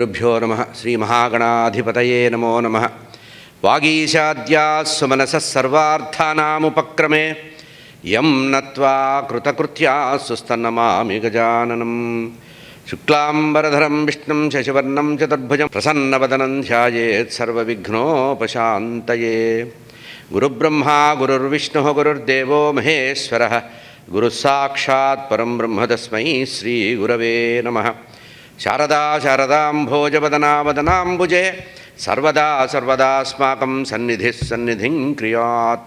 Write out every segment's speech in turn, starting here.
गुरुभ्यो नमः। श्रीमहागणाधिपतये नमो नमः। वागीशाद्याः सुमनसः सर्वार्थानामुपक्रमे यं नत्वा कृतकृत्याः सुस्तन्नमामि गजाननं। शुक्लाम्बरधरं विष्णुं शशिवर्णं चतुर्भुजं प्रसन्नवदनं ध्यायेत् सर्वविघ्नोपशान्तये। गुरुब्रह्मा गुरुर्विष्णुः गुरुर्देवो महेश्वरः गुरुः साक्षात् परं ब्रह्म तस्मै श्रीगुरवे नमः। शारदा शारदाम्भोजवदना वदनाम्बुजे सर्वदा सर्वदास्माकं सन्निधिः सन्निधिं क्रियात्।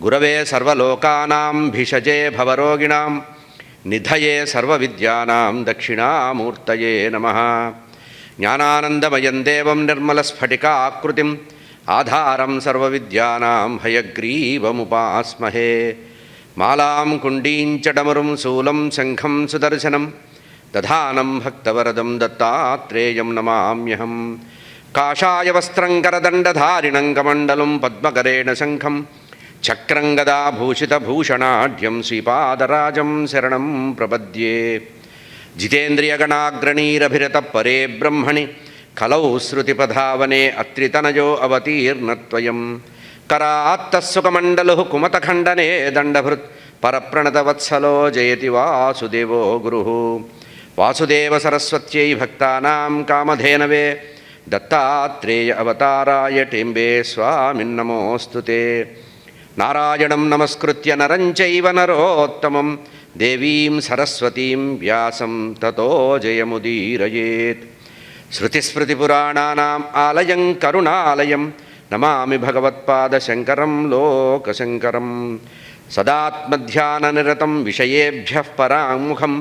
गुरवे सर्वलोकानां भिषजे भवरोगिणां निधये सर्वविद्यानां दक्षिणामूर्तये नमः। ज्ञानानन्दमयं देवं निर्मलस्फटिकाकृतिम् आधारं सर्वविद्यानां हयग्रीवमुपास्महे। मालां कुण्डीं च डमरुं शूलं शङ्खं सुदर्शनं दधानं भक्तवरदं दत्तात्रेयं नमाम्यहं। काषाय वस्त्रं करदण्डधारिणं कमण्डलं पद्मकरेण शङ्खं चक्रं गदाभूषितभूषणाढ्यं श्रीपादराजं शरणं प्रपद्ये। जितेन्द्रियगणाग्रणीरभिरतपरे ब्रह्मणि कलौ श्रुतिपधावने अत्रितनयो अवतीर्णत्वयं। करात्तस्सुकमण्डलुः कुमतखण्डने दण्डभृत् परप्रणतवत्सलो जयति वासुदेवो गुरुः। वासुदेव सरस्वत्यै भक्तानां कामधेनवे दत्तात्रेय अवताराय टेम्बे स्वामिन्नमोऽस्तु ते। नारायणं नमस्कृत्य नरं चैव नरोत्तमं देवीं सरस्वतीं व्यासं ततो जयमुदीरयेत्। श्रुतिस्मृतिपुराणानाम् आलयं करुणालयं नमामि भगवत्पादशङ्करं लोकशङ्करं। सदात्मध्याननिरतं विषयेभ्यः पराङ्मुखं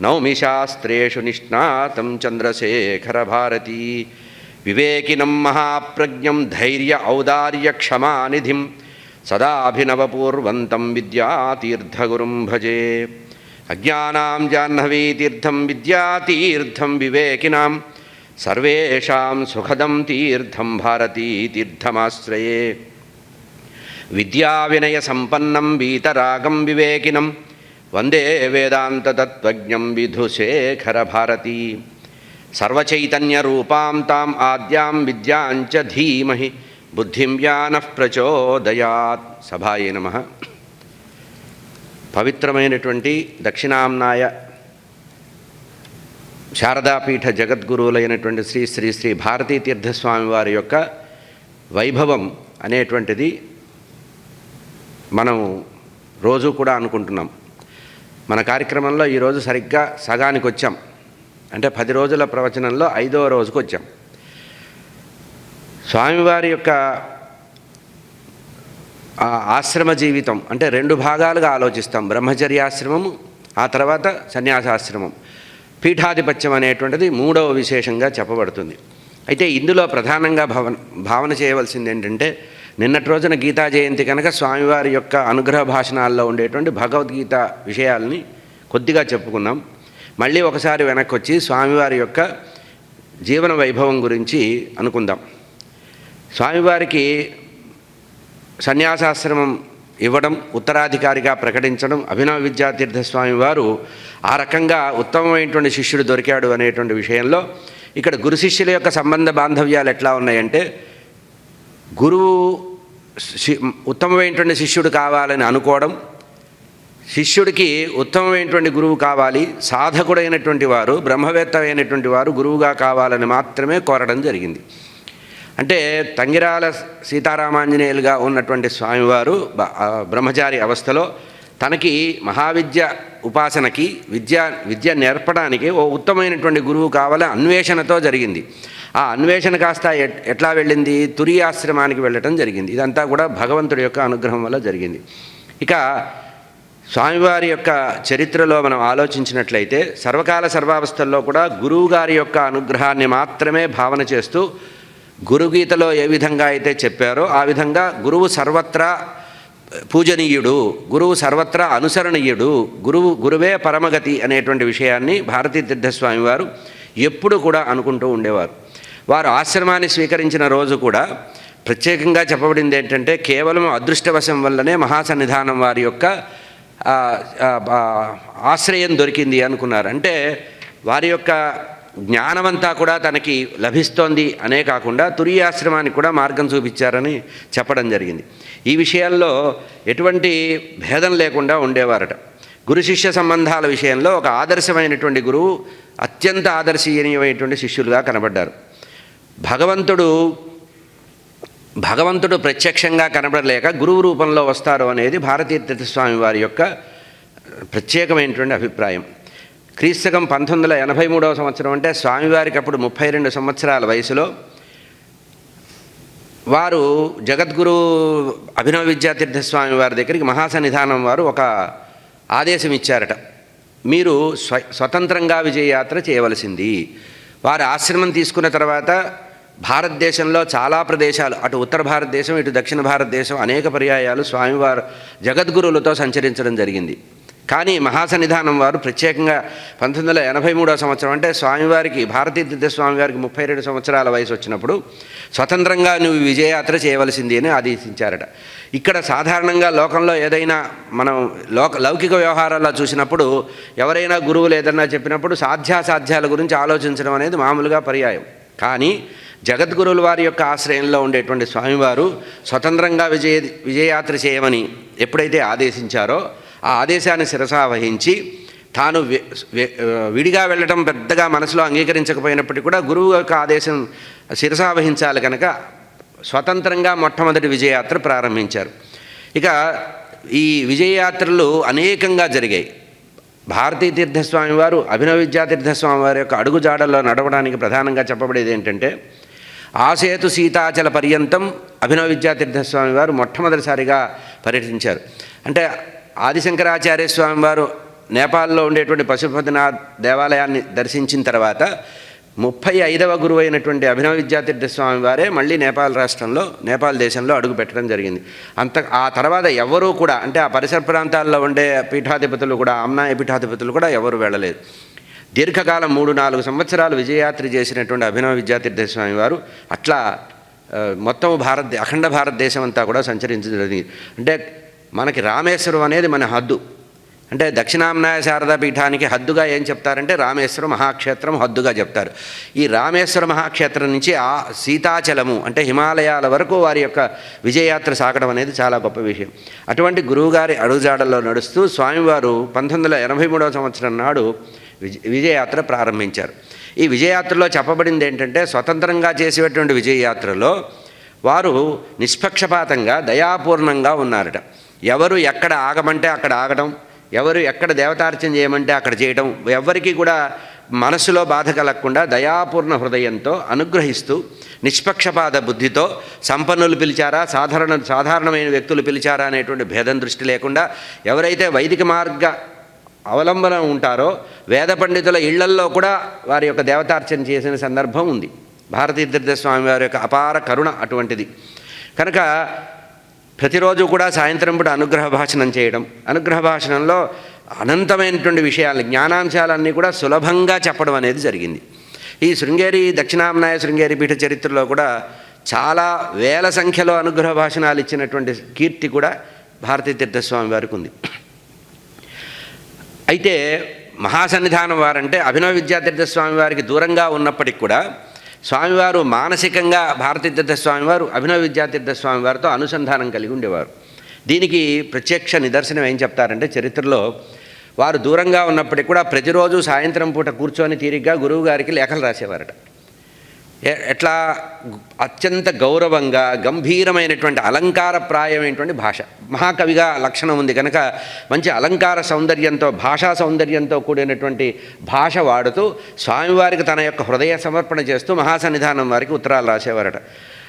नौमि शास्त्रेषु निष्णातं चन्द्रशेखरभारती। विवेकिनं महाप्रज्ञं धैर्य औदार्यक्षमानिधिं सदाभिनवपूर्वन्तं विद्यातीर्थगुरुं भजे। अज्ञानां जाह्नवीतीर्थं विद्यातीर्थं विवेकिनां सर्वेषां सुखदं तीर्थं भारतीतीर्थमाश्रये। विद्याविनयसम्पन्नं वीतरागं विवेकिनं वन्दे वेदान्ततत्त्वज्ञं विधुशेखरभारती। सर्वचैतन्यरूपां ताम् आद्यां विद्यां च धीमहि बुद्धिं ज्ञानः प्रचोदयात्। सभाये नमः। పవిత్రమైనటువంటి దక్షిణాంనాయ శారదాపీఠ జగద్గురువులైనటువంటి శ్రీ శ్రీ శ్రీ భారతీ తీర్థస్వామి వారి యొక్క వైభవం అనేటువంటిది మనం రోజు కూడా అనుకుంటున్నాం. మన కార్యక్రమంలో ఈరోజు సరిగ్గా సగానికి వచ్చాం. అంటే 10 రోజుల ప్రవచనంలో 5వ రోజుకు వచ్చాం. స్వామివారి యొక్క ఆశ్రమ జీవితం అంటే 2 భాగాలుగా ఆలోచిస్తాం. బ్రహ్మచర్యాశ్రమము, ఆ తర్వాత సన్యాసాశ్రమం. పీఠాధిపత్యం అనేటువంటిది 3వ విశేషంగా చెప్పబడుతుంది. అయితే ఇందులో ప్రధానంగా భావన చేయవలసింది ఏంటంటే, నిన్నటి రోజున గీతా జయంతి కనుక స్వామివారి యొక్క అనుగ్రహ భాషణాల్లో ఉండేటువంటి భగవద్గీత విషయాల్ని కొద్దిగా చెప్పుకున్నాం. మళ్ళీ ఒకసారి వెనక్కి వచ్చి స్వామివారి యొక్క జీవన వైభవం గురించి అనుకుందాం. స్వామివారికి సన్యాసాశ్రమం ఇవ్వడం, ఉత్తరాధికారిగా ప్రకటించడం, అభినవ విద్యాతీర్థ స్వామివారు ఆ రకంగా ఉత్తమమైనటువంటి శిష్యుడు దొరికాడు అనేటువంటి విషయంలో ఇక్కడ గురు శిష్యుల యొక్క సంబంధ బాంధవ్యాలు ఎట్లా ఉన్నాయంటే, గురువు ఉత్తమమైనటువంటి శిష్యుడు కావాలని అనుకోవడం, శిష్యుడికి ఉత్తమమైనటువంటి గురువు కావాలి, సాధకుడైనటువంటి వారు, బ్రహ్మవేత్త అయినటువంటి వారు గురువుగా కావాలని మాత్రమే కోరడం జరిగింది. అంటే తంగిరాల సీతారామాంజనేయులుగా ఉన్నటువంటి స్వామివారు బ్రహ్మచారి అవస్థలో తనకి మహావిద్య ఉపాసనకి విద్య నేర్పడానికి ఓ ఉత్తమమైనటువంటి గురువు కావాలని అన్వేషణతో జరిగింది. ఆ అన్వేషణ కాస్త ఎట్లా వెళ్ళింది, తురియాశ్రమానికి వెళ్ళటం జరిగింది. ఇదంతా కూడా భగవంతుడి యొక్క అనుగ్రహం వల్ల జరిగింది. ఇక స్వామివారి యొక్క చరిత్రలో మనం ఆలోచించినట్లయితే సర్వకాల సర్వావస్థల్లో కూడా గురువుగారి యొక్క అనుగ్రహాన్ని మాత్రమే భావన చేస్తూ గురుగీతలో ఏ విధంగా అయితే చెప్పారో ఆ విధంగా గురువు సర్వత్రా పూజనీయుడు, గురువు సర్వత్రా అనుసరణీయుడు, గురువే పరమగతి అనేటువంటి విషయాన్ని భారతీ తీర్థస్వామి వారు ఎప్పుడు కూడా అనుకుంటూ ఉండేవారు. వారు ఆశ్రమాన్ని స్వీకరించిన రోజు కూడా ప్రత్యేకంగా చెప్పబడింది ఏంటంటే, కేవలం అదృష్టవశం వల్లనే మహాసన్నిధానం వారి యొక్క ఆశ్రయం దొరికింది అనుకున్నారు. అంటే వారి యొక్క జ్ఞానమంతా కూడా తనకి లభిస్తోంది అనే కాకుండా తురీయాశ్రమానికి కూడా మార్గం చూపించారని చెప్పడం జరిగింది. ఈ విషయాల్లో ఎటువంటి భేదం లేకుండా ఉండేవారట. గురు శిష్య సంబంధాల విషయంలో ఒక ఆదర్శమైనటువంటి గురువు, అత్యంత ఆదర్శనీయమైనటువంటి శిష్యులుగా కనబడ్డారు. భగవంతుడు ప్రత్యక్షంగా కనబడలేక గురువు రూపంలో వస్తారు అనేది భారతీతీర్థ స్వామి వారి యొక్క ప్రత్యేకమైనటువంటి అభిప్రాయం. క్రీస్తకం 1983వ సంవత్సరం, అంటే స్వామివారికి అప్పుడు 32 సంవత్సరాల వయసులో, వారు జగద్గురు అభినవ విద్యాతీర్థ స్వామి వారి దగ్గరికి మహాసన్నిధానం వారు ఒక ఆదేశం ఇచ్చారట. మీరు స్వతంత్రంగా విజయయాత్ర చేయవలసింది. వారు ఆశ్రమం తీసుకున్న తర్వాత భారతదేశంలో చాలా ప్రదేశాలు, అటు ఉత్తర భారతదేశం ఇటు దక్షిణ భారతదేశం అనేక పర్యాయాలు స్వామివారు జగద్గురువులతో సంచరించడం జరిగింది. కానీ మహాసన్నిధానం వారు ప్రత్యేకంగా 1983వ సంవత్సరం, అంటే స్వామివారికి భారతీతీర్థ స్వామివారికి 32 సంవత్సరాల వయసు వచ్చినప్పుడు స్వతంత్రంగా నువ్వు విజయయాత్ర చేయవలసింది అని ఆదేశించారట. ఇక్కడ సాధారణంగా లోకంలో ఏదైనా మనం లౌకిక వ్యవహారాల్లో చూసినప్పుడు ఎవరైనా గురువులు ఏదన్నా చెప్పినప్పుడు సాధ్యాసాధ్యాల గురించి ఆలోచించడం అనేది మామూలుగా పర్యాయం. కానీ జగద్గురువుల వారి యొక్క ఆశ్రయంలో ఉండేటువంటి స్వామివారు స్వతంత్రంగా విజయయాత్ర చేయమని ఎప్పుడైతే ఆదేశించారో ఆ ఆదేశాన్ని శిరసా వహించి తాను విడిగా వెళ్ళటం పెద్దగా మనసులో అంగీకరించకపోయినప్పటికీ కూడా గురువు యొక్క ఆదేశం శిరసా వహించాలి కనుక స్వతంత్రంగా మొట్టమొదటి విజయయాత్ర ప్రారంభించారు. ఇక ఈ విజయయాత్రలు అనేకంగా జరిగాయి. భారతీ తీర్థస్వామి వారు అభినవ విద్యాతీర్థస్వామి వారి యొక్క అడుగుజాడల్లో నడవడానికి ప్రధానంగా చెప్పబడేది ఏంటంటే, ఆసేతు సీతాచల పర్యంతం అభినవ విద్యాతీర్థస్వామి వారు మొట్టమొదటిసారిగా పర్యటించారు. అంటే ఆదిశంకరాచార్య స్వామి వారు నేపాల్లో ఉండేటువంటి పశుపతినాథ్ దేవాలయాన్ని దర్శించిన తర్వాత 35వ గురువు అయినటువంటి అభినవ విద్యాతీర్థ స్వామి వారే మళ్ళీ నేపాల్ దేశంలో అడుగు పెట్టడం జరిగింది. ఆ తర్వాత ఎవరూ కూడా, అంటే ఆ పరిసర ప్రాంతాల్లో ఉండే పీఠాధిపతులు కూడా, ఆమ్నాయ పీఠాధిపతులు కూడా ఎవరు వెళ్ళలేదు. దీర్ఘకాలం 3-4 సంవత్సరాలు విజయయాత్ర చేసినటువంటి అభినవ విద్యాతీర్థ స్వామి వారు అట్లా మొత్తం అఖండ భారతదేశం అంతా కూడా సంచరించడం జరిగింది. అంటే మనకి రామేశ్వరం అనేది మన హద్దు. అంటే దక్షిణామ్నాయ శారదా పీఠానికి హద్దుగా ఏం చెప్తారంటే రామేశ్వర మహాక్షేత్రం హద్దుగా చెప్తారు. ఈ రామేశ్వర మహాక్షేత్రం నుంచి ఆ సీతాచలము అంటే హిమాలయాల వరకు వారి యొక్క విజయయాత్ర సాగడం అనేది చాలా గొప్ప విషయం. అటువంటి గురువుగారి అడుగుజాడల్లో నడుస్తూ స్వామివారు 1983వ సంవత్సరం నాడు విజయయాత్ర ప్రారంభించారు. ఈ విజయయాత్రలో చెప్పబడింది ఏంటంటే, స్వతంత్రంగా చేసేటువంటి విజయయాత్రలో వారు నిష్పక్షపాతంగా దయాపూర్ణంగా ఉన్నారట. ఎవరు ఎక్కడ ఆగమంటే అక్కడ ఆగడం, ఎవరు ఎక్కడ దేవతార్చన చేయమంటే అక్కడ చేయడం, ఎవరికి కూడా మనసులో బాధ కలగకుండా దయాపూర్ణ హృదయంతో అనుగ్రహిస్తూ నిష్పక్షపాత బుద్ధితో సంపన్నులు పిలిచారా, సాధారణమైన వ్యక్తులు పిలిచారా అనేటువంటి భేదం దృష్టి లేకుండా ఎవరైతే వైదిక మార్గ అవలంబన ఉంటారో వేద పండితుల ఇళ్లల్లో కూడా వారి యొక్క దేవతార్చన చేసిన సందర్భం ఉంది. భారతీతీర్థ స్వామి వారి యొక్క అపార కరుణ అటువంటిది కనుక ప్రతిరోజు కూడా సాయంత్రం పూట అనుగ్రహ భాషణం చేయడం, అనుగ్రహ భాషణంలో అనంతమైనటువంటి విషయాలు, జ్ఞానాంశాలన్నీ కూడా సులభంగా చెప్పడం అనేది జరిగింది. ఈ దక్షిణామ్నాయ శృంగేరి పీఠ చరిత్రలో కూడా చాలా వేల సంఖ్యలో అనుగ్రహ భాషణాలు ఇచ్చినటువంటి కీర్తి కూడా భారతీతీర్థ స్వామి వారికి ఉంది. అయితే మహాసన్నిధానం వారంటే అభినవ విద్యాతీర్థ స్వామి వారికి దూరంగా ఉన్నప్పటికి కూడా స్వామివారు మానసికంగా భారతీతీర్థ స్వామివారు అభినవ విద్యాతీర్థ స్వామి వారితో అనుసంధానం కలిగి ఉండేవారు. దీనికి ప్రత్యక్ష నిదర్శనం ఏం చెప్తారంటే, చరిత్రలో వారు దూరంగా ఉన్నప్పటికీ కూడా ప్రతిరోజు సాయంత్రం పూట కూర్చొని తీరిగ్గా గురువు గారికి లేఖలు రాసేవారట. ఎట్లా అత్యంత గౌరవంగా గంభీరమైనటువంటి అలంకారప్రాయమైనటువంటి భాష, మహాకవిగా లక్షణం ఉంది కనుక మంచి అలంకార సౌందర్యంతో, భాషా సౌందర్యంతో కూడినటువంటి భాష వాడుతూ స్వామివారికి తన యొక్క హృదయ సమర్పణ చేస్తూ మహాసన్నిధానం వారికి ఉత్తరాలు రాసేవారట.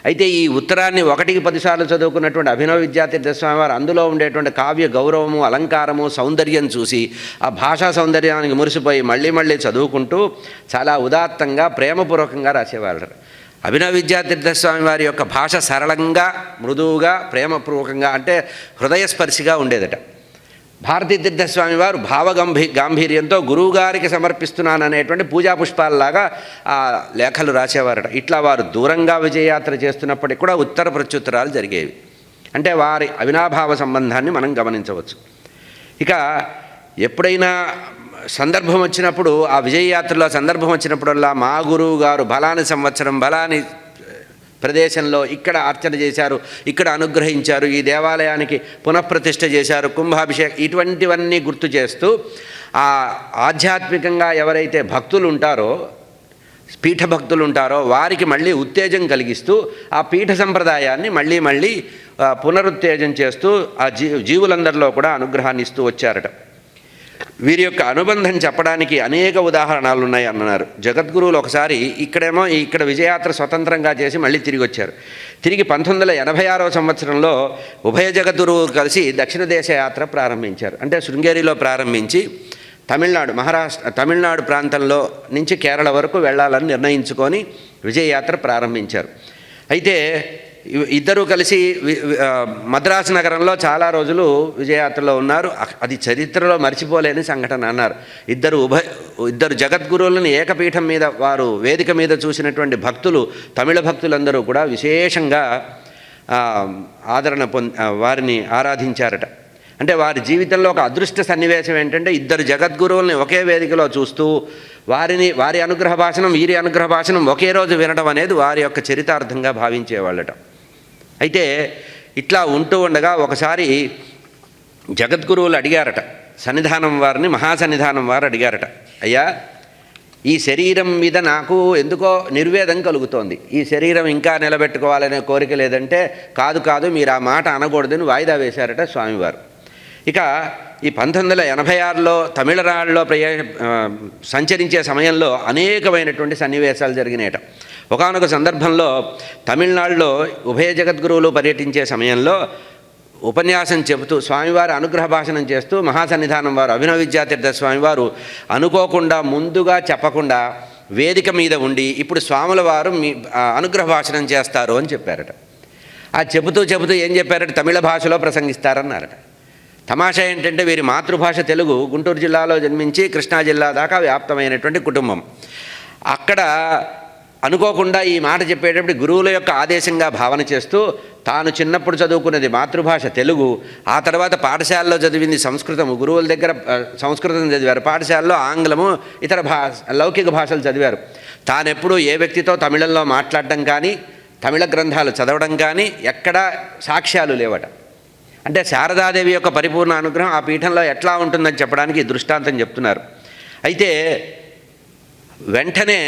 అయితే ఈ ఉత్తరాన్ని 1-10 సార్లు చదువుకున్నటువంటి అభినవ విద్యాతీర్థ స్వామి వారు అందులో ఉండేటువంటి కావ్య గౌరవము, అలంకారము, సౌందర్యం చూసి ఆ భాషా సౌందర్యానికి మురిసిపోయి మళ్ళీ మళ్ళీ చదువుకుంటూ చాలా ఉదాత్తంగా ప్రేమపూర్వకంగా రాసేవారు. అభినవ విద్యాతీర్థ స్వామి వారి యొక్క భాష సరళంగా, మృదువుగా, ప్రేమపూర్వకంగా, అంటే హృదయస్పర్శిగా ఉండేదట. భారతీతీర్థ స్వామి వారు గాంభీర్యంతో గురువుగారికి సమర్పిస్తున్నాననేటువంటి పూజా పుష్పాలలాగా ఆ లేఖలు రాసేవారట. ఇట్లా వారు దూరంగా విజయయాత్ర చేస్తున్నప్పటికీ కూడా ఉత్తర ప్రత్యుత్తరాలు జరిగేవి. అంటే వారి అవినాభావ సంబంధాన్ని మనం గమనించవచ్చు. ఇక ఎప్పుడైనా సందర్భం వచ్చినప్పుడు, ఆ విజయయాత్రలో సందర్భం వచ్చినప్పుడల్లా మా గురువు గారు బలాని సంవత్సరం బలాని ప్రదేశంలో ఇక్కడ అర్చన చేశారు, ఇక్కడ అనుగ్రహించారు, ఈ దేవాలయానికి పునఃప్రతిష్ఠ చేశారు, కుంభాభిషేకం, ఇటువంటివన్నీ గుర్తు చేస్తూ ఆ ఆధ్యాత్మికంగా ఎవరైతే భక్తులు ఉంటారో, పీఠ భక్తులు ఉంటారో వారికి మళ్ళీ ఉత్తేజం కలిగిస్తూ ఆ పీఠ సంప్రదాయాన్ని మళ్ళీ పునరుత్తేజం చేస్తూ ఆ జీవులందరిలో కూడా అనుగ్రహాన్ని ఇస్తూ వచ్చారట. వీరి యొక్క అనుబంధం చెప్పడానికి అనేక ఉదాహరణలు ఉన్నాయి అన్నారు. జగద్గురువులు ఒకసారి ఇక్కడ విజయయాత్ర స్వతంత్రంగా చేసి మళ్ళీ తిరిగి వచ్చారు. తిరిగి 1986వ సంవత్సరంలో ఉభయ జగద్గురువులు కలిసి దక్షిణ దేశ యాత్ర ప్రారంభించారు. అంటే శృంగేరిలో ప్రారంభించి తమిళనాడు ప్రాంతంలో నుంచి కేరళ వరకు వెళ్ళాలని నిర్ణయించుకొని విజయయాత్ర ప్రారంభించారు. అయితే ఇద్దరూ కలిసి మద్రాసు నగరంలో చాలా రోజులు విజయయాత్రలో ఉన్నారు. అది చరిత్రలో మర్చిపోలేని సంఘటన అన్నారు. ఇద్దరు జగద్గురువులను ఏకపీఠం మీద వారు వేదిక మీద చూసినటువంటి భక్తులు, తమిళ భక్తులందరూ కూడా విశేషంగా వారిని ఆరాధించారట. అంటే వారి జీవితంలో ఒక అదృష్ట సన్నివేశం ఏంటంటే, ఇద్దరు జగద్గురువుల్ని ఒకే వేదికలో చూస్తూ వారి అనుగ్రహ భాషణం, వీరి అనుగ్రహ భాషణం ఒకే రోజు వినడం అనేది వారి యొక్క చరితార్థంగా భావించేవాళ్ళట. అయితే ఇట్లా ఉంటూ ఉండగా ఒకసారి జగద్గురువులు అడిగారట, సన్నిధానం వారిని, మహాసన్నిధానం వారు అడిగారట, అయ్యా ఈ శరీరం మీద నాకు ఎందుకో నిర్వేదం కలుగుతోంది, ఈ శరీరం ఇంకా నిలబెట్టుకోవాలనే కోరిక లేదంటే, కాదు మీరు ఆ మాట అనకూడదని వాయిదా వేశారట స్వామివారు. ఇక ఈ 1986లో తమిళనాడులో సంచరించే సమయంలో అనేకమైనటువంటి సన్నివేశాలు జరిగినాయట. ఒకానొక సందర్భంలో తమిళనాడులో ఉభయ జగద్గురువులు పర్యటించే సమయంలో ఉపన్యాసం చెబుతూ స్వామివారు అనుగ్రహ భాషణం చేస్తూ మహాసన్నిధానం వారు అభినవ విద్యాతీర్థ స్వామివారు అనుకోకుండా ముందుగా చెప్పకుండా వేదిక మీద ఉండి ఇప్పుడు స్వాముల వారు మీ అనుగ్రహ భాషణం చేస్తారు అని చెప్పారట. ఆ చెబుతూ ఏం చెప్పారట, తమిళ భాషలో ప్రసంగిస్తారన్నారట. తమాషా ఏంటంటే వీరి మాతృభాష తెలుగు, గుంటూరు జిల్లాలో జన్మించి కృష్ణా జిల్లా దాకా వ్యాప్తమైనటువంటి కుటుంబం. అక్కడ అనుకోకుండా ఈ మాట చెప్పేటప్పుడు గురువుల యొక్క ఆదేశంగా భావన చేస్తూ తాను చిన్నప్పుడు చదువుకున్నది మాతృభాష తెలుగు, ఆ తర్వాత పాఠశాలలో చదివింది సంస్కృతము, గురువుల దగ్గర సంస్కృతం చదివారు, పాఠశాలలో ఆంగ్లము, ఇతర లౌకిక భాషలు చదివారు. తానెప్పుడు ఏ వ్యక్తితో తమిళంలో మాట్లాడడం కానీ తమిళ గ్రంథాలు చదవడం కానీ ఎక్కడా సాక్ష్యాలు లేవట. అంటే శారదాదేవి యొక్క పరిపూర్ణ అనుగ్రహం ఆ పీఠంలో ఎట్లా ఉంటుందని చెప్పడానికి దృష్టాంతం చెప్తున్నారు. అయితే వెంటనే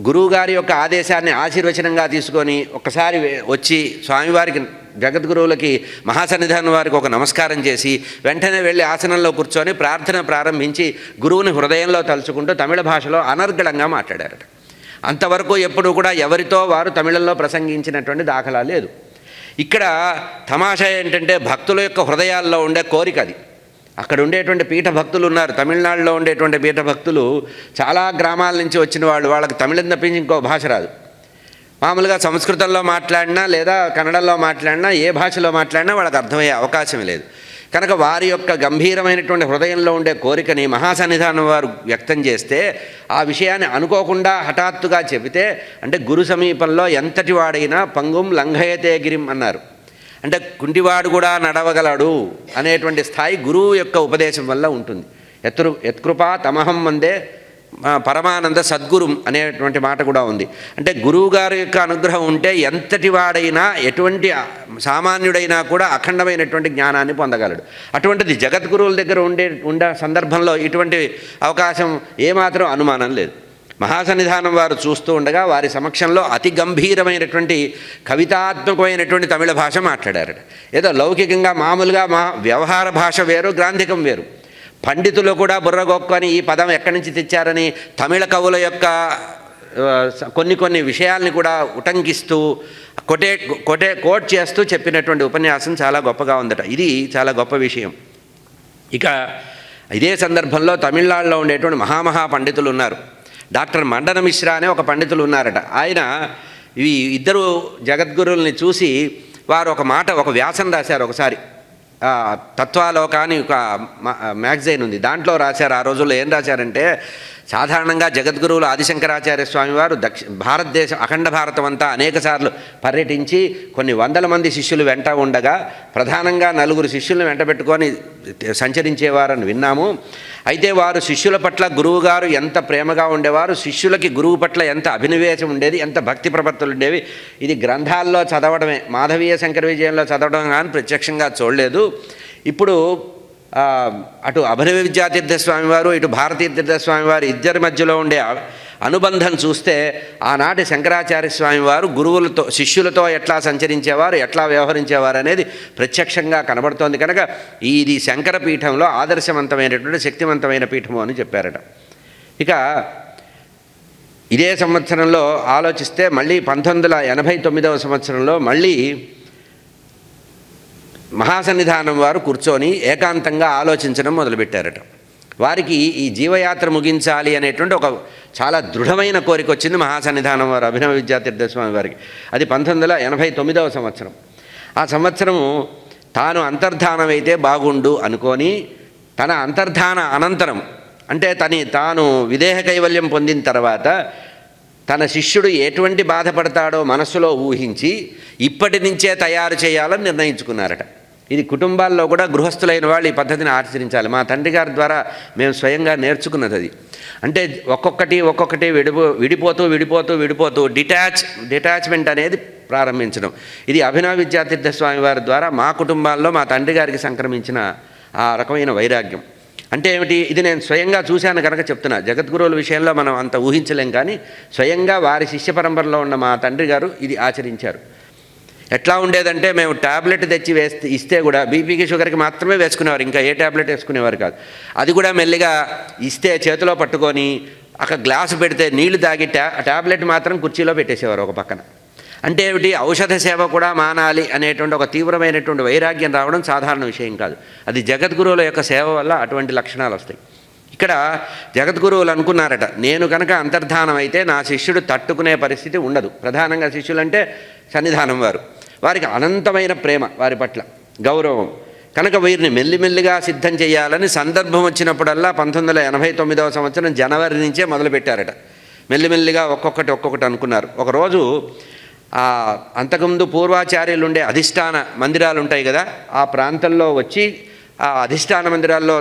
గురువుగారి యొక్క ఆదేశాన్ని ఆశీర్వచనంగా తీసుకొని ఒక్కసారి వచ్చి స్వామివారికి, జగద్గురువులకి, మహాసన్నిధానం వారికి ఒక నమస్కారం చేసి వెంటనే వెళ్ళి ఆసనంలో కూర్చొని ప్రార్థన ప్రారంభించి గురువుని హృదయంలో తలుచుకుంటూ తమిళ భాషలో అనర్గళంగా మాట్లాడారట. అంతవరకు ఎప్పుడు కూడా ఎవరితో వారు తమిళంలో ప్రసంగించినటువంటి దాఖలా లేదు. ఇక్కడ తమాషా ఏంటంటే భక్తుల యొక్క హృదయాల్లో ఉండే కోరిక అది. అక్కడ ఉండేటువంటి పీఠ భక్తులు ఉన్నారు, తమిళనాడులో ఉండేటువంటి పీఠ భక్తులు చాలా గ్రామాల నుంచి వచ్చిన వాళ్ళకి తమిళం తప్పించి ఇంకో భాష రాదు. మామూలుగా సంస్కృతంలో మాట్లాడినా లేదా కన్నడలో మాట్లాడినా ఏ భాషలో మాట్లాడినా వాళ్ళకి అర్థమయ్యే అవకాశం లేదు. కనుక వారి యొక్క గంభీరమైనటువంటి హృదయంలో ఉండే కోరికని మహాసన్నిధానం వారు వ్యక్తం చేస్తే ఆ విషయాన్ని అనుకోకుండా హఠాత్తుగా చెబితే, అంటే గురు సమీపంలో ఎంతటి వాడైనా పంగుం లంఘయతే గిరిం అన్నారు. అంటే కుంటివాడు కూడా నడవగలడు అనేటువంటి స్థాయి గురువు యొక్క ఉపదేశం వల్ల ఉంటుంది. యత్కృపా తమహం వందే పరమానంద సద్గురుం అనేటువంటి మాట కూడా ఉంది. అంటే గురువుగారి యొక్క అనుగ్రహం ఉంటే ఎంతటి వాడైనా, ఎటువంటి సామాన్యుడైనా కూడా అఖండమైనటువంటి జ్ఞానాన్ని పొందగలడు. అటువంటిది జగద్గురువుల దగ్గర ఉండే సందర్భంలో ఇటువంటి అవకాశం ఏమాత్రం అనుమానం లేదు. మహాసన్నిధానం వారు చూస్తూ ఉండగా వారి సమక్షంలో అతి గంభీరమైనటువంటి కవితాత్మకమైనటువంటి తమిళ భాష మాట్లాడారట. ఏదో లౌకికంగా మామూలుగా వ్యవహార భాష వేరు, గ్రాంధికం వేరు. పండితులు కూడా బుర్రగొక్కొని ఈ పదం ఎక్కడి నుంచి తెచ్చారని తమిళ కవుల యొక్క కొన్ని విషయాల్ని కూడా ఉటంకిస్తూ కోట్ చేస్తూ చెప్పినటువంటి ఉపన్యాసం చాలా గొప్పగా ఉందట. ఇది చాలా గొప్ప విషయం. ఇక ఇదే సందర్భంలో తమిళనాడులో ఉండేటువంటి మహామహా పండితులు ఉన్నారు. డాక్టర్ మండన మిశ్రా అనే ఒక పండితులు ఉన్నారట. ఆయన ఈ ఇద్దరు జగద్గురువుల్ని చూసి వారు ఒక వ్యాసం రాశారు. ఒకసారి తత్వాలోక అని ఒక మ్యాగజైన్ ఉంది, దాంట్లో రాశారు. ఆ రోజుల్లో ఏం రాశారంటే, సాధారణంగా జగద్గురువులు ఆదిశంకరాచార్య స్వామివారు భారతదేశం అఖండ భారతం అంతా అనేకసార్లు పర్యటించి కొన్ని వందల మంది శిష్యులు వెంట ఉండగా ప్రధానంగా 4 శిష్యులను వెంట పెట్టుకొని సంచరించేవారని విన్నాము. అయితే వారు శిష్యుల పట్ల గురువుగారు ఎంత ప్రేమగా ఉండేవారు, శిష్యులకి గురువు పట్ల ఎంత అభినవేశం ఉండేది, ఎంత భక్తి ప్రపత్తులు ఉండేవి, ఇది గ్రంథాల్లో చదవడమే, మాధవీయ శంకర విజయంలో చదవడం కానీ ప్రత్యక్షంగా చూడలేదు. ఇప్పుడు అటు అభినవ విద్యాతీర్థ స్వామివారు ఇటు భారతీ తీర్థస్వామివారు ఇద్దరి మధ్యలో ఉండే అనుబంధం చూస్తే ఆనాటి శంకరాచార్య స్వామివారు గురువులతో శిష్యులతో ఎట్లా సంచరించేవారు, ఎట్లా వ్యవహరించేవారు అనేది ప్రత్యక్షంగా కనబడుతోంది. కనుక ఇది శంకర పీఠంలో ఆదర్శవంతమైనటువంటి శక్తివంతమైన పీఠము అని చెప్పారట. ఇక ఇదే సంవత్సరంలో ఆలోచిస్తే మళ్ళీ 1989వ సంవత్సరంలో మళ్ళీ మహాసన్నిధానం వారు కూర్చొని ఏకాంతంగా ఆలోచించడం మొదలుపెట్టారట. వారికి ఈ జీవయాత్ర ముగించాలి అనేటువంటి ఒక చాలా దృఢమైన కోరిక వచ్చింది మహాసన్నిధానం వారు అభినవ విద్యాతీర్థ స్వామి వారికి. అది 1989వ సంవత్సరం. ఆ సంవత్సరము తాను అంతర్ధానమైతే బాగుండు అనుకొని తన అంతర్ధాన అనంతరం అంటే తాను విదేహ కైవల్యం పొందిన తర్వాత తన శిష్యుడు ఎటువంటి బాధపడతాడో మనస్సులో ఊహించి ఇప్పటి నుంచే తయారు చేయాలని నిర్ణయించుకున్నారట. ఇది కుటుంబాల్లో కూడా గృహస్థులైన వాళ్ళు ఈ పద్ధతిని ఆచరించాలి. మా తండ్రి గారి ద్వారా మేము స్వయంగా నేర్చుకున్నది అది. అంటే ఒక్కొక్కటి విడిపోతూ డిటాచ్మెంట్ అనేది ప్రారంభించడం. ఇది అభినవ విద్యాతీర్థ స్వామి వారి ద్వారా మా కుటుంబాల్లో మా తండ్రి గారికి సంక్రమించిన ఆ రకమైన వైరాగ్యం. అంటే ఏమిటి, ఇది నేను స్వయంగా చూశాను కనుక చెప్తున్నా. జగద్గురువుల విషయంలో మనం అంత ఊహించలేం, కానీ స్వయంగా వారి శిష్య పరంపరలో ఉన్న మా తండ్రి గారు ఇది ఆచరించారు. ఎట్లా ఉండేదంటే మేము ట్యాబ్లెట్ తెచ్చి ఇస్తే కూడా బీపీకి షుగర్కి మాత్రమే వేసుకునేవారు, ఇంకా ఏ ట్యాబ్లెట్ వేసుకునేవారు కాదు. అది కూడా మెల్లిగా ఇస్తే చేతిలో పట్టుకొని అక్కడ గ్లాసు పెడితే నీళ్లు తాగి ట్యాబ్లెట్ మాత్రం కుర్చీలో పెట్టేసేవారు ఒక పక్కన. అంటే ఏమిటి, ఔషధ సేవ కూడా మానాలి అనేటువంటి ఒక తీవ్రమైనటువంటి వైరాగ్యం రావడం సాధారణ విషయం కాదు. అది జగద్గురువుల యొక్క సేవ వల్ల అటువంటి లక్షణాలు వస్తాయి. ఇక్కడ జగద్గురువులు అనుకున్నారట, నేను కనుక అంతర్ధానం అయితే నా శిష్యుడు తట్టుకునే పరిస్థితి ఉండదు. ప్రధానంగా శిష్యులంటే సన్నిధానం వారికి అనంతమైన ప్రేమ, వారి పట్ల గౌరవం కనుక వీరిని మెల్లిమెల్లిగా సిద్ధం చేయాలని సందర్భం వచ్చినప్పుడల్లా 1989వ సంవత్సరం జనవరి నుంచే మొదలుపెట్టారట. మెల్లిమెల్లిగా ఒక్కొక్కటి అనుకున్నారు. ఒకరోజు అంతకుముందు పూర్వాచార్యులు ఉండే అధిష్టాన మందిరాలు ఉంటాయి కదా, ఆ ప్రాంతంలో వచ్చి ఆ అధిష్టాన మందిరాల్లో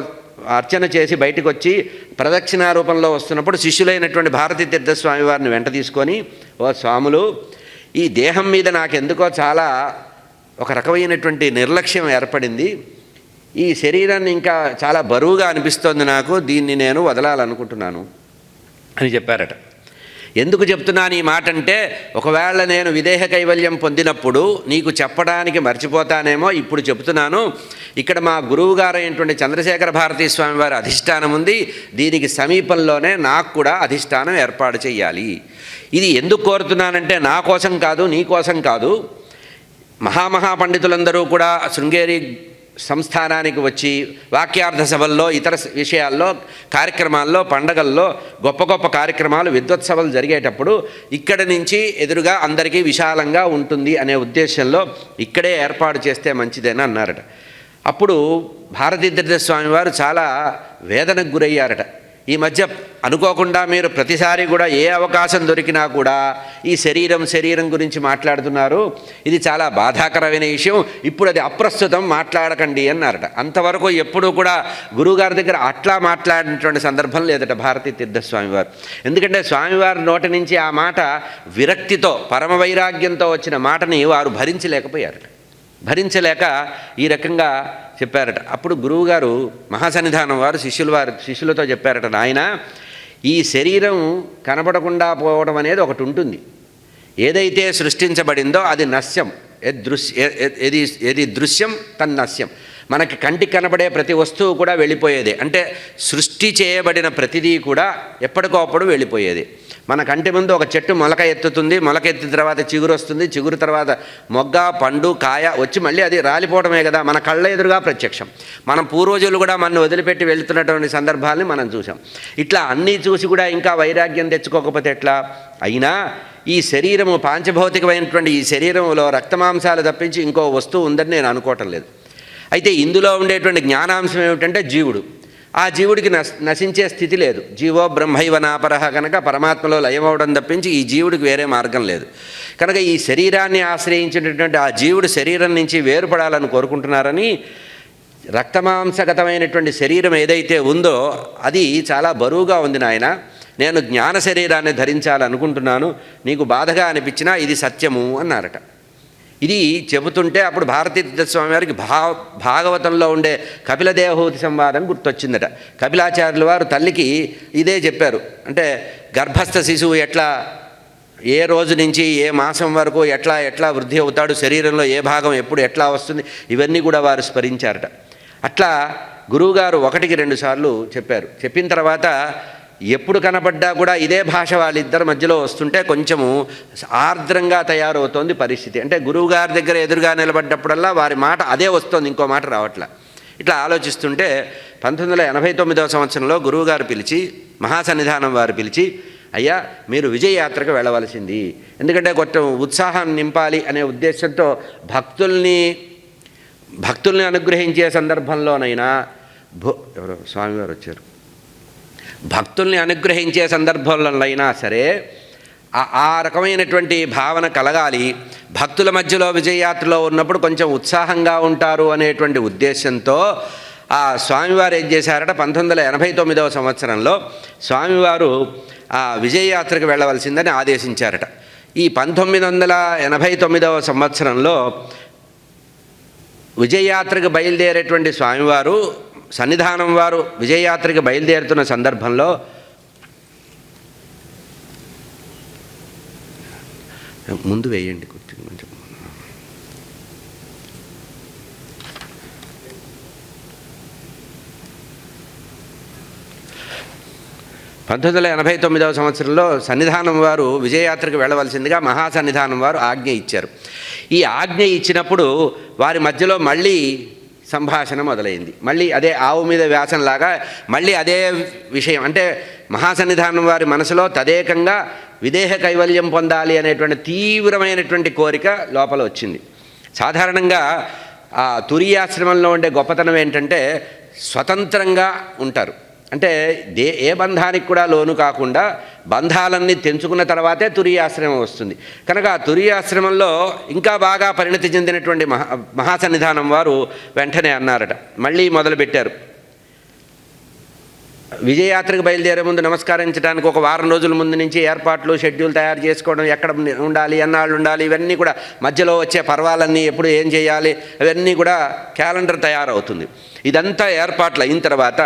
అర్చన చేసి బయటకు వచ్చి ప్రదక్షిణా రూపంలో వస్తున్నప్పుడు శిష్యులైనటువంటి భారతీ తీర్థస్వామి వారిని వెంట తీసుకొని, ఓ స్వాములు, ఈ దేహం మీద నాకెందుకో చాలా ఒక రకమైనటువంటి నిర్లక్ష్యం ఏర్పడింది, ఈ శరీరాన్ని ఇంకా చాలా బరువుగా అనిపిస్తోంది నాకు, దీన్ని నేను వదలాలనుకుంటున్నాను అని చెప్పారట. ఎందుకు చెప్తున్నాను ఈ మాట అంటే, ఒకవేళ నేను విదేహ కైవల్యం పొందినప్పుడు నీకు చెప్పడానికి మర్చిపోతానేమో, ఇప్పుడు చెప్తున్నాను. ఇక్కడ మా గురువుగారు అయినటువంటి చంద్రశేఖర భారతీ స్వామి వారి అధిష్టానం ఉంది, దీనికి సమీపంలోనే నాకు కూడా అధిష్టానం ఏర్పాటు చేయాలి. ఇది ఎందుకు కోరుతున్నానంటే నా కోసం కాదు, నీ కోసం కాదు. పండితులందరూ కూడా శృంగేరి సంస్థానానికి వచ్చి వాక్యార్థ సభల్లో ఇతర విషయాల్లో కార్యక్రమాల్లో పండగల్లో గొప్ప కార్యక్రమాలు విద్వత్సభలు జరిగేటప్పుడు ఇక్కడి నుంచి ఎదురుగా అందరికీ విశాలంగా ఉంటుంది అనే ఉద్దేశంలో ఇక్కడే ఏర్పాటు చేస్తే మంచిదేనా అన్నారట. అప్పుడు భారతీ తీర్థస్వామి వారు చాలా వేదనకు గురయ్యారట. ఈ మధ్య అనుకోకుండా మీరు ప్రతిసారి కూడా ఏ అవకాశం దొరికినా కూడా ఈ శరీరం గురించి మాట్లాడుతున్నారు, ఇది చాలా బాధాకరమైన విషయం, ఇప్పుడు అది అప్రస్తుతం, మాట్లాడకండి అన్నారట. అంతవరకు ఎప్పుడూ కూడా గురువుగారి దగ్గర అట్లా మాట్లాడినటువంటి సందర్భం లేదట భారతీ తీర్థస్వామి వారు. ఎందుకంటే స్వామివారి నోటి నుంచి ఆ మాట విరక్తితో పరమ వైరాగ్యంతో వచ్చిన మాటని వారు భరించలేక ఈ రకంగా చెప్పారట. అప్పుడు గురువుగారు మహాసన్నిధానం వారు శిష్యులతో చెప్పారట, నాయన, ఈ శరీరం కనపడకుండా పోవడం అనేది ఒకటి ఉంటుంది. ఏదైతే సృష్టించబడిందో అది నశ్యం, ఏది దృశ్యం తన్నశ్యం. మనకి కంటికి కనబడే ప్రతి వస్తువు కూడా వెళ్ళిపోయేదే. అంటే సృష్టి చేయబడిన ప్రతిదీ కూడా ఎప్పటికోప్పుడు వెళ్ళిపోయేది. మన కంటి ముందు ఒక చెట్టు మొలక ఎత్తుతుంది, మొలక ఎత్తిన తర్వాత చిగురు వస్తుంది, చిగురు తర్వాత మొగ్గ, పండు, కాయ వచ్చి మళ్ళీ అది రాలిపోవడమే కదా మన కళ్ళ ఎదురుగా ప్రత్యక్షం. మనం పూర్వజులు కూడా మన వదిలిపెట్టి వెళుతున్నటువంటి సందర్భాలని మనం చూసాం. ఇట్లా అన్నీ చూసి కూడా ఇంకా వైరాగ్యం తెచ్చుకోకపోతే ఎట్లా? అయినా ఈ శరీరము పాంచభౌతికమైనటువంటి ఈ శరీరంలో రక్తమాంసాలు తప్పించి ఇంకో వస్తువు ఉందని నేను అనుకోవటం లేదు. అయితే ఇందులో ఉండేటువంటి జ్ఞానాంశం ఏమిటంటే జీవుడు. ఆ జీవుడికి నశించే స్థితి లేదు. జీవో బ్రహ్మైవ నాపరహ కనుక పరమాత్మలో లయమవడం తప్పించి ఈ జీవుడికి వేరే మార్గం లేదు. కనుక ఈ శరీరాన్ని ఆశ్రయించినటువంటి ఆ జీవుడు శరీరం నుంచి వేరుపడాలని కోరుకుంటున్నారని రక్తమాంసగతమైనటువంటి శరీరం ఏదైతే ఉందో అది చాలా బరువుగా ఉంది నాయన, నేను జ్ఞాన శరీరాన్ని ధరించాలనుకుంటున్నాను, నీకు బాధగా అనిపించినా ఇది సత్యము అన్నారట. ఇది చెబుతుంటే అప్పుడు భారతీతీర్థ స్వామి వారికి భాగవతంలో ఉండే కపిల దేవహూతి సంవాదం గుర్తొచ్చిందట. కపిలాచార్యుల వారు తల్లికి ఇదే చెప్పారు. అంటే గర్భస్థ శిశువు ఎట్లా ఏ రోజు నుంచి ఏ మాసం వరకు ఎట్లా వృద్ధి అవుతాడు, శరీరంలో ఏ భాగం ఎప్పుడు ఎట్లా వస్తుంది, ఇవన్నీ కూడా వారు స్మరించారట. అట్లా గురువుగారు 1-2 సార్లు చెప్పారు. చెప్పిన తర్వాత ఎప్పుడు కనపడ్డా కూడా ఇదే భాష వాళ్ళిద్దరి మధ్యలో వస్తుంటే కొంచెము ఆర్ద్రంగా తయారవుతోంది పరిస్థితి. అంటే గురువుగారి దగ్గర ఎదురుగా నిలబడ్డప్పుడల్లా వారి మాట అదే వస్తుంది, ఇంకో మాట రావట్లా. ఇట్లా ఆలోచిస్తుంటే 1989వ సంవత్సరంలో గురువుగారు పిలిచి, మహాసన్నిధానం వారు పిలిచి, అయ్యా మీరు విజయయాత్రకు వెళ్ళవలసింది, ఎందుకంటే కొంచెం ఉత్సాహం నింపాలి అనే ఉద్దేశంతో భక్తుల్ని అనుగ్రహించే సందర్భంలోనైనా ఎవరో స్వామివారు వచ్చారు, భక్తుల్ని అనుగ్రహించే సందర్భంలోనైనా సరే ఆ రకమైనటువంటి భావన కలగాలి, భక్తుల మధ్యలో విజయయాత్రలో ఉన్నప్పుడు కొంచెం ఉత్సాహంగా ఉంటారు అనేటువంటి ఉద్దేశంతో ఆ స్వామివారు ఏం చేశారట, 1989వ సంవత్సరంలో స్వామివారు ఆ విజయయాత్రకు వెళ్ళవలసిందని ఆదేశించారట. ఈ 1989వ సంవత్సరంలో విజయయాత్రకు బయలుదేరేటువంటి స్వామివారు సన్నిధానం వారు విజయయాత్రకు బయలుదేరుతున్న సందర్భంలో ముందు వేయండి కొంచెం 1989వ సంవత్సరంలో సన్నిధానం వారు విజయయాత్రకు వెళ్ళవలసిందిగా మహాసన్నిధానం వారు ఆజ్ఞ ఇచ్చారు. ఈ ఆజ్ఞ ఇచ్చినప్పుడు వారి మధ్యలో మళ్ళీ సంభాషణ మొదలైంది. మళ్ళీ అదే ఆవు మీద వ్యాసంలాగా మళ్ళీ అదే విషయం. అంటే మహాసన్నిధానం వారి మనసులో తదేకంగా విదేహ కైవల్యం పొందాలి అనేటువంటి తీవ్రమైనటువంటి కోరిక లోపల వచ్చింది. సాధారణంగా ఆ తురీయాశ్రమంలో ఉండే గొప్పతనం ఏంటంటే స్వతంత్రంగా ఉంటారు. అంటే ఏ బంధానికి కూడా లోను కాకుండా బంధాలన్నీ తెంచుకున్న తర్వాతే తురీయాశ్రమం వస్తుంది. కనుక ఆ తురీయాశ్రమంలో ఇంకా బాగా పరిణతి చెందినటువంటి మహాసన్నిధానం వారు వెంటనే అన్నారట, మళ్ళీ మొదలుపెట్టారు. విజయయాత్రకు బయలుదేరే ముందు నమస్కరించడానికి ఒక వారం రోజుల ముందు నుంచి ఏర్పాట్లు షెడ్యూల్ తయారు చేసుకోవడం, ఎక్కడ ఉండాలి, ఎన్నాళ్ళు ఉండాలి, ఇవన్నీ కూడా మధ్యలో వచ్చే పర్వాలన్నీ ఎప్పుడు ఏం చేయాలి అవన్నీ కూడా క్యాలెండర్ తయారవుతుంది. ఇదంతా ఏర్పాట్లు అయిన తర్వాత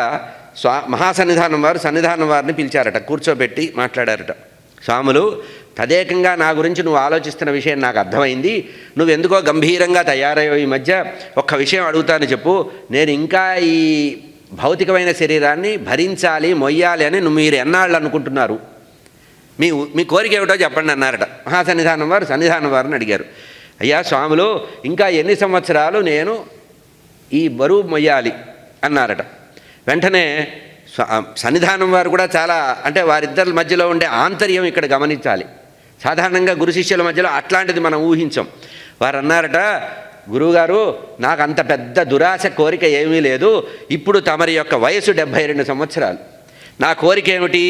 మహాసన్నిధానం వారు సన్నిధానం వారిని పిలిచారట, కూర్చోబెట్టి మాట్లాడారట. స్వాములు, తదేకంగా నా గురించి నువ్వు ఆలోచిస్తున్న విషయం నాకు అర్థమైంది, నువ్వు ఎందుకో గంభీరంగా తయారయ్యో ఈ మధ్య, ఒక్క విషయం అడుగుతాను చెప్పు, నేను ఇంకా ఈ భౌతికమైన శరీరాన్ని భరించాలి మొయ్యాలి అని మీరు ఎన్నాళ్ళు అనుకుంటున్నారు, మీ కోరిక ఏమిటో చెప్పండి అన్నారట. మహాసన్నిధానం వారు సన్నిధానం వారిని అడిగారు, అయ్యా స్వాములు, ఇంకా ఎన్ని సంవత్సరాలు నేను ఈ బరువు మొయ్యాలి అన్నారట. వెంటనే సన్నిధానం వారు కూడా చాలా, అంటే వారిద్దరి మధ్యలో ఉండే ఆంతర్యం ఇక్కడ గమనించాలి. సాధారణంగా గురు శిష్యుల మధ్యలో అట్లాంటిది మనం ఊహించాం. వారు అన్నారట, గురువుగారు, నాకు అంత పెద్ద దురాశ కోరిక ఏమీ లేదు, ఇప్పుడు తమరి యొక్క వయసు 72 సంవత్సరాలు, నా కోరిక ఏమిటి,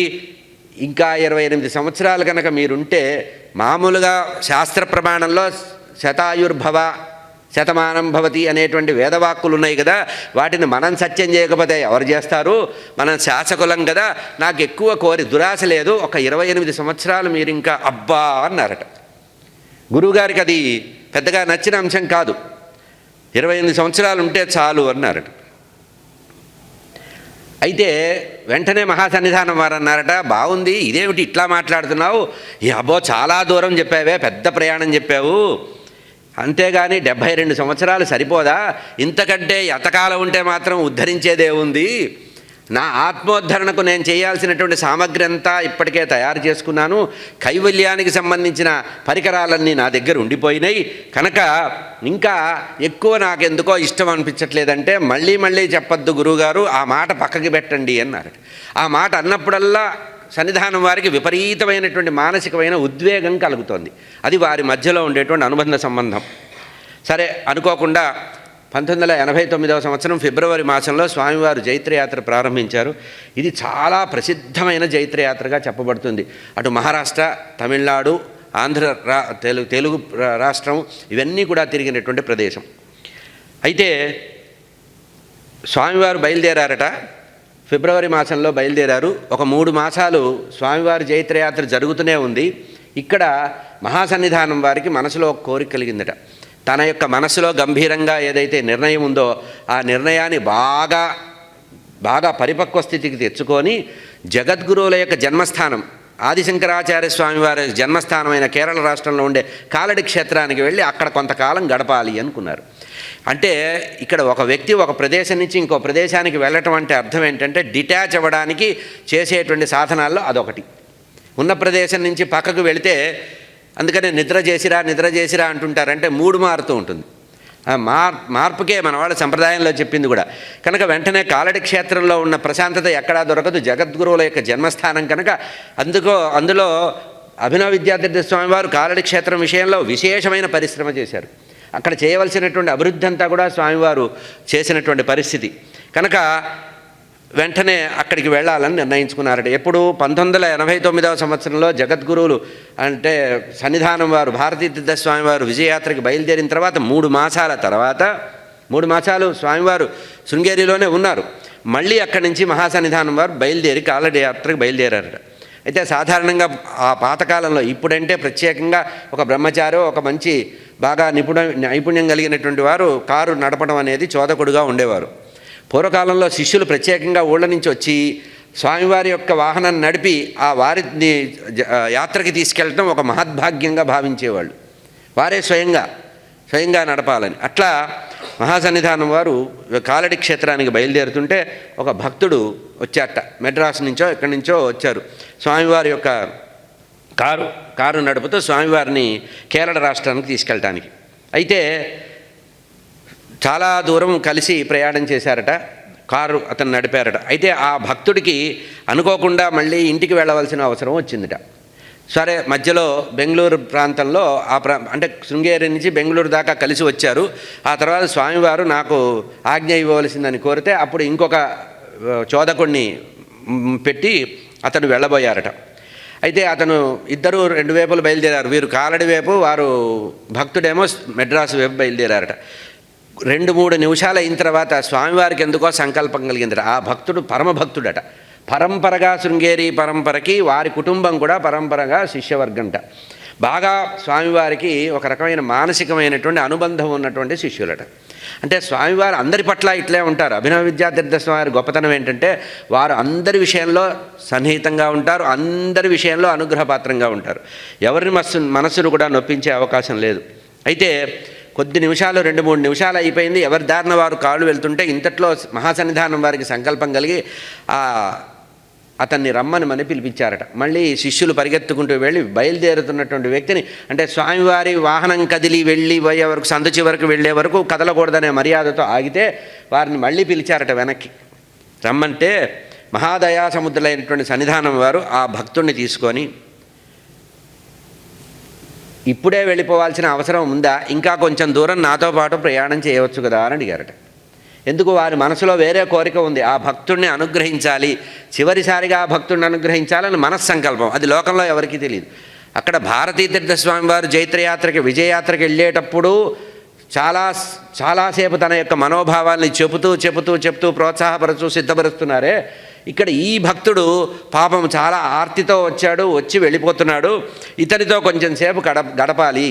ఇంకా 28 సంవత్సరాలు కనుక మీరుంటే, మామూలుగా శాస్త్ర ప్రమాణంలో శతాయుర్భవ శతమానం భవతి అనేటువంటి వేదవాక్కులు ఉన్నాయి కదా, వాటిని మనం సత్యం చేయకపోతే ఎవరు చేస్తారు, మనం శాసకులం కదా, నాకు ఎక్కువ దురాశ లేదు, ఒక 28 సంవత్సరాలు మీరు ఇంకా అబ్బా అన్నారట. గురువుగారికి అది పెద్దగా నచ్చిన అంశం కాదు, 28 సంవత్సరాలు ఉంటే చాలు అన్నారట. అయితే వెంటనే మహాసన్నిధానం వారు అన్నారట, బాగుంది, ఇదేమిటి ఇట్లా మాట్లాడుతున్నావు, అబ్బో చాలా దూరం చెప్పావే, పెద్ద ప్రయాణం చెప్పావు, అంతేగాని 72 సంవత్సరాలు సరిపోదా, ఇంతకంటే ఎంతకాలం ఉంటే మాత్రం ఉద్ధరించేదే ఉంది, నా ఆత్మోద్ధరణకు నేను చేయాల్సినటువంటి సామగ్రి అంతా ఇప్పటికే తయారు చేసుకున్నాను, కైవల్యానికి సంబంధించిన పరికరాలన్నీ నా దగ్గర ఉండిపోయినాయి, కనుక ఇంకా ఎక్కువ నాకెందుకో ఇష్టం అనిపించట్లేదంటే, మళ్ళీ చెప్పొద్దు గురువుగారు, ఆ మాట పక్కకి పెట్టండి అన్నారు. ఆ మాట అన్నప్పుడల్లా సన్నిధానం వారికి విపరీతమైనటువంటి మానసికమైన ఉద్వేగం కలుగుతోంది. అది వారి మధ్యలో ఉండేటువంటి అనుబంధ సంబంధం. సరే అనుకోకుండా 1989వ సంవత్సరం ఫిబ్రవరి మాసంలో స్వామివారు జైత్రయాత్ర ప్రారంభించారు. ఇది చాలా ప్రసిద్ధమైన జైత్రయాత్రగా చెప్పబడుతుంది. అటు మహారాష్ట్ర, తమిళనాడు, ఆంధ్ర తెలుగు రాష్ట్రం ఇవన్నీ కూడా తిరిగినటువంటి ప్రదేశం. అయితే స్వామివారు బయలుదేరారట. ఫిబ్రవరి మాసంలో బయలుదేరారు. ఒక 3 మాసాలు స్వామివారి జైత్రయాత్ర జరుగుతూనే ఉంది. ఇక్కడ మహాసన్నిధానం వారికి మనసులో ఒక కోరిక కలిగిందట. తన యొక్క మనసులో గంభీరంగా ఏదైతే నిర్ణయం ఉందో ఆ నిర్ణయాన్ని బాగా పరిపక్వ స్థితికి తెచ్చుకొని జగద్గురువుల యొక్క జన్మస్థానం ఆదిశంకరాచార్య స్వామివారి జన్మస్థానమైన కేరళ రాష్ట్రంలో ఉండే కాలడి క్షేత్రానికి వెళ్ళి అక్కడ కొంతకాలం గడపాలి అనుకున్నారు. అంటే ఇక్కడ ఒక వ్యక్తి ఒక ప్రదేశం నుంచి ఇంకో ప్రదేశానికి వెళ్ళటం అంటే అర్థం ఏంటంటే డిటాచ్ అవ్వడానికి చేసేటువంటి సాధనాల్లో అదొకటి. ఉన్న ప్రదేశం నుంచి పక్కకు వెళితే, అందుకనే నిద్ర చేసిరా అంటుంటారంటే మూడు మారుతూ ఉంటుంది. మార్పుకే మన వాళ్ళ సంప్రదాయంలో చెప్పింది కూడా. కనుక వెంటనే కాలడి క్షేత్రంలో ఉన్న ప్రశాంతత ఎక్కడా దొరకదు, జగద్గురువుల యొక్క జన్మస్థానం కనుక. అందులో అభినవ విద్యాధీర్థ స్వామివారు కాలడి క్షేత్రం విషయంలో విశేషమైన పరిశ్రమ చేశారు. అక్కడ చేయవలసినటువంటి అభివృద్ధి అంతా కూడా స్వామివారు చేసినటువంటి పరిస్థితి కనుక వెంటనే అక్కడికి వెళ్ళాలని నిర్ణయించుకున్నారట. ఎప్పుడు 1989వ సంవత్సరంలో జగద్గురువులు అంటే సన్నిధానం వారు భారతీతీర్థ స్వామివారు విజయయాత్రకి బయలుదేరిన తర్వాత 3 మాసాల తర్వాత 3 మాసాలు స్వామివారు శృంగేరిలోనే ఉన్నారు. మళ్ళీ అక్కడి నుంచి మహాసన్నిధానం వారు బయలుదేరి కాలడి యాత్రకు బయలుదేరారట. అయితే సాధారణంగా ఆ పాతకాలంలో, ఇప్పుడంటే ప్రత్యేకంగా ఒక బ్రహ్మచారి ఒక మంచి బాగా నైపుణ్యం కలిగినటువంటి వారు కారు నడపడం అనేది చోదకుడుగా ఉండేవారు. పూర్వకాలంలో శిష్యులు ప్రత్యేకంగా ఊళ్ళ నుంచి వచ్చి స్వామివారి యొక్క వాహనాన్ని నడిపి ఆ వారిని యాత్రకి తీసుకెళ్ళటం ఒక మహద్భాగ్యంగా భావించేవాళ్ళు. వారే స్వయంగా నడపాలని. అట్లా మహాసన్నిధానం వారు కాలడి క్షేత్రానికి బయలుదేరుతుంటే ఒక భక్తుడు వచ్చాట. మెడ్రాస్ నుంచో ఎక్కడి నుంచో వచ్చారు. స్వామివారి యొక్క కారు నడుపుతూ స్వామివారిని కేరళ రాష్ట్రానికి తీసుకెళ్ళటానికి. అయితే చాలా దూరం కలిసి ప్రయాణం చేశారట. కారు అతను నడిపారట. అయితే ఆ భక్తుడికి అనుకోకుండా మళ్ళీ ఇంటికి వెళ్ళవలసిన అవసరం వచ్చిందిట. సరే, మధ్యలో బెంగళూరు ప్రాంతంలో అంటే శృంగేరి నుంచి బెంగళూరు దాకా కలిసి వచ్చారు. ఆ తర్వాత స్వామివారు నాకు ఆజ్ఞ ఇవ్వవలసిందని కోరితే అప్పుడు ఇంకొక చోదకుడిని పెట్టి అతను వెళ్ళబోయారట. అయితే అతను ఇద్దరు 2 వైపులు బయలుదేరారు. వీరు కాలడి వైపు, వారు భక్తుడేమో మెడ్రాసు వైపు బయలుదేరారట. 2-3 నిమిషాలు అయిన తర్వాత స్వామివారికి ఎందుకో సంకల్పం కలిగిందట. ఆ భక్తుడు పరమభక్తుడట. పరంపరగా శృంగేరి పరంపరకి వారి కుటుంబం కూడా పరంపరగా శిష్యవర్గంట. బాగా స్వామివారికి ఒక రకమైన మానసికమైనటువంటి అనుబంధం ఉన్నటువంటి శిష్యులట. అంటే స్వామివారు అందరి పట్ల ఇట్లే ఉంటారు. అభినవ విద్యాధీర్థ స్వామి గొప్పతనం ఏంటంటే వారు అందరి విషయంలో సన్నిహితంగా ఉంటారు, అందరి విషయంలో అనుగ్రహపాత్రంగా ఉంటారు. ఎవరిని మనస్సును కూడా నొప్పించే అవకాశం లేదు. అయితే కొద్ది నిమిషాలు 2-3 నిమిషాలు అయిపోయింది. ఎవరి దారిన వారు కాళ్ళు వెళ్తుంటే ఇంతట్లో మహాసన్నిధానం వారికి సంకల్పం కలిగి అతన్ని రమ్మని పిలిపించారట. మళ్ళీ శిష్యులు పరిగెత్తుకుంటూ వెళ్ళి బయలుదేరుతున్నటువంటి వ్యక్తిని, అంటే స్వామివారి వాహనం కదిలి వెళ్ళి పోయే వరకు, సందు చివరకు వెళ్ళే వరకు కదలకూడదనే మర్యాదతో ఆగితే వారిని మళ్ళీ పిలిచారట వెనక్కి. రమ్మంటే మహాదయా సముద్రులైనటువంటి సన్నిధానం వారు ఆ భక్తుడిని తీసుకొని, ఇప్పుడే వెళ్ళిపోవాల్సిన అవసరం ఉందా, ఇంకా కొంచెం దూరం నాతో పాటు ప్రయాణం చేయవచ్చు కదా అని అడిగారట. ఎందుకు? వారి మనసులో వేరే కోరిక ఉంది. ఆ భక్తుడిని అనుగ్రహించాలి, చివరిసారిగా ఆ భక్తుడిని అనుగ్రహించాలని మనస్సంకల్పం. అది లోకంలో ఎవరికీ తెలియదు. అక్కడ భారతీతీర్థ స్వామి వారు జైత్రయాత్రకి విజయయాత్రకి వెళ్ళేటప్పుడు చాలాసేపు తన యొక్క మనోభావాల్ని చెబుతూ ప్రోత్సాహపరుచు సిద్ధపరుస్తున్నారే. ఇక్కడ ఈ భక్తుడు పాపం చాలా ఆర్తితో వచ్చి వెళ్ళిపోతున్నాడు. ఇతనితో కొంచెం సేపు గడపాలి,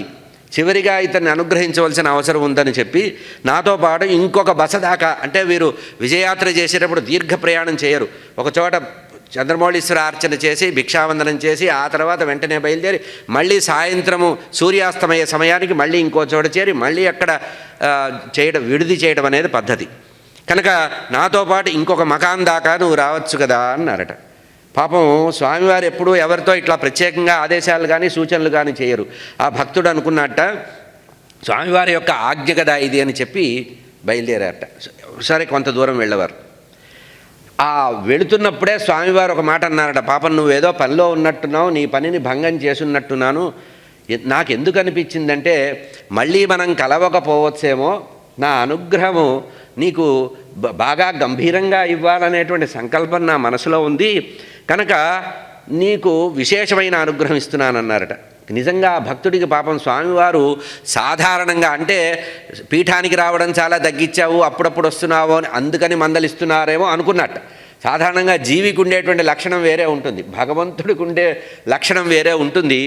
చివరిగా ఇతన్ని అనుగ్రహించవలసిన అవసరం ఉందని చెప్పి నాతో పాటు ఇంకొక బస దాకా, అంటే వీరు విజయయాత్ర చేసేటప్పుడు దీర్ఘ ప్రయాణం చేయరు. ఒకచోట చంద్రమౌళీశ్వర అర్చన చేసి భిక్షావందనం చేసి ఆ తర్వాత వెంటనే బయలుదేరి మళ్ళీ సాయంత్రము సూర్యాస్తమయ సమయానికి మళ్ళీ ఇంకో చోట చేరి మళ్ళీ అక్కడ విడిది చేయడం అనేది పద్ధతి. కనుక నాతో పాటు ఇంకొక మకాన్ దాకా నువ్వు రావచ్చు కదా అన్నారట. పాపం స్వామివారు ఎప్పుడూ ఎవరితో ఇట్లా ప్రత్యేకంగా ఆదేశాలు కానీ సూచనలు కానీ చేయరు. ఆ భక్తుడు అనుకున్నట్ట స్వామివారి యొక్క ఆజ్ఞ కదా ఇది అని చెప్పి బయలుదేరారట. సరే, కొంత దూరం వెళ్ళేవారు. ఆ వెళుతున్నప్పుడే స్వామివారు ఒక మాట అన్నారట. పాపం నువ్వేదో పనిలో ఉన్నట్టున్నావు, నీ పనిని భంగం చేసున్నట్టున్నాను. నాకు ఎందుకు అనిపించిందంటే మళ్ళీ మనం కలవకపోవచ్చేమో, నా అనుగ్రహము నీకు బాగా గంభీరంగా ఇవ్వాలనేటువంటి సంకల్పం నా మనసులో ఉంది కనుక నీకు విశేషమైన అనుగ్రహం ఇస్తున్నానన్నారట. నిజంగా భక్తుడికి పాపం స్వామివారు సాధారణంగా అంటే పీఠానికి రావడం చాలా తగ్గించావు, అప్పుడప్పుడు వస్తున్నావు అని అందుకని మందలిస్తున్నారేమో అనుకున్నట్ట. సాధారణంగా జీవికి ఉండేటువంటి లక్షణం వేరే ఉంటుంది, భగవంతుడికి ఉండే లక్షణం వేరే ఉంటుంది,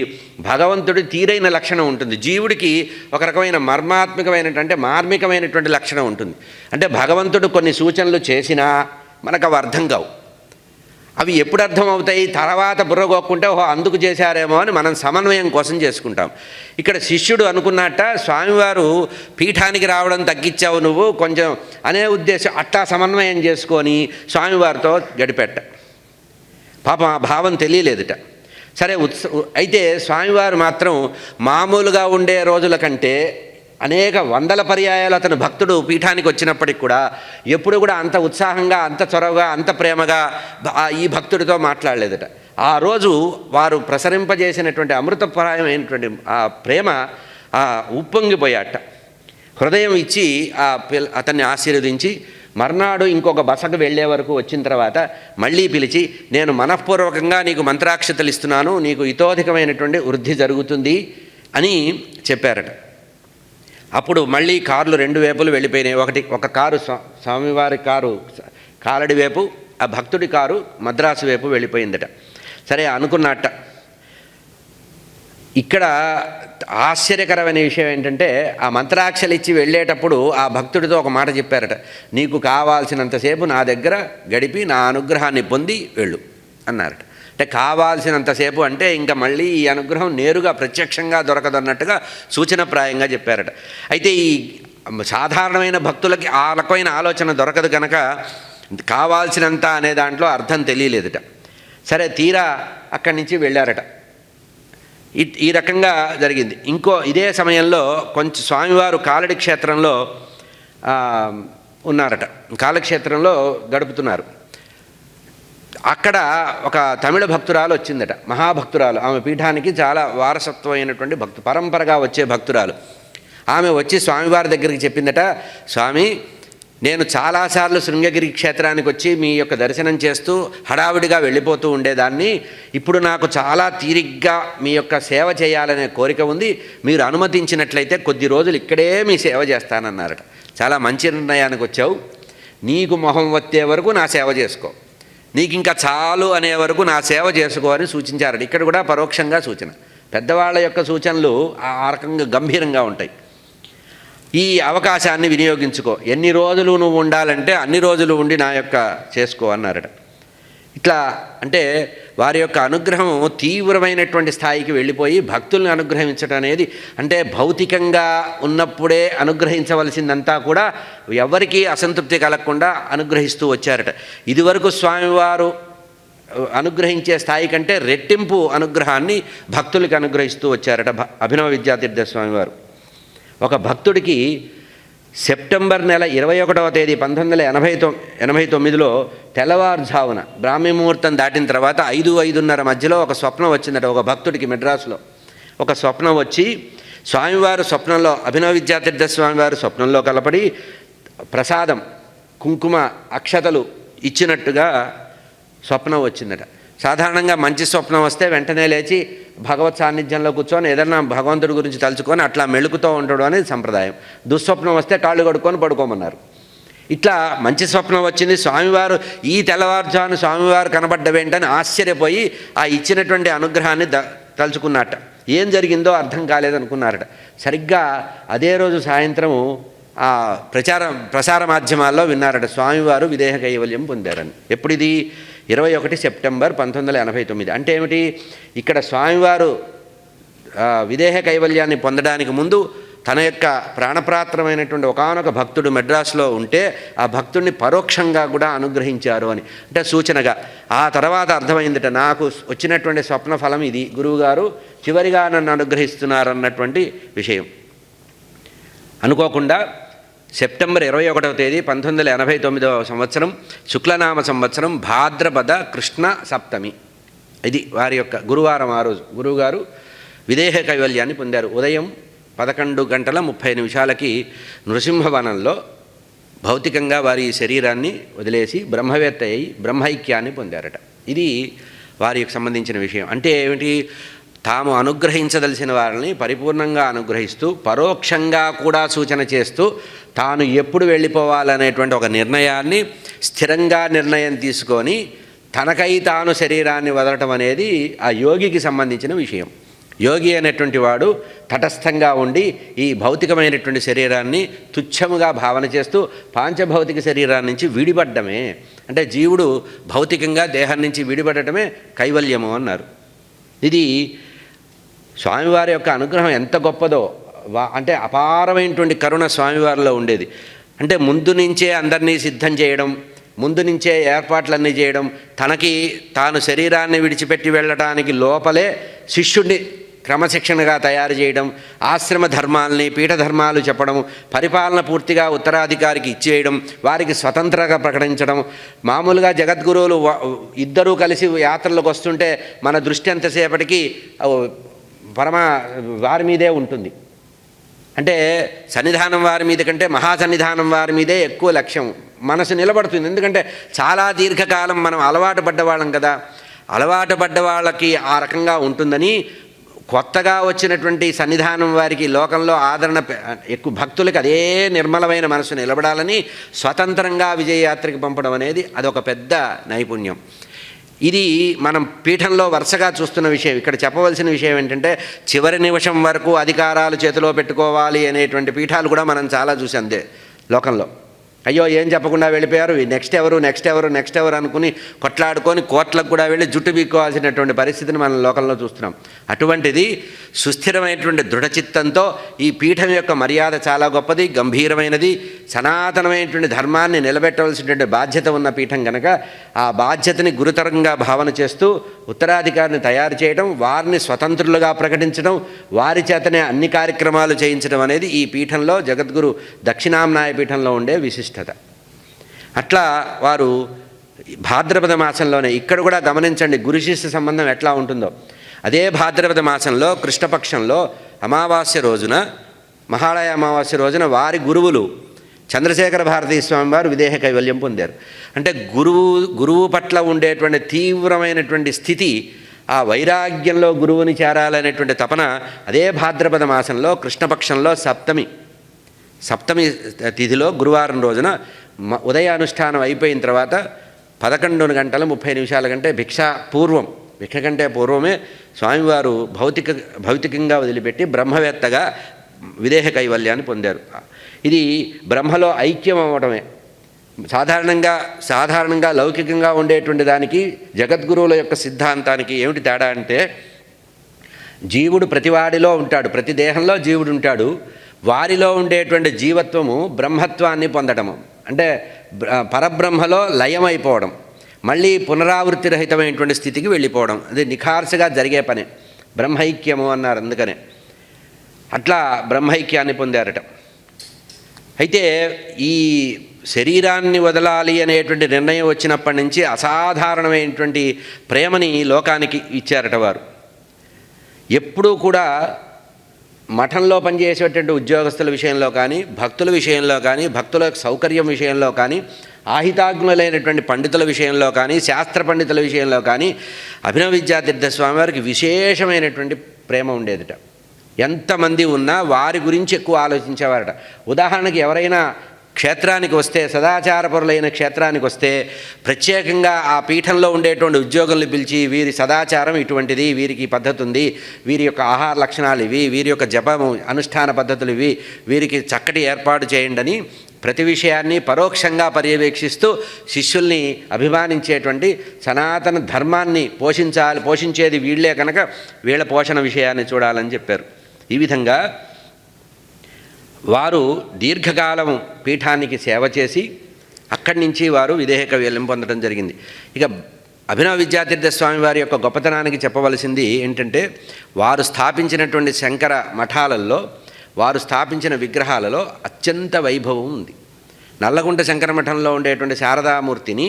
భగవంతుడి తీరైన లక్షణం ఉంటుంది. జీవుడికి ఒక రకమైన మర్మాత్మకమైనటువంటి మార్మికమైనటువంటి లక్షణం ఉంటుంది. అంటే భగవంతుడు కొన్ని సూచనలు చేసినా మనకు అవి అర్థం కావు. అవి ఎప్పుడు అర్థమవుతాయి? తర్వాత బుర్రగొక్కుంటే ఓహో అందుకు చేశారేమో అని మనం సమన్వయం కోసం చేసుకుంటాం. ఇక్కడ శిష్యుడు అనుకున్నట్ట స్వామివారు పీఠానికి రావడం తగ్గించావు నువ్వు కొంచెం అనే ఉద్దేశం అట్లా సమన్వయం చేసుకొని స్వామివారితో గడిపెట్ట. పాపం ఆ భావం తెలియలేదుట. సరే అయితే స్వామివారు మాత్రం మామూలుగా ఉండే రోజుల కంటే అనేక వందల పర్యాయాలు అతను భక్తుడు పీఠానికి వచ్చినప్పటికి కూడా ఎప్పుడు కూడా అంత ఉత్సాహంగా, అంత చొరవగా, అంత ప్రేమగా ఈ భక్తుడితో మాట్లాడలేదట. ఆ రోజు వారు ప్రసరింపజేసినటువంటి అమృతప్రాయమైనటువంటి ఆ ప్రేమ ఉప్పొంగిపోయాట. హృదయం ఇచ్చి అతన్ని ఆశీర్వదించి మర్నాడు ఇంకొక బసకు వెళ్ళే వరకు వచ్చిన తర్వాత మళ్ళీ పిలిచి నేను మనఃపూర్వకంగా నీకు మంత్రాక్షతలు ఇస్తున్నాను, నీకు ఇతోధికమైనటువంటి వృద్ధి జరుగుతుంది అని చెప్పారట. అప్పుడు మళ్ళీ కార్లు రెండు వైపులు వెళ్ళిపోయినాయి. ఒక కారు స్వామివారి కారు కాలడి వైపు, ఆ భక్తుడి కారు మద్రాసు వైపు వెళ్ళిపోయిందట. సరే అనుకున్నట్ట. ఇక్కడ ఆశ్చర్యకరమైన విషయం ఏంటంటే ఆ మంత్రాక్షలు ఇచ్చి వెళ్ళేటప్పుడు ఆ భక్తుడితో ఒక మాట చెప్పారట, నీకు కావాల్సినంతసేపు నా దగ్గర గడిపి నా అనుగ్రహాన్ని పొంది వెళ్ళు అన్నారట. అంటే కావాల్సినంతసేపు అంటే ఇంకా మళ్ళీ ఈ అనుగ్రహం నేరుగా ప్రత్యక్షంగా దొరకదన్నట్టుగా సూచనప్రాయంగా చెప్పారట. అయితే ఈ సాధారణమైన భక్తులకి ఆ రకమైన ఆలోచన దొరకదు కనుక కావాల్సినంత అనే దాంట్లో అర్థం తెలియలేదుట. సరే తీరా అక్కడి నుంచి వెళ్ళారట. ఈ రకంగా జరిగింది. ఇదే సమయంలో కొంచెం స్వామివారు కాలడి క్షేత్రంలో ఉన్నారట. కాలక్షేత్రంలో గడుపుతున్నారు. అక్కడ ఒక తమిళ భక్తురాలు వచ్చిందట, మహాభక్తురాలు. ఆమె పీఠానికి చాలా వారసత్వమైనటువంటి పరంపరగా వచ్చే భక్తురాలు. ఆమె వచ్చి స్వామివారి దగ్గరికి చెప్పిందట, స్వామి నేను చాలాసార్లు శృంగగిరి క్షేత్రానికి వచ్చి మీ యొక్క దర్శనం చేస్తూ హడావిడిగా వెళ్ళిపోతూ ఉండేదాన్ని. ఇప్పుడు నాకు చాలా తీరిగ్గా మీ యొక్క సేవ చేయాలనే కోరిక ఉంది. మీరు అనుమతించినట్లయితే కొద్ది రోజులు ఇక్కడే మీ సేవ చేస్తానన్నారట. చాలా మంచి నిర్ణయానికి వచ్చావు. నీకు మొహం వచ్చే వరకు నా సేవ చేసుకో, నీకు ఇంకా చాలు అనే వరకు నా సేవ చేసుకో అని సూచించారట. ఇక్కడ కూడా పరోక్షంగా సూచన. పెద్దవాళ్ళ యొక్క సూచనలు ఆ రకంగా గంభీరంగా ఉంటాయి. ఈ అవకాశాన్ని వినియోగించుకో, ఎన్ని రోజులు నువ్వు ఉండాలంటే అన్ని రోజులు ఉండి నా యొక్క చేసుకో అన్నారట. ఇట్లా అంటే వారి యొక్క అనుగ్రహం తీవ్రమైనటువంటి స్థాయికి వెళ్ళిపోయి భక్తుల్ని అనుగ్రహించడం అనేది అంటే భౌతికంగా ఉన్నప్పుడే అనుగ్రహించవలసిందంతా కూడా ఎవరికీ అసంతృప్తి కలగకుండా అనుగ్రహిస్తూ వచ్చారట. ఇదివరకు స్వామివారు అనుగ్రహించే స్థాయి కంటే రెట్టింపు అనుగ్రహాన్ని భక్తులకి అనుగ్రహిస్తూ వచ్చారట అభినవ విద్యాతీర్థ స్వామివారు. ఒక భక్తుడికి సెప్టెంబర్ నెల 21వ తేదీ 1989లో తెల్లవారుజామున బ్రాహ్మీ ముహూర్తం దాటిన తర్వాత 5-5:30 మధ్యలో ఒక స్వప్నం వచ్చిందట. ఒక భక్తుడికి మెడ్రాసులో ఒక స్వప్నం వచ్చి స్వామివారు స్వప్నంలో అభినవ విద్యాతీర్థ స్వామివారు స్వప్నంలో కలపడి ప్రసాదం కుంకుమ అక్షతలు ఇచ్చినట్టుగా స్వప్నం వచ్చిందట. సాధారణంగా మంచి స్వప్నం వస్తే వెంటనే లేచి భగవత్ సాన్నిధ్యంలో కూర్చొని ఏదన్నా భగవంతుడి గురించి తలుచుకొని అట్లా మెళుకుతూ ఉండడం అనేది సంప్రదాయం. దుస్వప్నం వస్తే కాళ్ళు కడుక్కొని పడుకోమన్నారు. ఇట్లా మంచి స్వప్నం వచ్చింది, స్వామివారు ఈ తెల్లవారుజామున స్వామివారు కనబడ్డవేంటని ఆశ్చర్యపోయి ఆ ఇచ్చినటువంటి అనుగ్రహాన్ని తలుచుకున్నట్ట. ఏం జరిగిందో అర్థం కాలేదనుకున్నారట. సరిగ్గా అదే రోజు సాయంత్రము ఆ ప్రసార మాధ్యమాల్లో విన్నారట స్వామివారు విదేహ కైవల్యం పొందారని. ఎప్పుడిది? 21 సెప్టెంబర్ 1989. అంటే ఏమిటి? ఇక్కడ స్వామివారు విదేహ కైవల్యాన్ని పొందడానికి ముందు తన యొక్క ప్రాణప్రాత్రమైనటువంటి ఒకానొక భక్తుడు మెడ్రాస్లో ఉంటే ఆ భక్తుడిని పరోక్షంగా కూడా అనుగ్రహించారు అని అంటే సూచనగా. ఆ తర్వాత అర్థమైందట, నాకు వచ్చినటువంటి స్వప్న ఫలం ఇది, గురువుగారు చివరిగా నన్ను అనుగ్రహిస్తున్నారన్నటువంటి విషయం. అనుకోకుండా సెప్టెంబర్ 21వ తేదీ 1989వ సంవత్సరం శుక్లనామ సంవత్సరం భాద్రపద కృష్ణ సప్తమి, ఇది వారి యొక్క గురువారం. ఆ రోజు గురువుగారు విదేహ కైవల్యాన్ని పొందారు. ఉదయం 11:30 నృసింహవనంలో భౌతికంగా వారి శరీరాన్ని వదిలేసి బ్రహ్మవేత్త అయి బ్రహ్మైక్యాన్ని పొందారట. ఇది వారికి సంబంధించిన విషయం. అంటే ఏమిటి? తాము అనుగ్రహించదలిసిన వారిని పరిపూర్ణంగా అనుగ్రహిస్తూ పరోక్షంగా కూడా సూచన చేస్తూ తాను ఎప్పుడు వెళ్ళిపోవాలనేటువంటి ఒక నిర్ణయాన్ని స్థిరంగా నిర్ణయం తీసుకొని తనకై తాను శరీరాన్ని వదలటం అనేది ఆ యోగికి సంబంధించిన విషయం. యోగి అనేటువంటి వాడు తటస్థంగా ఉండి ఈ భౌతికమైనటువంటి శరీరాన్ని తుచ్చముగా భావన చేస్తూ పాంచభౌతిక శరీరాన్ని నుంచి విడిపడ్డమే, అంటే జీవుడు భౌతికంగా దేహం నుంచి విడిపడటమే కైవల్యము అన్నారు. ఇది స్వామివారి యొక్క అనుగ్రహం ఎంత గొప్పదో, అంటే అపారమైనటువంటి కరుణ స్వామివారిలో ఉండేది. అంటే ముందు నుంచే అందరినీ సిద్ధం చేయడం, ముందు నుంచే ఏర్పాట్లన్నీ చేయడం, తనకి తాను శరీరాన్ని విడిచిపెట్టి వెళ్ళటానికి లోపలే శిష్యుడిని క్రమశిక్షణగా తయారు చేయడం, ఆశ్రమ ధర్మాల్ని పీఠ ధర్మాలు చెప్పడం, పరిపాలన పూర్తిగా ఉత్తరాధికారికి ఇచ్చేయడం, వారికి స్వతంత్రంగా ప్రకటించడం. మామూలుగా జగద్గురువులు ఇద్దరూ కలిసి యాత్రలకు వస్తుంటే మన దృష్టి ఎంతసేపటికి వారి మీదే ఉంటుంది. అంటే సన్నిధానం వారి మీద కంటే మహాసన్నిధానం వారి మీదే ఎక్కువ లక్ష్యం మనసు నిలబడుతుంది. ఎందుకంటే చాలా దీర్ఘకాలం మనం అలవాటు పడ్డవాళ్ళం కదా, అలవాటు పడ్డ వాళ్ళకి ఆ రకంగా ఉంటుందని కొత్తగా వచ్చినటువంటి సన్నిధానం వారికి లోకంలో ఆదరణ ఎక్కువ, భక్తులకి అదే నిర్మలమైన మనసు నిలబడాలని స్వతంత్రంగా విజయయాత్రకి పంపడం అనేది అదొక పెద్ద నైపుణ్యం. ఇది మనం పీఠంలో వరుసగా చూస్తున్న విషయం. ఇక్కడ చెప్పవలసిన విషయం ఏంటంటే చివరి నిమిషం వరకు అధికారాలు చేతిలో పెట్టుకోవాలి అనేటువంటి పీఠాలు కూడా మనం చాలా చూసాం లోకంలో. అయ్యో ఏం చెప్పకుండా వెళ్ళిపోయారు, నెక్స్ట్ ఎవరు అనుకుని కొట్లాడుకొని కోట్లకు కూడా వెళ్ళి జుట్టు బీక్కోవాల్సినటువంటి పరిస్థితిని మనం లోకంలో చూస్తున్నాం. అటువంటిది సుస్థిరమైనటువంటి దృఢచిత్తంతో ఈ పీఠం యొక్క మర్యాద చాలా గొప్పది, గంభీరమైనది, సనాతనమైనటువంటి ధర్మాన్ని నిలబెట్టవలసినటువంటి బాధ్యత ఉన్న పీఠం కనుక ఆ బాధ్యతని గురుతరంగా భావన చేస్తూ ఉత్తరాధికారిని తయారు చేయడం, వారిని స్వతంత్రులుగా ప్రకటించడం, వారి చేతనే అన్ని కార్యక్రమాలు చేయించడం అనేది ఈ పీఠంలో జగద్గురు దక్షిణాంనాయ పీఠంలో ఉండే విశిష్టత. అట్లా వారు భాద్రపద మాసంలోనే, ఇక్కడ కూడా గమనించండి గురు శిష్య సంబంధం ఎట్లా ఉంటుందో. అదే భాద్రపద మాసంలో కృష్ణపక్షంలో అమావాస్య రోజున, మహాళయ అమావాస్య రోజున వారి గురువులు చంద్రశేఖర భారతీ స్వామి వారు విదేహ కైవల్యం పొందారు. అంటే గురువు పట్ల ఉండేటువంటి తీవ్రమైనటువంటి స్థితి, ఆ వైరాగ్యంలో గురువుని చేరాలనేటువంటి తపన అదే భాద్రపద మాసంలో కృష్ణపక్షంలో సప్తమి తిథిలో గురువారం రోజున ఉదయానుష్ఠానం అయిపోయిన తర్వాత 11:30 కంటే భిక్ష కంటే పూర్వమే స్వామివారు భౌతికంగా వదిలిపెట్టి బ్రహ్మవేత్తగా విదేహ కైవల్యాన్ని పొందారు. ఇది బ్రహ్మలో ఐక్యం అవ్వడమే. సాధారణంగా లౌకికంగా ఉండేటువంటి దానికి జగద్గురువుల యొక్క సిద్ధాంతానికి ఏమిటి తేడా అంటే, జీవుడు ప్రతివాడిలో ఉంటాడు, ప్రతి దేహంలో జీవుడు ఉంటాడు. వారిలో ఉండేటువంటి జీవత్వము బ్రహ్మత్వాన్ని పొందడము, అంటే పరబ్రహ్మలో లయమైపోవడం, మళ్ళీ పునరావృత్తి రహితమైనటువంటి స్థితికి వెళ్ళిపోవడం. అది నిఖార్సుగా జరిగే పనే, బ్రహ్మైక్యము అన్నారు. అందుకనే అట్లా బ్రహ్మైక్యాన్ని పొందారట. అయితే ఈ శరీరాన్ని వదలాలి అనేటువంటి నిర్ణయం వచ్చినప్పటి నుంచి అసాధారణమైనటువంటి ప్రేమని లోకానికి ఇచ్చారట వారు. ఎప్పుడూ కూడా మఠంలో పనిచేసేటువంటి ఉద్యోగస్తుల విషయంలో కానీ, భక్తుల విషయంలో కానీ, భక్తుల సౌకర్యం విషయంలో కానీ, ఆహితాగ్నులైనటువంటి పండితుల విషయంలో కానీ, శాస్త్ర పండితుల విషయంలో కానీ అభినవ విద్యాతీర్థ స్వామి వారికి విశేషమైనటువంటి ప్రేమ ఉండేదిట. ఎంతమంది ఉన్నా వారి గురించి ఎక్కువ ఆలోచించేవారట. ఉదాహరణకి ఎవరైనా క్షేత్రానికి వస్తే, సదాచారపరులైన క్షేత్రానికి వస్తే ప్రత్యేకంగా ఆ పీఠంలో ఉండేటువంటి ఉద్యోగుల్ని పిలిచి వీరి సదాచారం ఇటువంటిది, వీరికి పద్ధతి ఉంది, వీరి యొక్క ఆహార లక్షణాలు ఇవి, వీరి యొక్క జపము అనుష్ఠాన పద్ధతులు ఇవి, వీరికి చక్కటి ఏర్పాటు చేయండి అని ప్రతి విషయాన్ని పరోక్షంగా పర్యవేక్షిస్తూ శిష్యుల్ని అభిమానించేటువంటి సనాతన ధర్మాన్ని పోషించేది వీళ్లే కనుక వీళ్ళ పోషణ విషయాన్ని చూడాలని చెప్పారు. ఈ విధంగా వారు దీర్ఘకాలం పీఠానికి సేవ చేసి అక్కడి నుంచి వారు విదేహ కైవల్యం పొందడం జరిగింది. ఇక అభినవ విద్యాతీర్థ స్వామి వారి యొక్క గొప్పతనానికి చెప్పవలసింది ఏంటంటే, వారు స్థాపించినటువంటి శంకర మఠాలలో, వారు స్థాపించిన విగ్రహాలలో అత్యంత వైభవం ఉంది. నల్లగుంట శంకర మఠంలో ఉండేటువంటి శారదామూర్తిని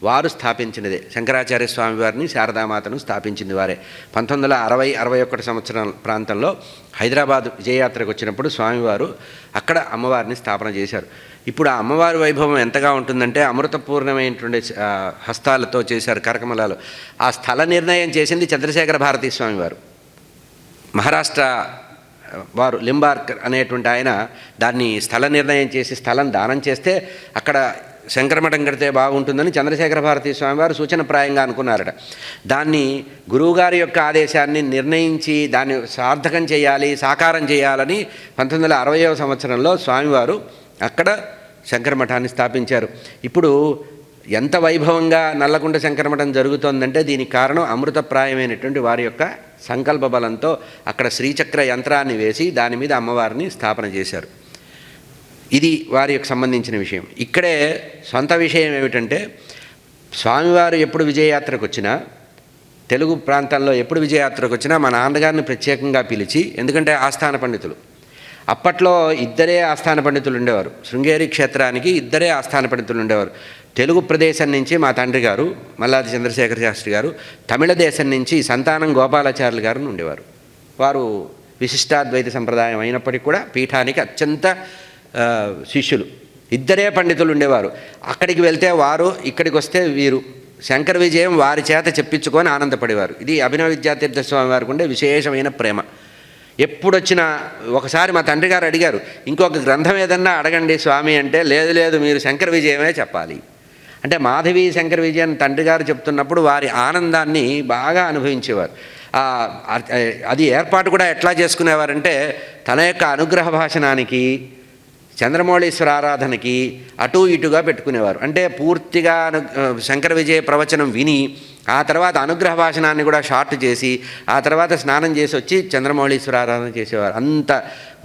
వారు స్థాపించినదే. శంకరాచార్య స్వామి వారిని శారదామాతను స్థాపించింది వారే. 1960-61 సంవత్సరం ప్రాంతంలో హైదరాబాద్ విజయయాత్రకు వచ్చినప్పుడు స్వామివారు అక్కడ అమ్మవారిని స్థాపన చేశారు. ఇప్పుడు ఆ అమ్మవారి వైభవం ఎంతగా ఉంటుందంటే అమృతపూర్ణమైనటువంటి హస్తాలతో చేశారు కరకమలాలు. ఆ స్థల నిర్ణయం చేసింది చంద్రశేఖర భారతీ స్వామి వారు. మహారాష్ట్ర వారు లింబార్కర్ అనేటువంటి ఆయన దాన్ని స్థల నిర్ణయం చేసి స్థలం దానం చేస్తే అక్కడ శంకరమఠం కడితే బాగుంటుందని చంద్రశేఖర భారతీ స్వామి వారు సూచనప్రాయంగా అనుకున్నారట. దాన్ని గురువుగారి యొక్క ఆదేశాన్ని నిర్ణయించి దాన్ని సార్థకం చేయాలి, సాకారం చేయాలని 1960వ సంవత్సరంలో స్వామివారు అక్కడ శంకరమఠాన్ని స్థాపించారు. ఇప్పుడు ఎంత వైభవంగా నల్లకుంట శంకరమఠం జరుగుతోందంటే దీనికి కారణం అమృతప్రాయమైనటువంటి వారి యొక్క సంకల్ప బలంతో అక్కడ శ్రీచక్ర యంత్రాన్ని వేసి దాని మీద అమ్మవారిని స్థాపన చేశారు. ఇది వారికి సంబంధించిన విషయం. ఇక్కడే సొంత విషయం ఏమిటంటే స్వామివారు ఎప్పుడు విజయయాత్రకు వచ్చినా, తెలుగు ప్రాంతాల్లో ఎప్పుడు విజయయాత్రకు వచ్చినా మా నాన్నగారిని ప్రత్యేకంగా పిలిచి, ఎందుకంటే ఆస్థాన పండితులు అప్పట్లో ఇద్దరే ఆస్థాన పండితులు ఉండేవారు. శృంగేరి క్షేత్రానికి ఇద్దరే ఆస్థాన పండితులు ఉండేవారు. తెలుగు ప్రదేశం నుంచి మా తండ్రి గారు మల్లాది చంద్రశేఖర శాస్త్రి గారు, తమిళ దేశం నుంచి సంతానం గోపాలాచార్యులు గారు ఉండేవారు. వారు విశిష్టాద్వైత సంప్రదాయం అయినప్పటికీ కూడా పీఠానికి అత్యంత శిష్యులు. ఇద్దరే పండితులు ఉండేవారు. అక్కడికి వెళ్తే వారు, ఇక్కడికి వస్తే వీరు. శంకర విజయం వారి చేత చెప్పించుకొని ఆనందపడేవారు. ఇది అభినవ విద్యాతీర్థ స్వామి వారికి ఉండే విశేషమైన ప్రేమ. ఎప్పుడొచ్చినా ఒకసారి మా తండ్రి గారు అడిగారు, ఇంకొక గ్రంథం ఏదన్నా అడగండి స్వామి అంటే, లేదు లేదు మీరు శంకర విజయమే చెప్పాలి అంటే మాధవి శంకర విజయం తండ్రి గారు చెప్తున్నప్పుడు వారి ఆనందాన్ని బాగా అనుభవించేవారు. అది ఏర్పాటు కూడా ఎట్లా చేసుకునేవారంటే తన యొక్క అనుగ్రహ భాషణానికి, చంద్రమౌళీశ్వర ఆరాధనకి అటూ ఇటుగా పెట్టుకునేవారు. అంటే పూర్తిగా శంకర విజయ ప్రవచనం విని ఆ తర్వాత అనుగ్రహ భాషణాన్ని కూడా షార్ట్ చేసి ఆ తర్వాత స్నానం చేసి వచ్చి చంద్రమౌళీశ్వర ఆరాధన చేసేవారు. అంత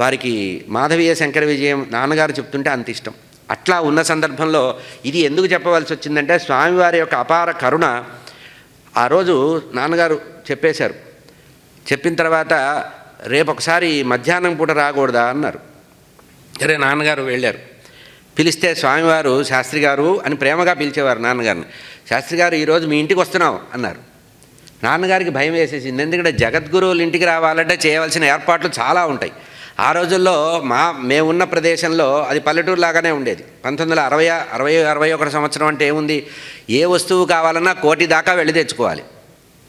వారికి మాధవీయ శంకర విజయం నాన్నగారు చెప్తుంటే అంత ఇష్టం. అట్లా ఉన్న సందర్భంలో ఇది ఎందుకు చెప్పవలసి వచ్చిందంటే స్వామివారి యొక్క అపార కరుణ. ఆ రోజు నాన్నగారు చెప్పేశారు. చెప్పిన తర్వాత రేపు ఒకసారి మధ్యాహ్నం పూట రాకూడదా అన్నారు. సరే నాన్నగారు వెళ్ళారు. పిలిస్తే స్వామివారు శాస్త్రి గారు అని ప్రేమగా పిలిచేవారు నాన్నగారిని. శాస్త్రి గారు ఈరోజు మీ ఇంటికి వస్తున్నాం అన్నారు. నాన్నగారికి భయం వేసేసింది. ఎందుకంటే జగద్గురువుల ఇంటికి రావాలంటే చేయవలసిన ఏర్పాట్లు చాలా ఉంటాయి. ఆ రోజుల్లో మేమున్న ప్రదేశంలో అది పల్లెటూరులాగానే ఉండేది. 1961 సంవత్సరం అంటే ఏముంది, ఏ వస్తువు కావాలన్నా 1 కోటి దాకా వెళ్ళి తెచ్చుకోవాలి.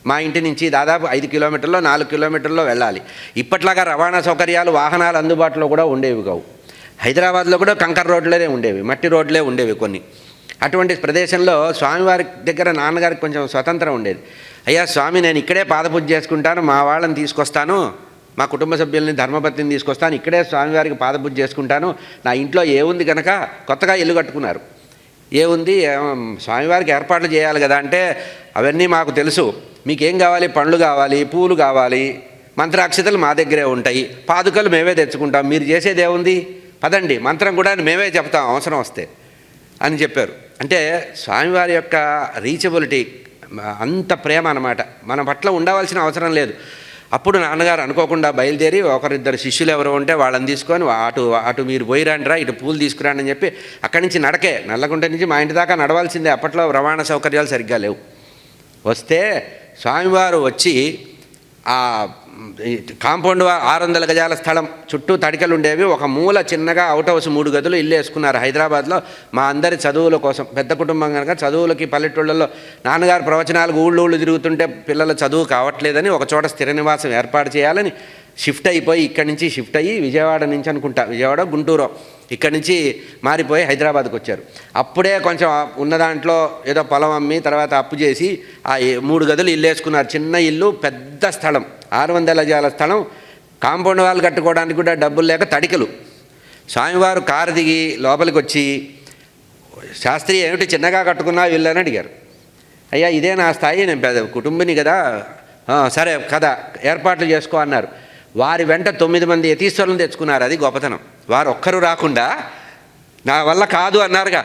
మా ఇంటి నుంచి దాదాపు 5 కిలోమీటర్లో 4 కిలోమీటర్లో వెళ్ళాలి. ఇప్పట్లాగా రవాణా సౌకర్యాలు, వాహనాలు అందుబాటులో కూడా ఉండేవి కావు. హైదరాబాద్లో కూడా కంకర రోడ్లే ఉండేవి, మట్టి రోడ్లే ఉండేవి కొన్ని. అటువంటి ప్రదేశంలో స్వామివారి దగ్గర నాన్నగారికి కొంచెం స్వతంత్రం ఉండేది. అయ్యా స్వామి, నేను ఇక్కడే పాదపూజ చేసుకుంటాను, మా వాళ్ళని తీసుకొస్తాను, మా కుటుంబ సభ్యుల్ని ధర్మపత్నిని తీసుకొస్తాను, ఇక్కడే స్వామివారికి పాదపూజ చేసుకుంటాను. నా ఇంట్లో ఏముంది కనుక, కొత్తగా ఇల్లు కట్టుకున్నారు, ఏముంది స్వామివారికి ఏర్పాట్లు చేయాలి కదా అంటే, అవన్నీ మాకు తెలుసు, మీకేం కావాలి, పండ్లు కావాలి, పూలు కావాలి, మంత్రాక్షతలు మా దగ్గరే ఉంటాయి, పాదుకలు మేమే తెచ్చుకుంటాం, మీరు చేసేది ఏముంది, పదండి మంత్రం కూడా మేమే చెప్తాం అవసరం వస్తే అని చెప్పారు. అంటే స్వామివారి యొక్క రీచబిలిటీ అంత ప్రేమ అన్నమాట. మన పట్ల ఉండవలసిన అవసరం లేదు. అప్పుడు నాన్నగారు అనుకోకుండా బయలుదేరి ఒకరిద్దరు శిష్యులు ఎవరో ఉంటే వాళ్ళని తీసుకొని అటు మీరు పోయిరండిరా, ఇటు పూలు తీసుకురండి అని చెప్పి అక్కడి నుంచి నడకే, నల్లకుంట నుంచి మా ఇంటి దాకా నడవాల్సిందే. అప్పట్లో రవాణా సౌకర్యాలు సరిగ్గా లేవు. వస్తే స్వామివారు వచ్చి ఆ కాంపౌండ్ 600 గజాల స్థలం చుట్టూ తడికలు ఉండేవి. ఒక మూల చిన్నగా అవుట్ హౌస్ 3 గదులు ఇల్లు వేసుకున్నారు హైదరాబాద్లో. మా అందరి చదువుల కోసం, పెద్ద కుటుంబం కనుక చదువులకి పల్లెటూళ్ళల్లో నాన్నగారు ప్రవచనాలకు ఊళ్ళు తిరుగుతుంటే పిల్లల చదువు కావట్లేదని ఒక చోట స్థిర నివాసం ఏర్పాటు చేయాలని షిఫ్ట్ అయిపోయి, ఇక్కడి నుంచి షిఫ్ట్ అయ్యి విజయవాడ నుంచి అనుకుంటా, విజయవాడ గుంటూరు, ఇక్కడి నుంచి మారిపోయి హైదరాబాద్కి వచ్చారు. అప్పుడే కొంచెం ఉన్న దాంట్లో ఏదో పొలం అమ్మి తర్వాత అప్పు చేసి ఆ 3 గదులు ఇల్లు వేసుకున్నారు. చిన్న ఇల్లు, పెద్ద స్థలం, 600 గజాల స్థలం. కాంపౌండ్ వాళ్ళు కట్టుకోవడానికి కూడా డబ్బులు లేక తడికలు. స్వామివారు కారు దిగి లోపలికి వచ్చి, శాస్త్రి ఏమిటి చిన్నగా కట్టుకున్నా ఇల్లు అని అడిగారు. అయ్యా ఇదే నా స్థాయి, నేను పెద్ద కుటుంబిని కదా, సరే కదా ఏర్పాట్లు చేసుకో అన్నారు. వారి వెంట 9 మంది యతీశ్వరులను తెచ్చుకున్నారు. అది గొప్పతనం. వారు ఒక్కరు రాకుండా నా వల్ల కాదు అన్నారుగా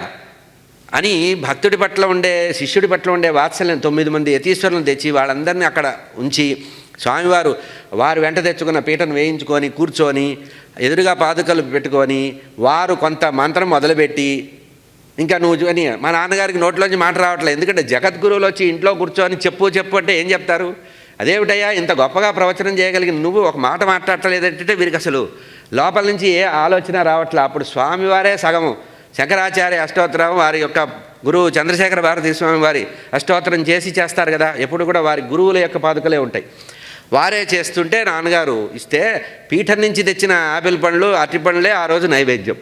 అని భక్తుడి పట్ల ఉండే, శిష్యుడి పట్ల ఉండే వాత్సల్యం 9 మంది యతీశ్వరులను తెచ్చి వాళ్ళందరినీ అక్కడ ఉంచి స్వామివారు వారు వెంట తెచ్చుకున్న పీటను వేయించుకొని కూర్చొని ఎదురుగా పాదుకలు పెట్టుకొని వారు కొంత మంత్రం మొదలుపెట్టి ఇంకా నువ్వు అని మా నాన్నగారికి నోట్లోంచి మాట రావట్లేదు. ఎందుకంటే జగద్గురువులు వచ్చి ఇంట్లో కూర్చొని చెప్పు అంటే ఏం చెప్తారు? అదేమిటయ్యా ఇంత గొప్పగా ప్రవచనం చేయగలిగిన నువ్వు ఒక మాట మాట్లాడలేదంటే వీరికి అసలు లోపల నుంచి ఏ ఆలోచన రావట్లే. అప్పుడు స్వామివారే సగము శంకరాచార్య అష్టోత్తరం వారి యొక్క గురువు చంద్రశేఖర భారతీ స్వామి వారి అష్టోత్తరం చేస్తారు కదా, ఎప్పుడు కూడా వారి గురువుల యొక్క పాదుకలే ఉంటాయి. వారే చేస్తుంటే నాన్నగారు ఇస్తే పీఠం నుంచి తెచ్చిన ఆపిల్ పండ్లు అరటి పండ్లే ఆ రోజు నైవేద్యం.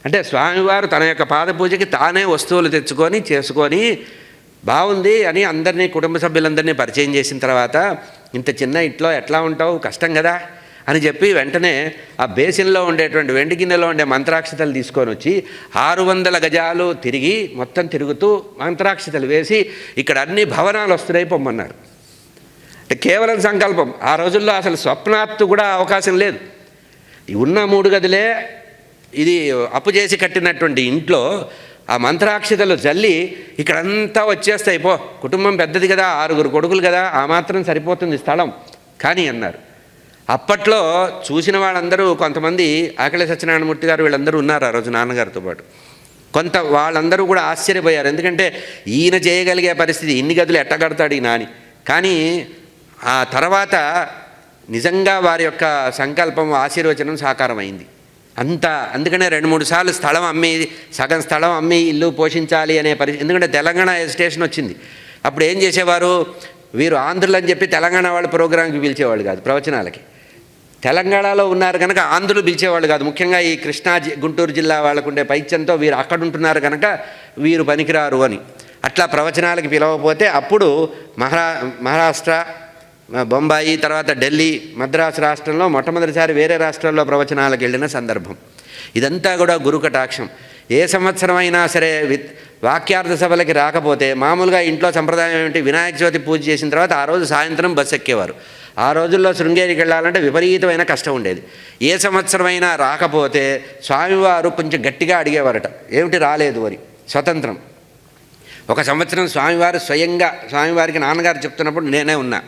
అంటే స్వామివారు తన యొక్క పాదపూజకి తానే వస్తువులు తెచ్చుకొని చేసుకొని బాగుంది అని అందరినీ కుటుంబ సభ్యులందరినీ పరిచయం చేసిన తర్వాత ఇంత చిన్న ఇంట్లో ఎట్లా ఉంటావు, కష్టం కదా అని చెప్పి వెంటనే ఆ బేసిన్లో ఉండేటువంటి వెండి గిన్నెలో ఉండే మంత్రాక్షతలు తీసుకొని వచ్చి 600 గజాలు తిరిగి మొత్తం తిరుగుతూ మంత్రాక్షతలు వేసి ఇక్కడ అన్ని భవనాలు వస్తున్నాయి పొమ్మన్నారు. అంటే కేవలం సంకల్పం. ఆ రోజుల్లో అసలు స్వప్నాత్తు కూడా అవకాశం లేదు. ఉన్న 3 గదులే ఇది అప్పు చేసి కట్టినటువంటి ఇంట్లో ఆ మంత్రాక్షతలు జల్లి ఇక్కడంతా వచ్చేస్తాయి, పో కుటుంబం పెద్దది కదా, 6 కొడుకులు కదా, ఆ మాత్రం సరిపోతుంది స్థలం కానీ అన్నారు. అప్పట్లో చూసిన వాళ్ళందరూ కొంతమంది ఆకలి సత్యనారాయణమూర్తి గారు వీళ్ళందరూ ఉన్నారు ఆ రోజు నాన్నగారితో పాటు. వాళ్ళందరూ కూడా ఆశ్చర్యపోయారు. ఎందుకంటే ఈయన చేయగలిగే పరిస్థితి ఇన్ని గదులు ఎట్టగడతాడు ఈయన అని. కానీ ఆ తర్వాత నిజంగా వారి యొక్క సంకల్పం ఆశీర్వచనం సాకారమైంది. అందుకనే 2-3 సార్లు స్థలం అమ్మి సగం స్థలం అమ్మి ఇల్లు పోషించాలి అనే పరిస్థితి. ఎందుకంటే తెలంగాణ ఎజిటేషన్ వచ్చింది. అప్పుడు ఏం చేసేవారు, వీరు ఆంధ్రులు అని చెప్పి తెలంగాణ వాళ్ళు ప్రోగ్రాంకి పిలిచేవాళ్ళు కాదు, ప్రవచనాలకి. తెలంగాణలో ఉన్నారు కనుక ఆంధ్రులు పిలిచేవాళ్ళు కాదు. ముఖ్యంగా ఈ కృష్ణా గుంటూరు జిల్లా వాళ్ళకు ఉండే పైత్యంతో వీరు అక్కడ ఉంటున్నారు కనుక వీరు పనికిరారు అని అట్లా ప్రవచనాలకి పిలవకపోతే అప్పుడు మహారాష్ట్ర, బొంబాయి, తర్వాత ఢిల్లీ, మద్రాసు రాష్ట్రంలో మొట్టమొదటిసారి వేరే రాష్ట్రాల్లో ప్రవచనాలకు వెళ్ళిన సందర్భం. ఇదంతా కూడా గురు కటాక్షం. ఏ సంవత్సరం అయినా సరే వాక్యార్థ సభలకి రాకపోతే మామూలుగా ఇంట్లో సంప్రదాయం ఏమిటి, వినాయక చవితి పూజ చేసిన తర్వాత ఆ రోజు సాయంత్రం బస్సు ఎక్కేవారు. ఆ రోజుల్లో శృంగేరికి వెళ్ళాలంటే విపరీతమైన కష్టం ఉండేది. ఏ సంవత్సరమైనా రాకపోతే స్వామివారు కొంచెం గట్టిగా అడిగేవారట, ఏమిటి రాలేదు అని. స్వతంత్రం ఒక సంవత్సరం స్వామివారు స్వయంగా స్వామివారికి నాన్నగారు చెప్తున్నప్పుడు నేనే ఉన్నా,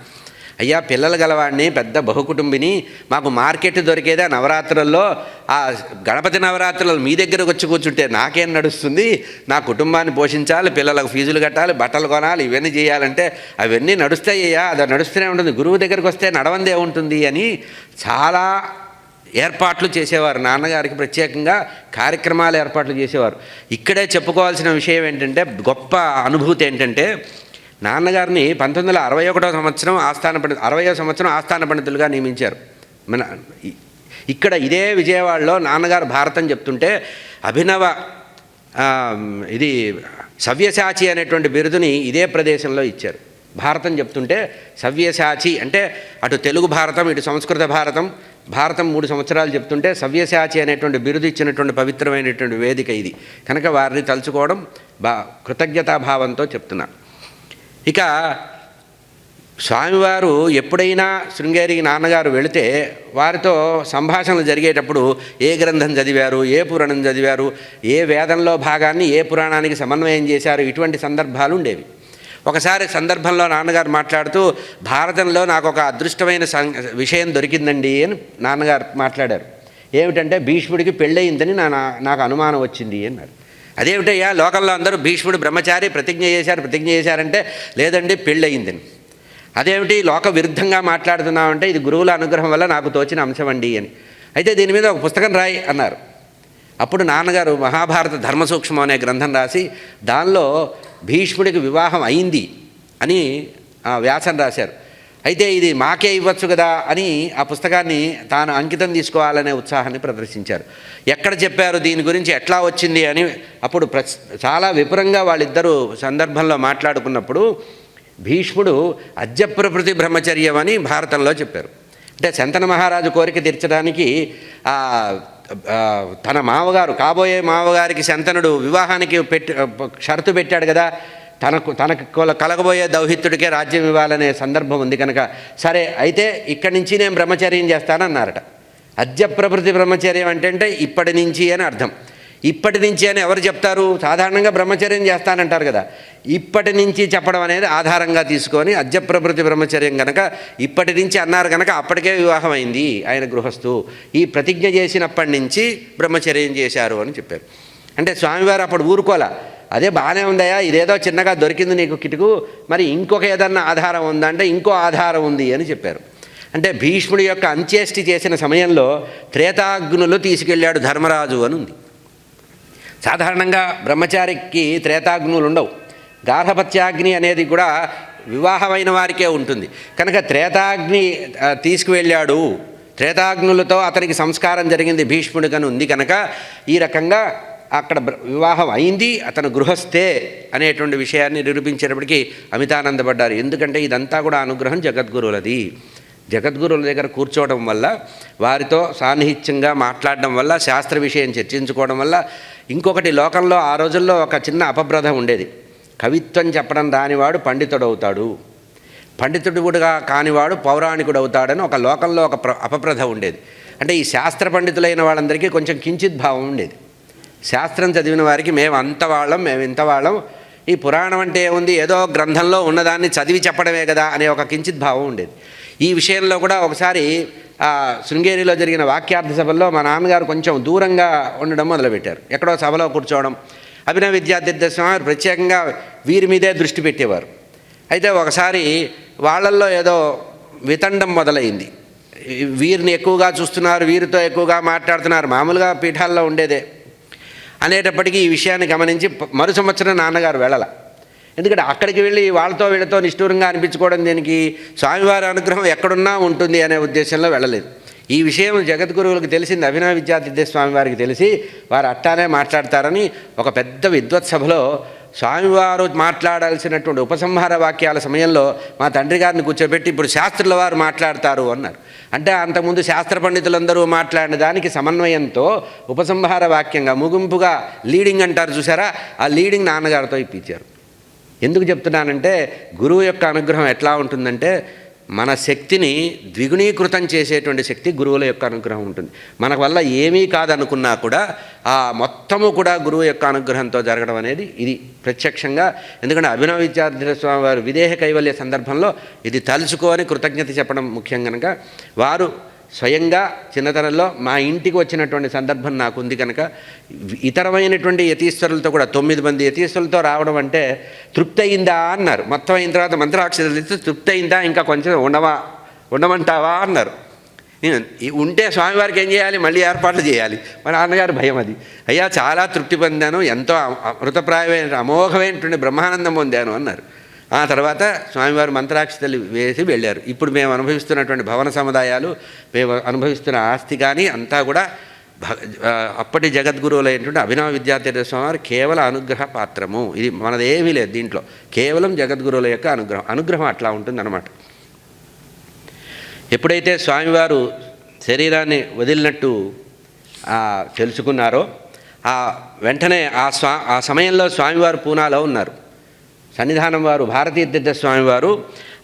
అయ్యా పిల్లలు గలవాడిని, పెద్ద బహుకుటుంబిని, మాకు మార్కెట్ దొరికేదా నవరాత్రుల్లో, ఆ గణపతి నవరాత్రులు మీ దగ్గరకు వచ్చి కూర్చుంటే నాకేం నడుస్తుంది, నా కుటుంబాన్ని పోషించాలి, పిల్లలకు ఫీజులు కట్టాలి, బట్టలు కొనాలి, ఇవన్నీ చేయాలంటే అవన్నీ నడుస్తాయ్యా, అది నడుస్తూనే ఉంటుంది, గురువు దగ్గరికి వస్తే నడవందే ఉంటుంది అని చాలా ఏర్పాట్లు చేసేవారు. నాన్నగారికి ప్రత్యేకంగా కార్యక్రమాలు ఏర్పాట్లు చేసేవారు. ఇక్కడే చెప్పుకోవాల్సిన విషయం ఏంటంటే, గొప్ప అనుభూతి ఏంటంటే, నాన్నగారిని 1961 సంవత్సరం 60వ సంవత్సరం ఆస్థాన పండితులుగా నియమించారు. ఇక్కడ ఇదే విజయవాడలో నాన్నగారు భారతం చెప్తుంటే అభినవ ఇది సవ్యసాచి అనేటువంటి బిరుదుని ఇదే ప్రదేశంలో ఇచ్చారు. భారతం చెప్తుంటే సవ్యసాచి అంటే అటు తెలుగు భారతం ఇటు సంస్కృత భారతం 3 సంవత్సరాలు చెప్తుంటే సవ్యసాచి అనేటువంటి బిరుదు ఇచ్చినటువంటి పవిత్రమైనటువంటి వేదిక ఇది కనుక వారిని తలుచుకోవడం కృతజ్ఞతాభావంతో చెప్తున్నా. ఇక స్వామివారు ఎప్పుడైనా శృంగేరికి నాన్నగారు వెళితే వారితో సంభాషణలు జరిగేటప్పుడు ఏ గ్రంథం చదివారు, ఏ పురాణం చదివారు, ఏ వేదంలో భాగాన్ని ఏ పురాణానికి సమన్వయం చేశారు, ఇటువంటి సందర్భాలు ఉండేవి. ఒకసారి సందర్భంలో నాన్నగారు మాట్లాడుతూ భారతంలో నాకు ఒక అదృష్టమైన విషయం దొరికిందండి అని నాన్నగారు మాట్లాడారు. ఏమిటంటే భీష్ముడికి పెళ్ళయిందని నాకు అనుమానం వచ్చింది అన్నారు. అదేమిటయ్యా లోకంలో అందరూ భీష్ముడు బ్రహ్మచారి ప్రతిజ్ఞ చేశారంటే లేదండి పెళ్ళయిందని. అదేమిటి లోక విరుద్ధంగా మాట్లాడుతున్నామంటే ఇది గురువుల అనుగ్రహం వల్ల నాకు తోచిన అంశం అండి అని. అయితే దీని మీద ఒక పుస్తకం రాయి అన్నారు. అప్పుడు నాన్నగారు మహాభారత ధర్మసూక్ష్మం అనే గ్రంథం రాసి దానిలో భీష్ముడికి వివాహం అయింది అని వ్యాసం రాశారు. అయితే ఇది మాకే ఇవ్వచ్చు కదా అని ఆ పుస్తకాన్ని తాను అంకితం తీసుకోవాలనే ఉత్సాహాన్ని ప్రదర్శించారు. ఎక్కడ చెప్పారు దీని గురించి, ఎట్లా వచ్చింది అని అప్పుడు చాలా విపురంగా వాళ్ళిద్దరూ సందర్భంలో మాట్లాడుకున్నప్పుడు భీష్ముడు అద్యప్రభృతి బ్రహ్మచర్యం అని భారతంలో చెప్పారు. అంటే శంతన మహారాజు కోరిక తీర్చడానికి తన మామగారు కాబోయే మామగారికి శంతనుడు వివాహానికి షరతు పెట్టాడు కదా, తనకు కలగబోయే దౌహిత్యుడికే రాజ్యం ఇవ్వాలనే సందర్భం ఉంది కనుక సరే అయితే ఇక్కడి నుంచి నేను బ్రహ్మచర్యం చేస్తానన్నారట. అద్యప్రభృతి బ్రహ్మచర్యం అంటే ఇప్పటి నుంచి అని అర్థం. ఇప్పటి నుంచి అని ఎవరు చెప్తారు, సాధారణంగా బ్రహ్మచర్యం చేస్తానంటారు కదా. ఇప్పటి నుంచి చెప్పడం అనేది ఆధారంగా తీసుకొని అద్యప్రభృతి బ్రహ్మచర్యం కనుక ఇప్పటి నుంచి అన్నారు కనుక అప్పటికే వివాహం అయింది ఆయన గృహస్థు, ఈ ప్రతిజ్ఞ చేసినప్పటి నుంచి బ్రహ్మచర్యం చేశారు అని చెప్పారు. అంటే స్వామివారు అప్పుడు ఊరుకోలా, అదే బాగానే ఉందయా, ఇదేదో చిన్నగా దొరికింది నీకు కిటుకు, మరి ఇంకొక ఏదన్నా ఆధారం ఉందా అంటే ఇంకో ఆధారం ఉంది అని చెప్పారు. అంటే భీష్ముడి యొక్క అంత్యేష్టి చేసిన సమయంలో త్రేతాగ్నులు తీసుకెళ్ళాడు ధర్మరాజు అని ఉంది. సాధారణంగా బ్రహ్మచారికి త్రేతాగ్నులు ఉండవు. గార్హపత్యాగ్ని అనేది కూడా వివాహమైన వారికే ఉంటుంది. కనుక త్రేతాగ్ని తీసుకువెళ్ళాడు, త్రేతాగ్నులతో అతనికి సంస్కారం జరిగింది భీష్ముడికని ఉంది. కనుక ఈ రకంగా అక్కడ వివాహం అయింది, అతను గృహస్థే అనేటువంటి విషయాన్ని నిరూపించేటప్పటికీ అమితానందపడ్డారు. ఎందుకంటే ఇదంతా కూడా అనుగ్రహం జగద్గురువులది. జగద్గురువుల దగ్గర కూర్చోవడం వల్ల, వారితో సాన్నిహిత్యంగా మాట్లాడడం వల్ల, శాస్త్ర విషయం చర్చించుకోవడం వల్ల, ఇంకొకటి లోకంలో ఆ రోజుల్లో ఒక చిన్న అపప్రథ ఉండేది. కవిత్వం చెప్పడం రానివాడు పండితుడు అవుతాడు, పండితుడు కూడా కానివాడు పౌరాణికుడు అవుతాడని ఒక లోకంలో ఒక అపప్రథ ఉండేది. అంటే ఈ శాస్త్ర పండితులైన వాళ్ళందరికీ కొంచెం కించిత్ భావం ఉండేది. శాస్త్రం చదివిన వారికి మేము అంత వాళ్ళం, మేము ఇంత వాళ్ళం, ఈ పురాణం అంటే ఏముంది, ఏదో గ్రంథంలో ఉన్నదాన్ని చదివి చెప్పడమే కదా అనే ఒక కించిత్ భావం ఉండేది. ఈ విషయంలో కూడా ఒకసారి శృంగేరిలో జరిగిన వాక్యార్థ సభల్లో మా నాన్నగారు కొంచెం దూరంగా ఉండడం మొదలుపెట్టారు. ఎక్కడో సభలో కూర్చోవడం. అభినవ విద్యాతీర్థ స్వామి ప్రత్యేకంగా వీరి మీదే దృష్టి పెట్టేవారు. అయితే ఒకసారి వాళ్ళల్లో ఏదో వితండం మొదలైంది. వీరిని ఎక్కువగా చూస్తున్నారు, వీరితో ఎక్కువగా మాట్లాడుతున్నారు, మామూలుగా పీఠాల్లో ఉండేదే అనేటప్పటికీ ఈ విషయాన్ని గమనించి మరు సంవత్సరం నాన్నగారు వెళ్ళాల. ఎందుకంటే అక్కడికి వెళ్ళి వాళ్ళతో వీళ్ళతో నిష్ఠూరంగా అనిపించుకోవడం దేనికి, స్వామివారి అనుగ్రహం ఎక్కడున్నా ఉంటుంది అనే ఉద్దేశంలో వెళ్ళలేదు. ఈ విషయం జగద్గురువులకు తెలిసింది. అభినవ విద్యాతీర్థ స్వామి వారికి తెలిసి వారు అట్టానే మాట్లాడతారని ఒక పెద్ద విద్వత్ సభలో స్వామివారు మాట్లాడాల్సినటువంటి ఉపసంహార వాక్యాల సమయంలో మా తండ్రి గారిని కూర్చోబెట్టి ఇప్పుడు శాస్త్రుల వారు మాట్లాడతారు అన్నారు. అంటే అంతకుముందు శాస్త్ర పండితులందరూ మాట్లాడిన దానికి సమన్వయంతో ఉపసంహార వాక్యంగా ముగింపుగా లీడింగ్ అంటారు చూసారా, ఆ లీడింగ్ నాన్నగారితో ఇప్పించారు. ఎందుకు చెప్తున్నానంటే గురువు యొక్క అనుగ్రహం ఎట్లా ఉంటుందంటే మన శక్తిని ద్విగుణీకృతం చేసేటువంటి శక్తి గురువుల యొక్క అనుగ్రహం ఉంటుంది. మన వల్ల ఏమీ కాదనుకున్నా కూడా ఆ మొత్తము కూడా గురువు యొక్క అనుగ్రహంతో జరగడం అనేది ఇది ప్రత్యక్షంగా. ఎందుకంటే అభినవ విద్యాతీర్థ స్వామి వారు విదేహ కైవల్య సందర్భంలో ఇది తలుచుకొని కృతజ్ఞత చెప్పడం ముఖ్యం. కనుక వారు స్వయంగా చిన్నతనంలో మా ఇంటికి వచ్చినటువంటి సందర్భం నాకు ఉంది. కనుక ఇతరమైనటువంటి యతీశ్వరులతో కూడా 9 మంది యతీశ్వరులతో రావడం అంటే తృప్తి అయిందా అన్నారు. మొత్తం అయిన తర్వాత మంత్రాక్షరాలు ఇస్తే తృప్తి అయిందా, ఇంకా కొంచెం ఉండమంటావా అన్నారు. ఉంటే స్వామివారికి ఏం చేయాలి, మళ్ళీ ఏర్పాట్లు చేయాలి. మా నాన్నగారు భయం అది. అయ్యా చాలా తృప్తి పొందాను, ఎంతో అమృతప్రాయమైన అమోఘమైనటువంటి బ్రహ్మానందం పొందాను అన్నారు. ఆ తర్వాత స్వామివారు మంత్రాక్షతలు వేసి వెళ్ళారు. ఇప్పుడు మేము అనుభవిస్తున్నటువంటి భవన సముదాయాలు, మేము అనుభవిస్తున్న ఆస్తి కానీ అంతా కూడా అప్పటి జగద్గురువులైనటువంటి అభినవ విద్యాతీర్థ స్వామివారు కేవలం అనుగ్రహ పాత్రము. ఇది మనదేమీ లేదు దీంట్లో, కేవలం జగద్గురువుల యొక్క అనుగ్రహం అట్లా ఉంటుందన్నమాట. ఎప్పుడైతే స్వామివారు శరీరాన్ని వదిలినట్టు తెలుసుకున్నారో వెంటనే ఆ సమయంలో స్వామివారు పూనాలో ఉన్నారు. సన్నిధానం వారు భారతీతీర్థ స్వామివారు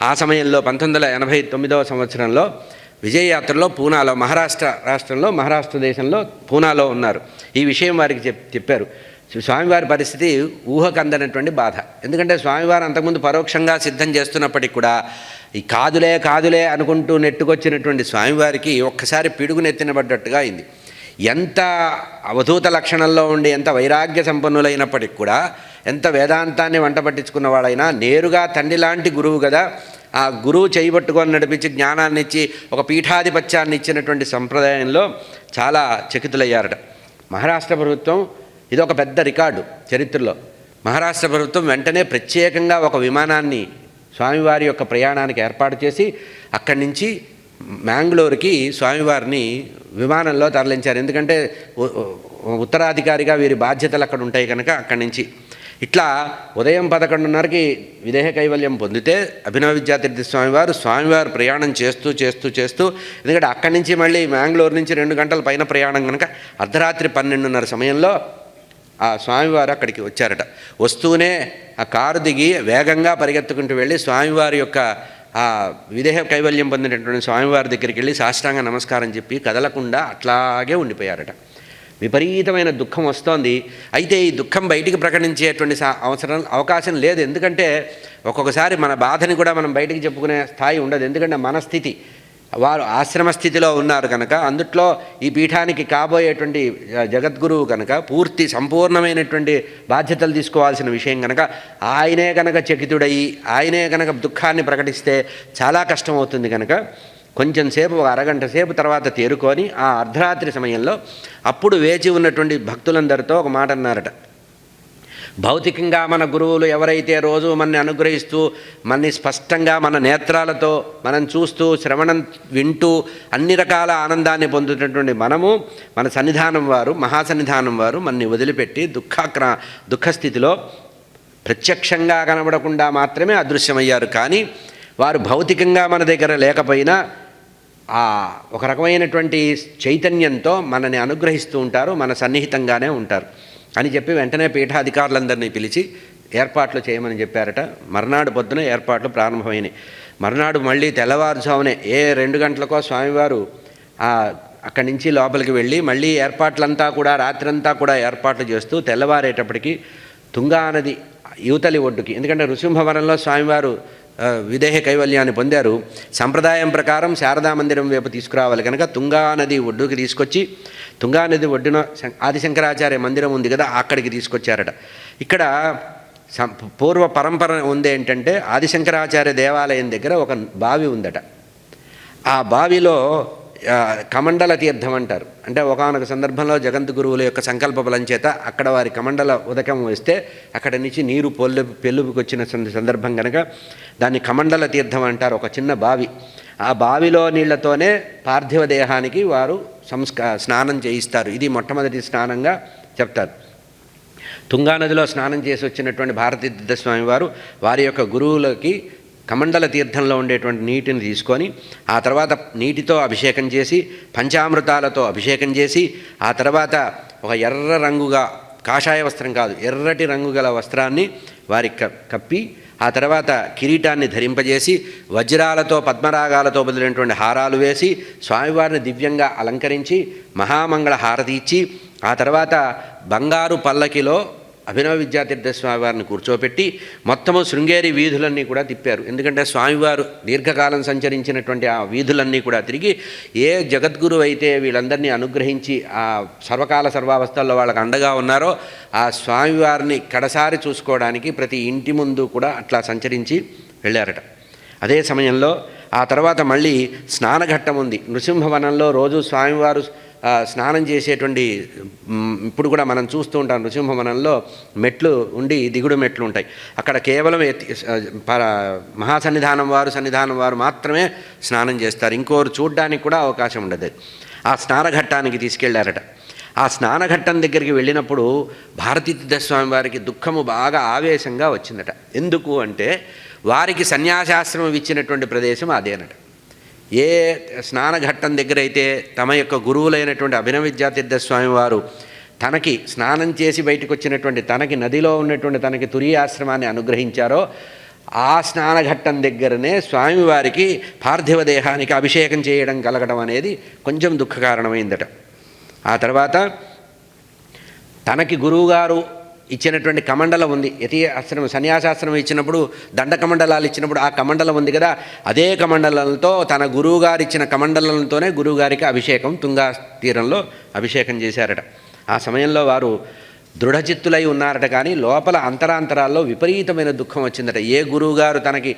ఆ సమయంలో 1989వ సంవత్సరంలో విజయయాత్రలో పూనాలో మహారాష్ట్ర దేశంలో పూనాలో ఉన్నారు. ఈ విషయం వారికి చెప్పారు. స్వామివారి పరిస్థితి ఊహకందనటువంటి బాధ. ఎందుకంటే స్వామివారు అంతకుముందు పరోక్షంగా సిద్ధం చేస్తున్నప్పటికీ కూడా ఈ కాదులే అనుకుంటూ నెట్టుకొచ్చినటువంటి స్వామివారికి ఒక్కసారి పిడుగునెత్తినబడ్డట్టుగా అయింది. ఎంత అవధూత లక్షణంలో ఉండి ఎంత వైరాగ్య సంపన్నులైనప్పటికి కూడా, ఎంత వేదాంతాన్ని వంట పట్టించుకున్న వాళ్ళైనా నేరుగా తండ్రి లాంటి గురువు కదా, ఆ గురువు చేయబట్టుకొని నడిపించి జ్ఞానాన్ని ఇచ్చి ఒక పీఠాధిపత్యాన్ని ఇచ్చినటువంటి సంప్రదాయంలో చాలా చకితులయ్యారట. మహారాష్ట్ర ప్రభుత్వం ఇది ఒక పెద్ద రికార్డు చరిత్రలో. మహారాష్ట్ర ప్రభుత్వం వెంటనే ప్రత్యేకంగా ఒక విమానాన్ని స్వామివారి యొక్క ప్రయాణానికి ఏర్పాటు చేసి అక్కడి నుంచి మ్యాంగ్లూరుకి స్వామివారిని విమానంలో తరలించారు. ఎందుకంటే ఉత్తరాధికారిగా వీరి బాధ్యతలు అక్కడ ఉంటాయి కనుక అక్కడి నుంచి ఇట్లా ఉదయం 11:30కి విదేహ కైవల్యం పొందితే అభినవ విద్యాతీర్థ స్వామివారు ప్రయాణం చేస్తూ ఎందుకంటే అక్కడి నుంచి మళ్ళీ మ్యాంగ్లూరు నుంచి 2 గంటల పైన ప్రయాణం కనుక అర్ధరాత్రి 12:30 సమయంలో ఆ స్వామివారు అక్కడికి వచ్చారట. వస్తూనే ఆ కారు దిగి వేగంగా పరిగెత్తుకుంటూ వెళ్ళి స్వామివారి యొక్క ఆ విదేహ కైవల్యం పొందినటువంటి స్వామివారి దగ్గరికి వెళ్ళి సాష్టాంగ నమస్కారం చెప్పి కదలకుండా అట్లాగే ఉండిపోయారట. విపరీతమైన దుఃఖం వస్తోంది. అయితే ఈ దుఃఖం బయటికి ప్రకటించేటువంటి అవకాశం లేదు. ఎందుకంటే ఒక్కొక్కసారి మన బాధని కూడా మనం బయటికి చెప్పుకునే స్థాయి ఉండదు. ఎందుకంటే మన స్థితి వారు ఆశ్రమ స్థితిలో ఉన్నారు కనుక, అందుట్లో ఈ పీఠానికి కాబోయేటువంటి జగద్గురువు కనుక పూర్తి సంపూర్ణమైనటువంటి బాధ్యతలు తీసుకోవాల్సిన విషయం కనుక ఆయనే కనుక చకితుడయి ఆయనే కనుక దుఃఖాన్ని ప్రకటిస్తే చాలా కష్టమవుతుంది కనుక కొంచెం సేపు, ఒక అరగంట సేపు తర్వాత తేరుకొని ఆ అర్ధరాత్రి సమయంలో అప్పుడు వేచి ఉన్నటువంటి భక్తులందరితో ఒక మాట అన్నారట. భౌతికంగా మన గురువులు ఎవరైతే రోజు మనని అనుగ్రహిస్తూ మనని స్పష్టంగా మన నేత్రాలతో మనం చూస్తూ శ్రవణం వింటూ అన్ని రకాల ఆనందాన్ని పొందుతున్నటువంటి మనము, మన సన్నిధానం వారు, మహాసన్నిధానం వారు మనని వదిలిపెట్టి దుఃఖస్థితిలో ప్రత్యక్షంగా కనబడకుండా మాత్రమే అదృశ్యమయ్యారు. కానీ వారు భౌతికంగా మన దగ్గర లేకపోయినా ఒక రకమైనటువంటి చైతన్యంతో మనని అనుగ్రహిస్తూ ఉంటారు, మన సన్నిహితంగానే ఉంటారు అని చెప్పి వెంటనే పీఠాధికారులందరినీ పిలిచి ఏర్పాట్లు చేయమని చెప్పారట. మర్నాడు పొద్దున ఏర్పాట్లు ప్రారంభమైనాయి. మర్నాడు మళ్ళీ తెల్లవారుజామునే 2 గంటలకో స్వామివారు అక్కడి నుంచి లోపలికి వెళ్ళి మళ్ళీ ఏర్పాట్లంతా కూడా రాత్రంతా కూడా ఏర్పాట్లు చేస్తూ తెల్లవారేటప్పటికి తుంగానది యువతలి ఒడ్డుకి, ఎందుకంటే నృసింహవనంలో స్వామివారు విదేహ కైవల్యాన్ని పొందారు, సంప్రదాయం ప్రకారం శారదా మందిరం వైపు తీసుకురావాలి కనుక తుంగానది ఒడ్డుకి తీసుకొచ్చి, తుంగానది ఒడ్డున ఆదిశంకరాచార్య మందిరం ఉంది కదా, అక్కడికి తీసుకొచ్చారట. ఇక్కడ పూర్వ పరంపర ఉంది ఏంటంటే, ఆదిశంకరాచార్య దేవాలయం దగ్గర ఒక బావి ఉందట. ఆ బావిలో కమండల తీర్థం అంటారు. అంటే ఒకానొక సందర్భంలో జగద్గురువుల యొక్క సంకల్ప బలం చేత అక్కడ వారి కమండల ఉదకం వేస్తే అక్కడి నుంచి నీరు పెళ్ళుకి వచ్చిన సందర్భం కనుక దాన్ని కమండల తీర్థం అంటారు. ఒక చిన్న బావి, ఆ బావిలో నీళ్లతోనే పార్థివ దేహానికి వారు స్నానం చేయిస్తారు. ఇది మొట్టమొదటి స్నానంగా చెప్తారు. తుంగానదిలో స్నానం చేసి వచ్చినటువంటి భారతీతీర్థ స్వామి వారు వారి యొక్క గురువులకి కమండల తీర్థంలో ఉండేటువంటి నీటిని తీసుకొని ఆ తర్వాత నీటితో అభిషేకం చేసి పంచామృతాలతో అభిషేకం చేసి ఆ తర్వాత ఒక ఎర్ర రంగుగా, కాషాయ వస్త్రం కాదు, ఎర్రటి రంగు గల వస్త్రాన్ని వారికి కప్పి ఆ తర్వాత కిరీటాన్ని ధరింపజేసి వజ్రాలతో పద్మరాగాలతో బదిలినటువంటి హారాలు వేసి స్వామివారిని దివ్యంగా అలంకరించి మహామంగళ హారతి ఇచ్చి ఆ తర్వాత బంగారు పల్లకిలో అభినవ విద్యాతీర్థ స్వామివారిని కూర్చోపెట్టి మొత్తము శృంగేరి వీధులన్నీ కూడా తిప్పారు. ఎందుకంటే స్వామివారు దీర్ఘకాలం సంచరించినటువంటి ఆ వీధులన్నీ కూడా తిరిగి ఏ జగద్గురు అయితే వీళ్ళందరినీ అనుగ్రహించి ఆ సర్వకాల సర్వావస్థల్లో వాళ్ళకి అండగా ఉన్నారో ఆ స్వామివారిని కడసారి చూసుకోవడానికి ప్రతి ఇంటి ముందు కూడా అట్లా సంచరించి వెళ్ళారట. అదే సమయంలో ఆ తర్వాత మళ్ళీ స్నానఘట్టం ఉంది. నృసింహవనంలో రోజు స్వామివారు స్నానం చేసేటువంటి, ఇప్పుడు కూడా మనం చూస్తూ ఉంటాం నృసింహవనంలో మెట్లు ఉండి దిగుడు మెట్లు ఉంటాయి. అక్కడ కేవలం మహాసన్నిధానం వారు మాత్రమే స్నానం చేస్తారు, ఇంకోరు చూడ్డానికి కూడా అవకాశం ఉండదు. ఆ స్నానఘట్టానికి తీసుకెళ్లారట. ఆ స్నానఘట్టం దగ్గరికి వెళ్ళినప్పుడు భారతీతీర్థ స్వామి వారికి దుఃఖము బాగా ఆవేశంగా వచ్చిందట. ఎందుకు అంటే వారికి సన్యాసాశ్రమం ఇచ్చినటువంటి ప్రదేశం అదేనట. ఏ స్నానఘట్టం దగ్గర అయితే తమ యొక్క గురువులైనటువంటి అభినవ విద్యాతీర్థ స్వామి వారు తనకి స్నానం చేసి బయటకు వచ్చినటువంటి తనకి నదిలో ఉన్నటువంటి తనకి తురీయాశ్రమాన్ని అనుగ్రహించారో ఆ స్నానఘట్టం దగ్గరనే స్వామివారికి పార్థివ దేహానికి అభిషేకం చేయడం కలగడం అనేది కొంచెం దుఃఖకారణమైందట. ఆ తర్వాత తనకి గురువుగారు ఇచ్చినటువంటి కమండలం ఉంది, యతి ఆశ్రమం సన్యాసాశ్రమం ఇచ్చినప్పుడు దండకమండలాలు ఇచ్చినప్పుడు ఆ కమండలం ఉంది కదా, అదే కమండలంతో తన గురువుగారు ఇచ్చిన కమండలంతోనే గురువుగారికి అభిషేకం తుంగా తీరంలో అభిషేకం చేశారట. ఆ సమయంలో వారు దృఢచిత్తులై ఉన్నారట. కానీ లోపల అంతరాంతరాల్లో విపరీతమైన దుఃఖం వచ్చిందట. ఏ గురువుగారు తనకి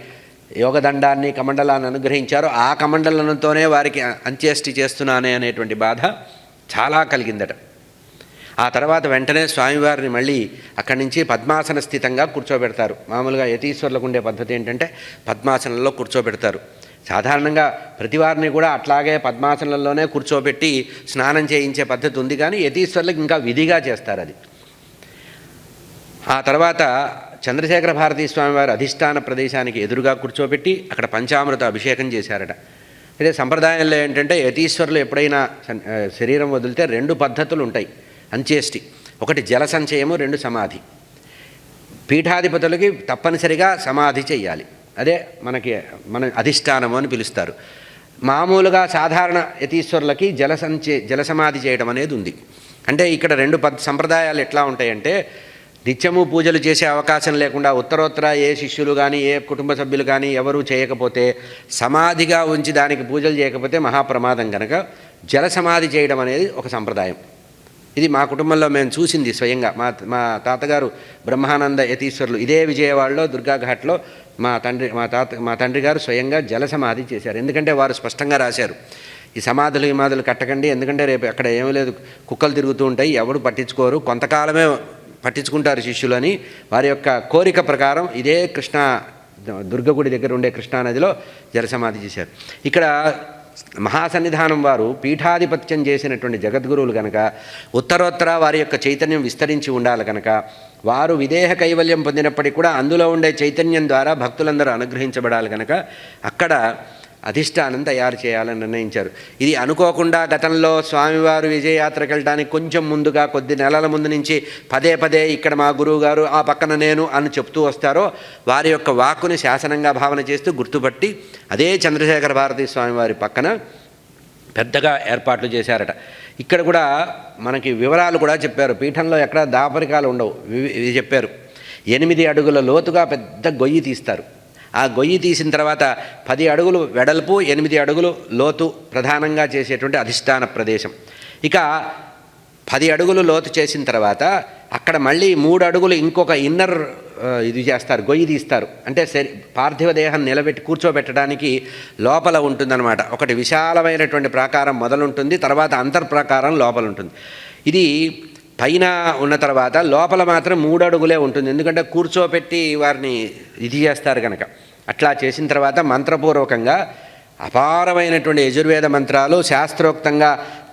యోగదండాన్ని కమండలాన్ని అనుగ్రహించారో ఆ కమండలంతోనే వారికి అంత్యేష్టి చేస్తున్నానే అనేటువంటి బాధ చాలా కలిగిందట. ఆ తర్వాత వెంటనే స్వామివారిని మళ్ళీ అక్కడి నుంచి పద్మాసన స్థితంగా కూర్చోబెడతారు. మామూలుగా యతీశ్వరులకు ఉండే పద్ధతి ఏంటంటే పద్మాసనంలో కూర్చోబెడతారు. సాధారణంగా ప్రతివారిని కూడా అట్లాగే పద్మాసనంలోనే కూర్చోబెట్టి స్నానం చేయించే పద్ధతి ఉంది, కానీ యతీశ్వరులకు ఇంకా విధిగా చేస్తారు అది. ఆ తర్వాత చంద్రశేఖర భారతీ స్వామివారి అధిష్టాన ప్రదేశానికి ఎదురుగా కూర్చోబెట్టి అక్కడ పంచామృత అభిషేకం చేశారట. అయితే సంప్రదాయంలో ఏంటంటే యతీశ్వరులు ఎప్పుడైనా శరీరం వదిలితే 2 పద్ధతులు ఉంటాయి అంత్యేష్టి. ఒకటి జల సంచయము, 2 సమాధి. పీఠాధిపతులకి తప్పనిసరిగా సమాధి చెయ్యాలి, అదే మన అధిష్టానము అని పిలుస్తారు. మామూలుగా సాధారణ యతీశ్వరులకి జల సమాధి చేయడం అనేది ఉంది. అంటే ఇక్కడ 2 సంప్రదాయాలు ఎట్లా ఉంటాయంటే నిత్యము పూజలు చేసే అవకాశం లేకుండా ఉత్తరోత్తర ఏ శిష్యులు కానీ ఏ కుటుంబ సభ్యులు కానీ ఎవరూ చేయకపోతే, సమాధిగా ఉంచి దానికి పూజలు చేయకపోతే మహాప్రమాదం కనుక జల సమాధి చేయడం అనేది ఒక సంప్రదాయం. ఇది మా కుటుంబంలో మేము చూసింది స్వయంగా. మా తాతగారు బ్రహ్మానంద యతీశ్వరులు ఇదే విజయవాడలో దుర్గాఘాట్లో మా తండ్రి గారు స్వయంగా జల సమాధి చేశారు. ఎందుకంటే వారు స్పష్టంగా రాశారు, ఈ సమాధులు కట్టకండి, ఎందుకంటే రేపు అక్కడ ఏమీ లేదు, కుక్కలు తిరుగుతూ ఉంటాయి, ఎవరు పట్టించుకోరు, కొంతకాలమే పట్టించుకుంటారు శిష్యులు అని వారి యొక్క కోరిక ప్రకారం ఇదే దుర్గగుడి దగ్గర ఉండే కృష్ణానదిలో జలసమాధి చేశారు. ఇక్కడ మహాసన్నిధానం వారు పీఠాధిపత్యం చేసినటువంటి జగద్గురువులు కనుక ఉత్తరోత్తర వారి యొక్క చైతన్యం విస్తరించి ఉండాలి కనుక వారు విదేహ కైవల్యం పొందినప్పటికీ కూడా అందులో ఉండే చైతన్యం ద్వారా భక్తులందరూ అనుగ్రహించబడాలి కనుక అక్కడ అధిష్టానం తయారు చేయాలని నిర్ణయించారు. ఇది అనుకోకుండా గతంలో స్వామివారు విజయయాత్రకు వెళ్ళడానికి కొంచెం ముందుగా కొద్ది నెలల ముందు నుంచి పదే ఇక్కడ మా గురువు గారు ఆ పక్కన నేను అని చెప్తూ వస్తారో వారి యొక్క వాక్కుని శాసనంగా భావన చేస్తూ గుర్తుపట్టి అదే చంద్రశేఖర భారతీ స్వామివారి పక్కన పెద్దగా ఏర్పాట్లు చేశారట. ఇక్కడ కూడా మనకి వివరాలు కూడా చెప్పారు. పీఠంలో ఎక్కడ దాపరికాలు ఉండవు, ఇది చెప్పారు. 8 అడుగుల లోతుగా పెద్ద గొయ్యి తీస్తారు. ఆ గొయ్యి తీసిన తర్వాత 10 అడుగులు వెడల్పు 8 అడుగులు లోతు ప్రధానంగా చేసేటువంటి అధిష్టాన ప్రదేశం. ఇక 10 అడుగులు లోతు చేసిన తర్వాత అక్కడ మళ్ళీ 3 అడుగులు ఇంకొక ఇన్నర్ ఇది చేస్తారు, గొయ్యి తీస్తారు. అంటే పార్థివ దేహం నిలబెట్టి కూర్చోబెట్టడానికి లోపల ఉంటుందన్నమాట. ఒకటి విశాలమైనటువంటి ప్రాకారం మొదలుంటుంది, తర్వాత అంతర్ప్రాకారం లోపల ఉంటుంది. ఇది పైన ఉన్న తర్వాత లోపల మాత్రం 3 అడుగులే ఉంటుంది, ఎందుకంటే కూర్చోపెట్టి వారిని ఇది చేస్తారు కనుక. అట్లా చేసిన తర్వాత మంత్రపూర్వకంగా అపారమైనటువంటి యజుర్వేద మంత్రాలు శాస్త్రోక్తంగా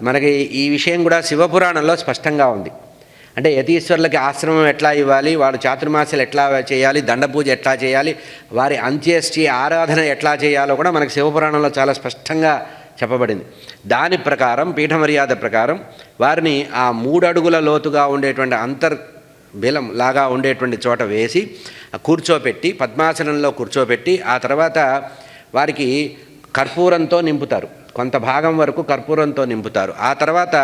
మనకి ఈ విషయం కూడా శివపురాణంలో స్పష్టంగా ఉంది. అంటే యతీశ్వరులకి ఆశ్రమం ఎట్లా ఇవ్వాలి, వాడు చాతుర్మాసాలు ఎట్లా చేయాలి, దండపూజ ఎట్లా చేయాలి, వారి అంత్యేష్టి ఆరాధన ఎట్లా చేయాలో కూడా మనకి శివపురాణంలో చాలా స్పష్టంగా చెప్పబడింది. దాని ప్రకారం పీఠ మర్యాద ప్రకారం వారిని ఆ 3 అడుగుల లోతుగా ఉండేటువంటి అంతర్బిలం లాగా ఉండేటువంటి చోట వేసి కూర్చోపెట్టి పద్మాసనంలో కూర్చోపెట్టి ఆ తర్వాత వారికి కర్పూరంతో నింపుతారు. కొంత భాగం వరకు కర్పూరంతో నింపుతారు. ఆ తర్వాత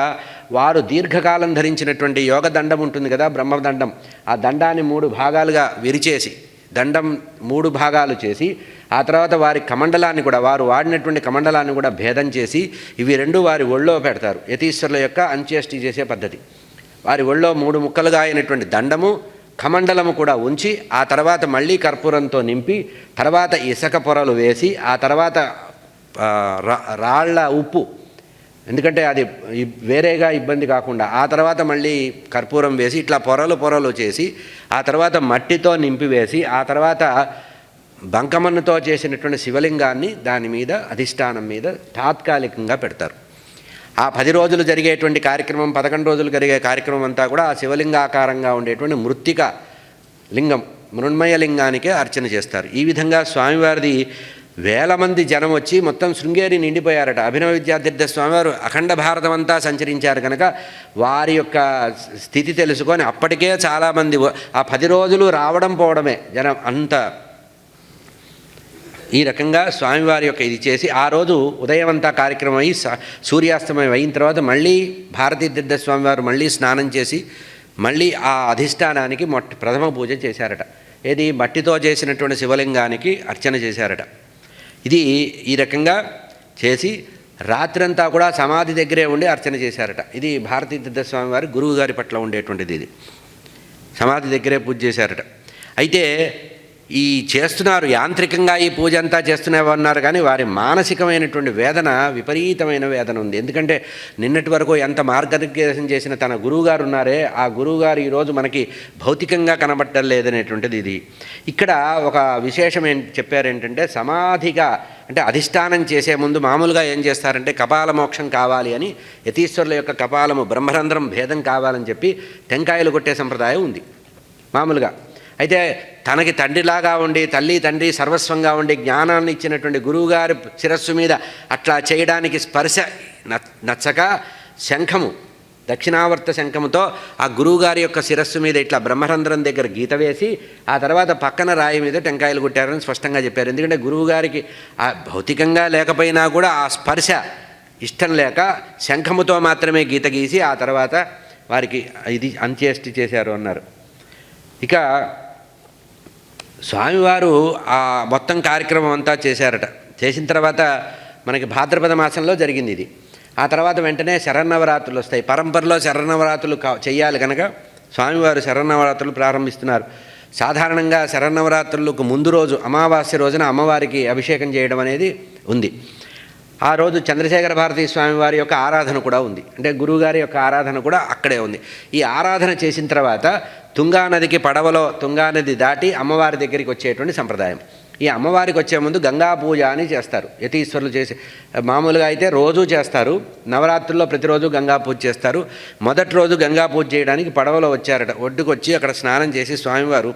వారు దీర్ఘకాలం ధరించినటువంటి యోగ దండం ఉంటుంది కదా, బ్రహ్మదండం, ఆ దండాన్ని 3 భాగాలుగా విరిచేసి దండం 3 భాగాలు చేసి ఆ తర్వాత వారి కమండలాన్ని కూడా వారు వాడినటువంటి కమండలాన్ని కూడా భేదం చేసి ఇవి 2 వారి ఒళ్ళో పెడతారు. యతీశ్వరుల యొక్క అంత్యేష్టి చేసే పద్ధతి. వారి ఒళ్ళో 3 ముక్కలుగా అయినటువంటి దండము కమండలము కూడా ఉంచి ఆ తర్వాత మళ్ళీ కర్పూరంతో నింపి తర్వాత ఇసుక పొరలు వేసి ఆ తర్వాత రాళ్ల ఉప్పు, ఎందుకంటే అది వేరేగా ఇబ్బంది కాకుండా ఆ తర్వాత మళ్ళీ కర్పూరం వేసి ఇట్లా పొరలు చేసి ఆ తర్వాత మట్టితో నింపివేసి ఆ తర్వాత బంకమన్నుతో చేసినటువంటి శివలింగాన్ని దాని మీద అధిష్టానం మీద తాత్కాలికంగా పెడతారు. ఆ 10 రోజులు జరిగేటువంటి కార్యక్రమం 11 రోజులు జరిగే కార్యక్రమం అంతా కూడా ఆ శివలింగాకారంగా ఉండేటువంటి మృత్తిక లింగం మృణ్మయ లింగానికే అర్చన చేస్తారు. ఈ విధంగా స్వామివారిది వేల మంది జనం వచ్చి మొత్తం శృంగేరి నిండిపోయారట. అభినవ విద్యాతీర్థ స్వామివారు అఖండ భారతం అంతా సంచరించారు కనుక వారి యొక్క స్థితి తెలుసుకొని అప్పటికే చాలామంది ఆ 10 రోజులు రావడం పోవడమే జనం అంత. ఈ రకంగా స్వామివారి యొక్క ఇది చేసి ఆ రోజు ఉదయం అంతా కార్యక్రమం అయ్యి సూర్యాస్తమయం అయిన తర్వాత మళ్ళీ భారతీతీర్థ స్వామివారు మళ్ళీ స్నానం చేసి మళ్ళీ ఆ అధిష్టానానికి ప్రథమ పూజ చేశారట. ఏది మట్టితో చేసినటువంటి శివలింగానికి అర్చన చేశారట. ఇది ఈ రకంగా చేసి రాత్రంతా కూడా సమాధి దగ్గరే ఉండి అర్చన చేశారట. ఇది భారతీతీర్థ స్వామివారి గురువు గారి పట్ల ఉండేటువంటిది. ఇది సమాధి దగ్గరే పూజ చేశారట. అయితే ఈ చేస్తున్నారు యాంత్రికంగా ఈ పూజ అంతా చేస్తున్నామన్నారు కానీ వారి మానసికమైనటువంటి వేదన విపరీతమైన వేదన ఉంది. ఎందుకంటే నిన్నటి వరకు ఎంత మార్గనిర్దేశం చేసిన తన గురువుగారు ఉన్నారే ఆ గురువుగారు ఈరోజు మనకి భౌతికంగా కనబట్టం లేదనేటువంటిది ఇది. ఇక్కడ ఒక విశేషం చెప్పారేంటంటే సమాధిగా అంటే అధిష్టానం చేసే ముందు మామూలుగా ఏం చేస్తారంటే కపాల మోక్షం కావాలి అని యతీశ్వరుల యొక్క కపాలము బ్రహ్మరంధ్రం భేదం కావాలని చెప్పి టెంకాయలు కొట్టే సంప్రదాయం ఉంది మామూలుగా. అయితే తనకి తండ్రిలాగా ఉండి తల్లి తండ్రి సర్వస్వంగా ఉండి జ్ఞానాన్ని ఇచ్చినటువంటి గురువుగారి శిరస్సు మీద అట్లా చేయడానికి స్పర్శ నచ్చక శంఖము దక్షిణావర్త శంఖముతో ఆ గురువుగారి యొక్క శిరస్సు మీద ఇట్లా బ్రహ్మరంధ్రం దగ్గర గీత వేసి ఆ తర్వాత పక్కన రాయి మీద టెంకాయలు కొట్టారని స్పష్టంగా చెప్పారు. ఎందుకంటే గురువుగారికి ఆ భౌతికంగా లేకపోయినా కూడా ఆ స్పర్శ ఇష్టం లేక శంఖముతో మాత్రమే గీత గీసి ఆ తర్వాత వారికి ఇది అంత్యేష్టి చేశారు అన్నారు. ఇక స్వామివారు ఆ మొత్తం కార్యక్రమం అంతా చేశారట. చేసిన తర్వాత మనకి భాద్రపద మాసంలో జరిగింది ఇది. ఆ తర్వాత వెంటనే శరన్నవరాత్రులు వస్తాయి. పరంపరలో శరన్నవరాత్రులు చెయ్యాలి కనుక స్వామివారు శరన్నవరాత్రులు ప్రారంభిస్తున్నారు. సాధారణంగా శరన్నవరాత్రులకు ముందు రోజు అమావాస్య రోజున అమ్మవారికి అభిషేకం చేయడం అనేది ఉంది. ఆ రోజు చంద్రశేఖర భారతీ స్వామివారి యొక్క ఆరాధన కూడా ఉంది. అంటే గురువుగారి యొక్క ఆరాధన కూడా అక్కడే ఉంది. ఈ ఆరాధన చేసిన తర్వాత తుంగానదికి పడవలో తుంగానది దాటి అమ్మవారి దగ్గరికి వచ్చేటువంటి సంప్రదాయం. ఈ అమ్మవారికి వచ్చే ముందు గంగా పూజ అని చేస్తారు. యతీశ్వరులు చేసి మామూలుగా అయితే రోజూ చేస్తారు. నవరాత్రుల్లో ప్రతిరోజు గంగా పూజ చేస్తారు. మొదటి రోజు గంగా పూజ చేయడానికి పడవలో వచ్చారట. ఒడ్డుకు వచ్చి అక్కడ స్నానం చేసి స్వామివారు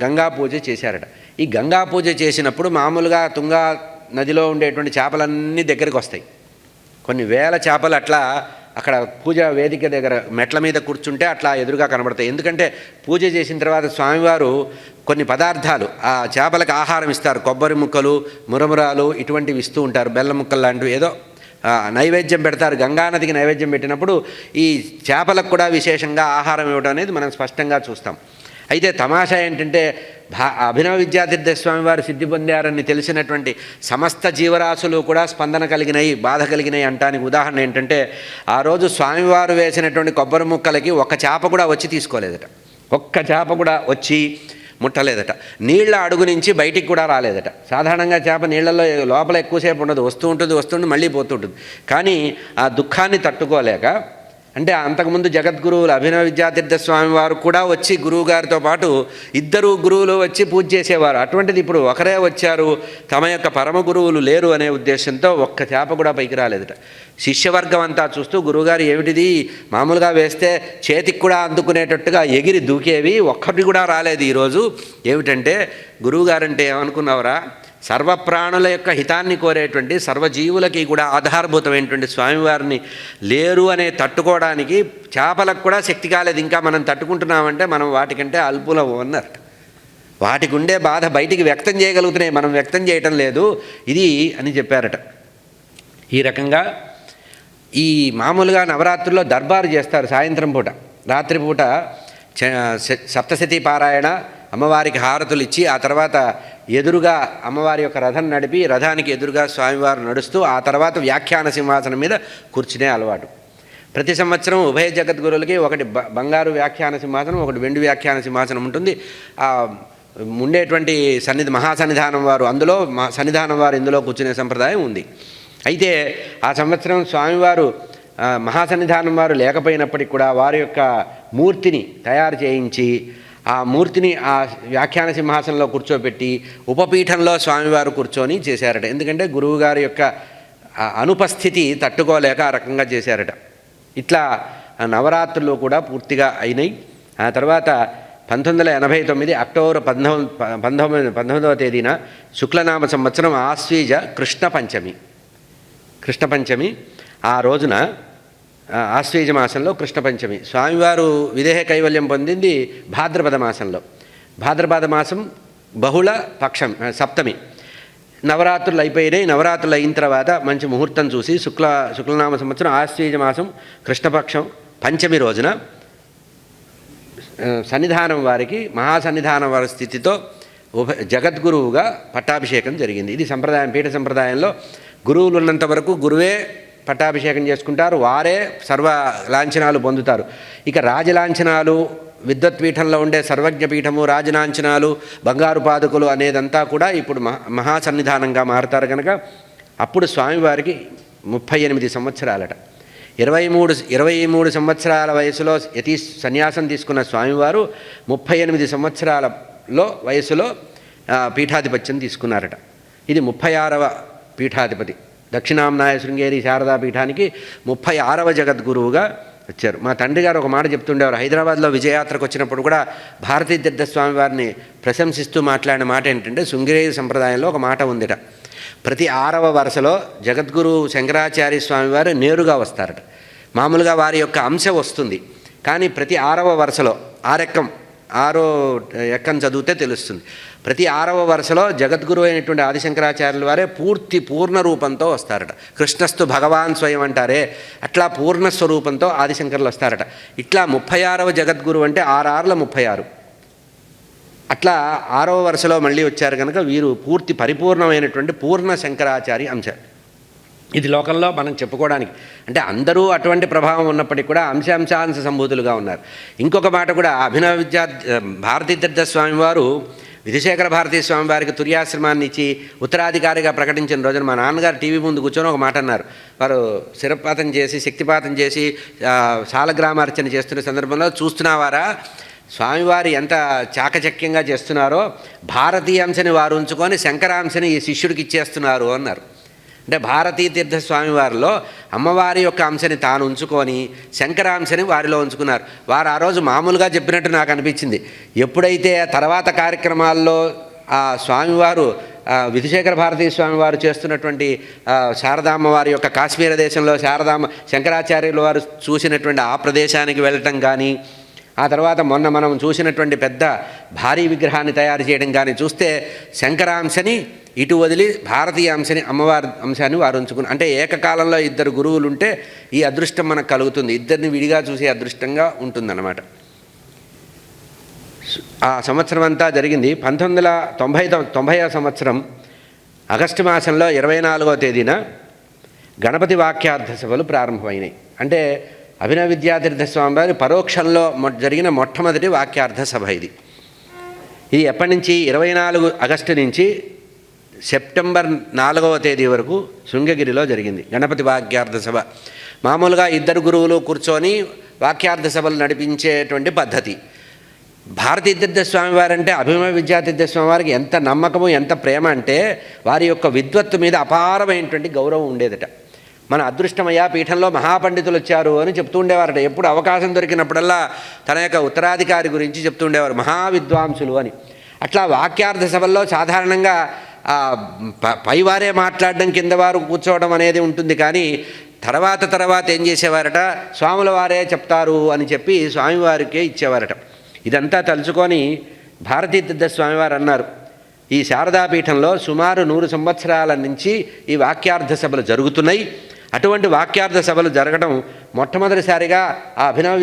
గంగా పూజ చేశారట. ఈ గంగా పూజ చేసినప్పుడు మామూలుగా తుంగా నదిలో ఉండేటువంటి చేపలన్నీ దగ్గరికి వస్తాయి. కొన్ని వేల చేపలు అట్లా అక్కడ పూజ వేదిక దగ్గర మెట్ల మీద కూర్చుంటే అట్లా ఎదురుగా కనబడతాయి. ఎందుకంటే పూజ చేసిన తర్వాత స్వామివారు కొన్ని పదార్థాలు ఆ చేపలకు ఆహారం ఇస్తారు. కొబ్బరి ముక్కలు, మురమురాలు ఇటువంటివి ఇస్తూ ఉంటారు. బెల్లం ముక్కలు లాంటివి ఏదో నైవేద్యం పెడతారు. గంగానదికి నైవేద్యం పెట్టినప్పుడు ఈ చేపలకు కూడా విశేషంగా ఆహారం ఇవ్వడం అనేది మనం స్పష్టంగా చూస్తాం. అయితే తమాషా ఏంటంటే అభినవ విద్యాతీర్థ స్వామివారు సిద్ధి పొందారని తెలిసినటువంటి సమస్త జీవరాశులు కూడా స్పందన కలిగినాయి, బాధ కలిగినాయి అంటానికి ఉదాహరణ ఏంటంటే ఆ రోజు స్వామివారు వేసినటువంటి కొబ్బరి ముక్కలకి ఒక్క చేప కూడా వచ్చి తీసుకోలేదట. ఒక్క చేప కూడా వచ్చి ముట్టలేదట. నీళ్ల అడుగు నుంచి బయటికి కూడా రాలేదట. సాధారణంగా చేప నీళ్లలో లోపల ఎక్కువసేపు ఉండదు, వస్తుంటుంది మళ్ళీ పోతుంటుంది. కానీ ఆ దుఃఖాన్ని తట్టుకోలేక అంటే అంతకుముందు జగద్గురువులు అభినవ విద్యాతీర్థ స్వామి వారు కూడా వచ్చి గురువుగారితో పాటు ఇద్దరు గురువులు వచ్చి పూజ చేసేవారు. అటువంటిది ఇప్పుడు ఒకరే వచ్చారు, తమ యొక్క పరమ గురువులు లేరు అనే ఉద్దేశంతో ఒక్క చేప కూడా పైకి రాలేదట. శిష్యవర్గం అంతా చూస్తూ గురువుగారు ఏమిటిది, మామూలుగా వేస్తే చేతికి కూడా అందుకునేటట్టుగా ఎగిరి దూకేవి, ఒక్కటి కూడా రాలేదు ఈరోజు. ఏమిటంటే గురువుగారంటే ఏమనుకున్నావురా, సర్వప్రాణుల యొక్క హితాన్ని కోరేటువంటి సర్వజీవులకి కూడా ఆధారభూతమైనటువంటి స్వామివారిని లేరు అనే తట్టుకోవడానికి చేపలకు కూడా శక్తి కాలేదు. ఇంకా మనం తట్టుకుంటున్నామంటే మనం వాటికంటే అల్పులం అన్నారు. వాటికి ఉండే బాధ బయటికి వ్యక్తం చేయగలుగుతున్నాయి, మనం వ్యక్తం చేయటం లేదు ఇది అని చెప్పారట. ఈ రకంగా ఈ మామూలుగా నవరాత్రుల్లో దర్బారు చేస్తారు. సాయంత్రం పూట రాత్రిపూట సప్తశతీ పారాయణ, అమ్మవారికి హారతులు ఇచ్చి ఆ తర్వాత ఎదురుగా అమ్మవారి యొక్క రథం నడిపి రథానికి ఎదురుగా స్వామివారు నడుస్తూ ఆ తర్వాత వ్యాఖ్యాన సింహాసనం మీద కూర్చునే అలవాటు. ప్రతి సంవత్సరం ఉభయ జగద్గురువులకి ఒకటి బంగారు వ్యాఖ్యాన సింహాసనం, ఒకటి వెండి వ్యాఖ్యాన సింహాసనం ఉంటుంది. ఉండేటువంటి మహాసన్నిధానం వారు అందులో, సన్నిధానం వారు ఇందులో కూర్చునే సంప్రదాయం ఉంది. అయితే ఆ సంవత్సరం స్వామివారు మహాసన్నిధానం వారు లేకపోయినప్పటికీ కూడా వారి యొక్క మూర్తిని తయారు చేయించి ఆ మూర్తిని ఆ వ్యాఖ్యాన సింహాసనంలో కూర్చోబెట్టి ఉపపీఠంలో స్వామివారు కూర్చొని చేశారట. ఎందుకంటే గురువుగారి యొక్క అనుపస్థితి తట్టుకోలేక ఆ రకంగా చేశారట. ఇట్లా నవరాత్రులు కూడా పూర్తిగా అయినాయి. ఆ తర్వాత 1989 అక్టోబర్ 19వ తేదీన శుక్లనామ సంవత్సరం ఆశ్వీజ కృష్ణ పంచమి ఆ రోజున ఆశ్వీజ మాసంలో కృష్ణ పంచమి స్వామివారు విదేహ కైవల్యం పొందింది భాద్రపద మాసంలో. భాద్రపద మాసం బహుళ పక్షం సప్తమి. నవరాత్రులు అయిపోయినాయి. నవరాత్రులు అయిన తర్వాత మంచి ముహూర్తం చూసి శుక్లనామ సంవత్సరం ఆశ్వీజ మాసం కృష్ణపక్షం పంచమి రోజున సన్నిధానం వారికి మహాసన్నిధానం వారి స్థితితో జగద్గురువుగా పట్టాభిషేకం జరిగింది. ఇది సంప్రదాయం. పీఠ సంప్రదాయంలో గురువులు ఉన్నంత వరకు గురువే పట్టాభిషేకం చేసుకుంటారు, వారే సర్వ లాంఛనాలు పొందుతారు. ఇక రాజలాంఛనాలు, విద్వత్పీఠంలో ఉండే సర్వజ్ఞ పీఠము, రాజలాంఛనాలు, బంగారు పాదుకులు అనేదంతా కూడా ఇప్పుడు మహాసన్నిధానంగా మారుతారు కనుక అప్పుడు స్వామివారికి 38 సంవత్సరాలట. 23 సంవత్సరాల వయసులో సన్యాసం తీసుకున్న స్వామివారు 38 సంవత్సరాలలో వయసులో పీఠాధిపత్యం తీసుకున్నారట. ఇది 36వ పీఠాధిపతి. దక్షిణాంనాయ శృంగేరి శారదా పీఠానికి 36వ జగద్గురువుగా వచ్చారు. మా తండ్రి గారు ఒక మాట చెప్తుండేవారు. హైదరాబాద్లో విజయయాత్రకు వచ్చినప్పుడు కూడా భారతీ తీర్థ స్వామి వారిని ప్రశంసిస్తూ మాట్లాడిన మాట ఏంటంటే, శృంగేరి సంప్రదాయంలో ఒక మాట ఉందిట. ప్రతి 6వ వరుసలో జగద్గురు శంకరాచార్య స్వామివారు నేరుగా వస్తారట. మామూలుగా వారి యొక్క అంశ వస్తుంది, కానీ ప్రతి 6వ వరుసలో 6వ ఎక్కం చదివితే తెలుస్తుంది. ప్రతి 6వ వరుసలో జగద్గురు అయినటువంటి ఆదిశంకరాచార్యుల వారే పూర్ణ రూపంతో వస్తారట. కృష్ణస్తు భగవాన్ స్వయం అంటారే, అట్లా పూర్ణస్వరూపంతో ఆదిశంకరులు వస్తారట. ఇట్లా 36వ జగద్గురు అంటే 6 36 అట్లా 6వ వరుసలో మళ్ళీ వచ్చారు కనుక వీరు పూర్తి పరిపూర్ణమైనటువంటి పూర్ణ శంకరాచార్య అంశ. ఇది లోకంలో మనం చెప్పుకోవడానికి, అంటే అందరూ అటువంటి ప్రభావం ఉన్నప్పటికీ కూడా అంశాంశ సంభూతులుగా ఉన్నారు. ఇంకొక మాట కూడా అభినవ భారతీతీర్థ స్వామి వారు విధుశేఖర భారతీ స్వామి వారికి తుర్యాశ్రమాన్ని ఇచ్చి ఉత్తరాధికారిగా ప్రకటించిన రోజున మా నాన్నగారు టీవీ ముందు కూర్చొని ఒక మాట అన్నారు. వారు శిరపాతం చేసి శక్తిపాతం చేసి శాలగ్రామార్చన చేస్తున్న సందర్భంలో, చూస్తున్నావారా స్వామివారి ఎంత చాకచక్యంగా చేస్తున్నారో, భారతీయ అంశని వారు ఉంచుకొని శంకరాంశని ఈ శిష్యుడికి ఇచ్చేస్తున్నారు అన్నారు. అంటే భారతీతీర్థ స్వామివారిలో అమ్మవారి యొక్క అంశని తాను ఉంచుకొని శంకరాంశని వారిలో ఉంచుకున్నారు. వారు ఆ రోజు మామూలుగా చెప్పినట్టు నాకు అనిపించింది. ఎప్పుడైతే తర్వాత కార్యక్రమాల్లో ఆ స్వామివారు విధుశేఖర భారతీ స్వామివారు చేస్తున్నటువంటి శారదామ్మ వారి యొక్క కాశ్మీర దేశంలో శారదామ్మ శంకరాచార్యుల వారు చూసినటువంటి ఆ ప్రదేశానికి వెళ్ళటం కానీ, ఆ తర్వాత మొన్న మనం చూసినటువంటి పెద్ద భారీ విగ్రహాన్ని తయారు చేయడం కానీ చూస్తే శంకరాంశని ఇటు వదిలి భారతీయ అంశని అమ్మవారి అంశాన్ని వారు ఉంచుకుని, అంటే ఏకకాలంలో ఇద్దరు గురువులు ఉంటే ఈ అదృష్టం మనకు కలుగుతుంది. ఇద్దరిని విడిగా చూసే అదృష్టంగా ఉంటుందన్నమాట. ఆ సంవత్సరం అంతా జరిగింది. 1990వ సంవత్సరం ఆగస్టు మాసంలో 24వ తేదీన గణపతి వాక్యార్థ సభలు ప్రారంభమైనాయి. అంటే అభినవ విద్యాతీర్థ స్వామి వారి పరోక్షంలో జరిగిన మొట్టమొదటి వాక్యార్థ సభ ఇది. ఇది ఎప్పటి నుంచి 24 ఆగస్టు నుంచి సెప్టెంబర్ 4వ తేదీ వరకు శృంగగిరిలో జరిగింది గణపతి వాక్యార్థ సభ. మామూలుగా ఇద్దరు గురువులు కూర్చొని వాక్యార్థ సభలు నడిపించేటువంటి పద్ధతి. భారతీతీర్థ స్వామివారంటే అభినవ విద్యాతీర్థ స్వామివారికి ఎంత నమ్మకము, ఎంత ప్రేమ అంటే వారి యొక్క విద్వత్తు మీద అపారమైనటువంటి గౌరవం ఉండేదట. మన అదృష్టమయ్యా పీఠంలో మహాపండితులు వచ్చారు అని చెప్తూ ఉండేవారట. ఎప్పుడు అవకాశం దొరికినప్పుడల్లా తన యొక్క ఉత్తరాధికారి గురించి చెప్తూ ఉండేవారు, మహావిద్వాంసులు అని. అట్లా వాక్యార్థ సభల్లో సాధారణంగా పైవారే మాట్లాడడం, కింద వారు కూర్చోవడం అనేది ఉంటుంది. కానీ తర్వాత ఏం చేసేవారట, స్వాముల వారే చెప్తారు అని చెప్పి స్వామివారికే ఇచ్చేవారట. ఇదంతా తలుచుకొని భారతీతీర్థ స్వామివారు అన్నారు, ఈ శారదాపీఠంలో సుమారు 100 సంవత్సరాల నుంచి ఈ వాక్యార్థ సభలు జరుగుతున్నాయి. అటువంటి వాక్యార్థ సభలు జరగడం మొట్టమొదటిసారిగా ఆ అభినవ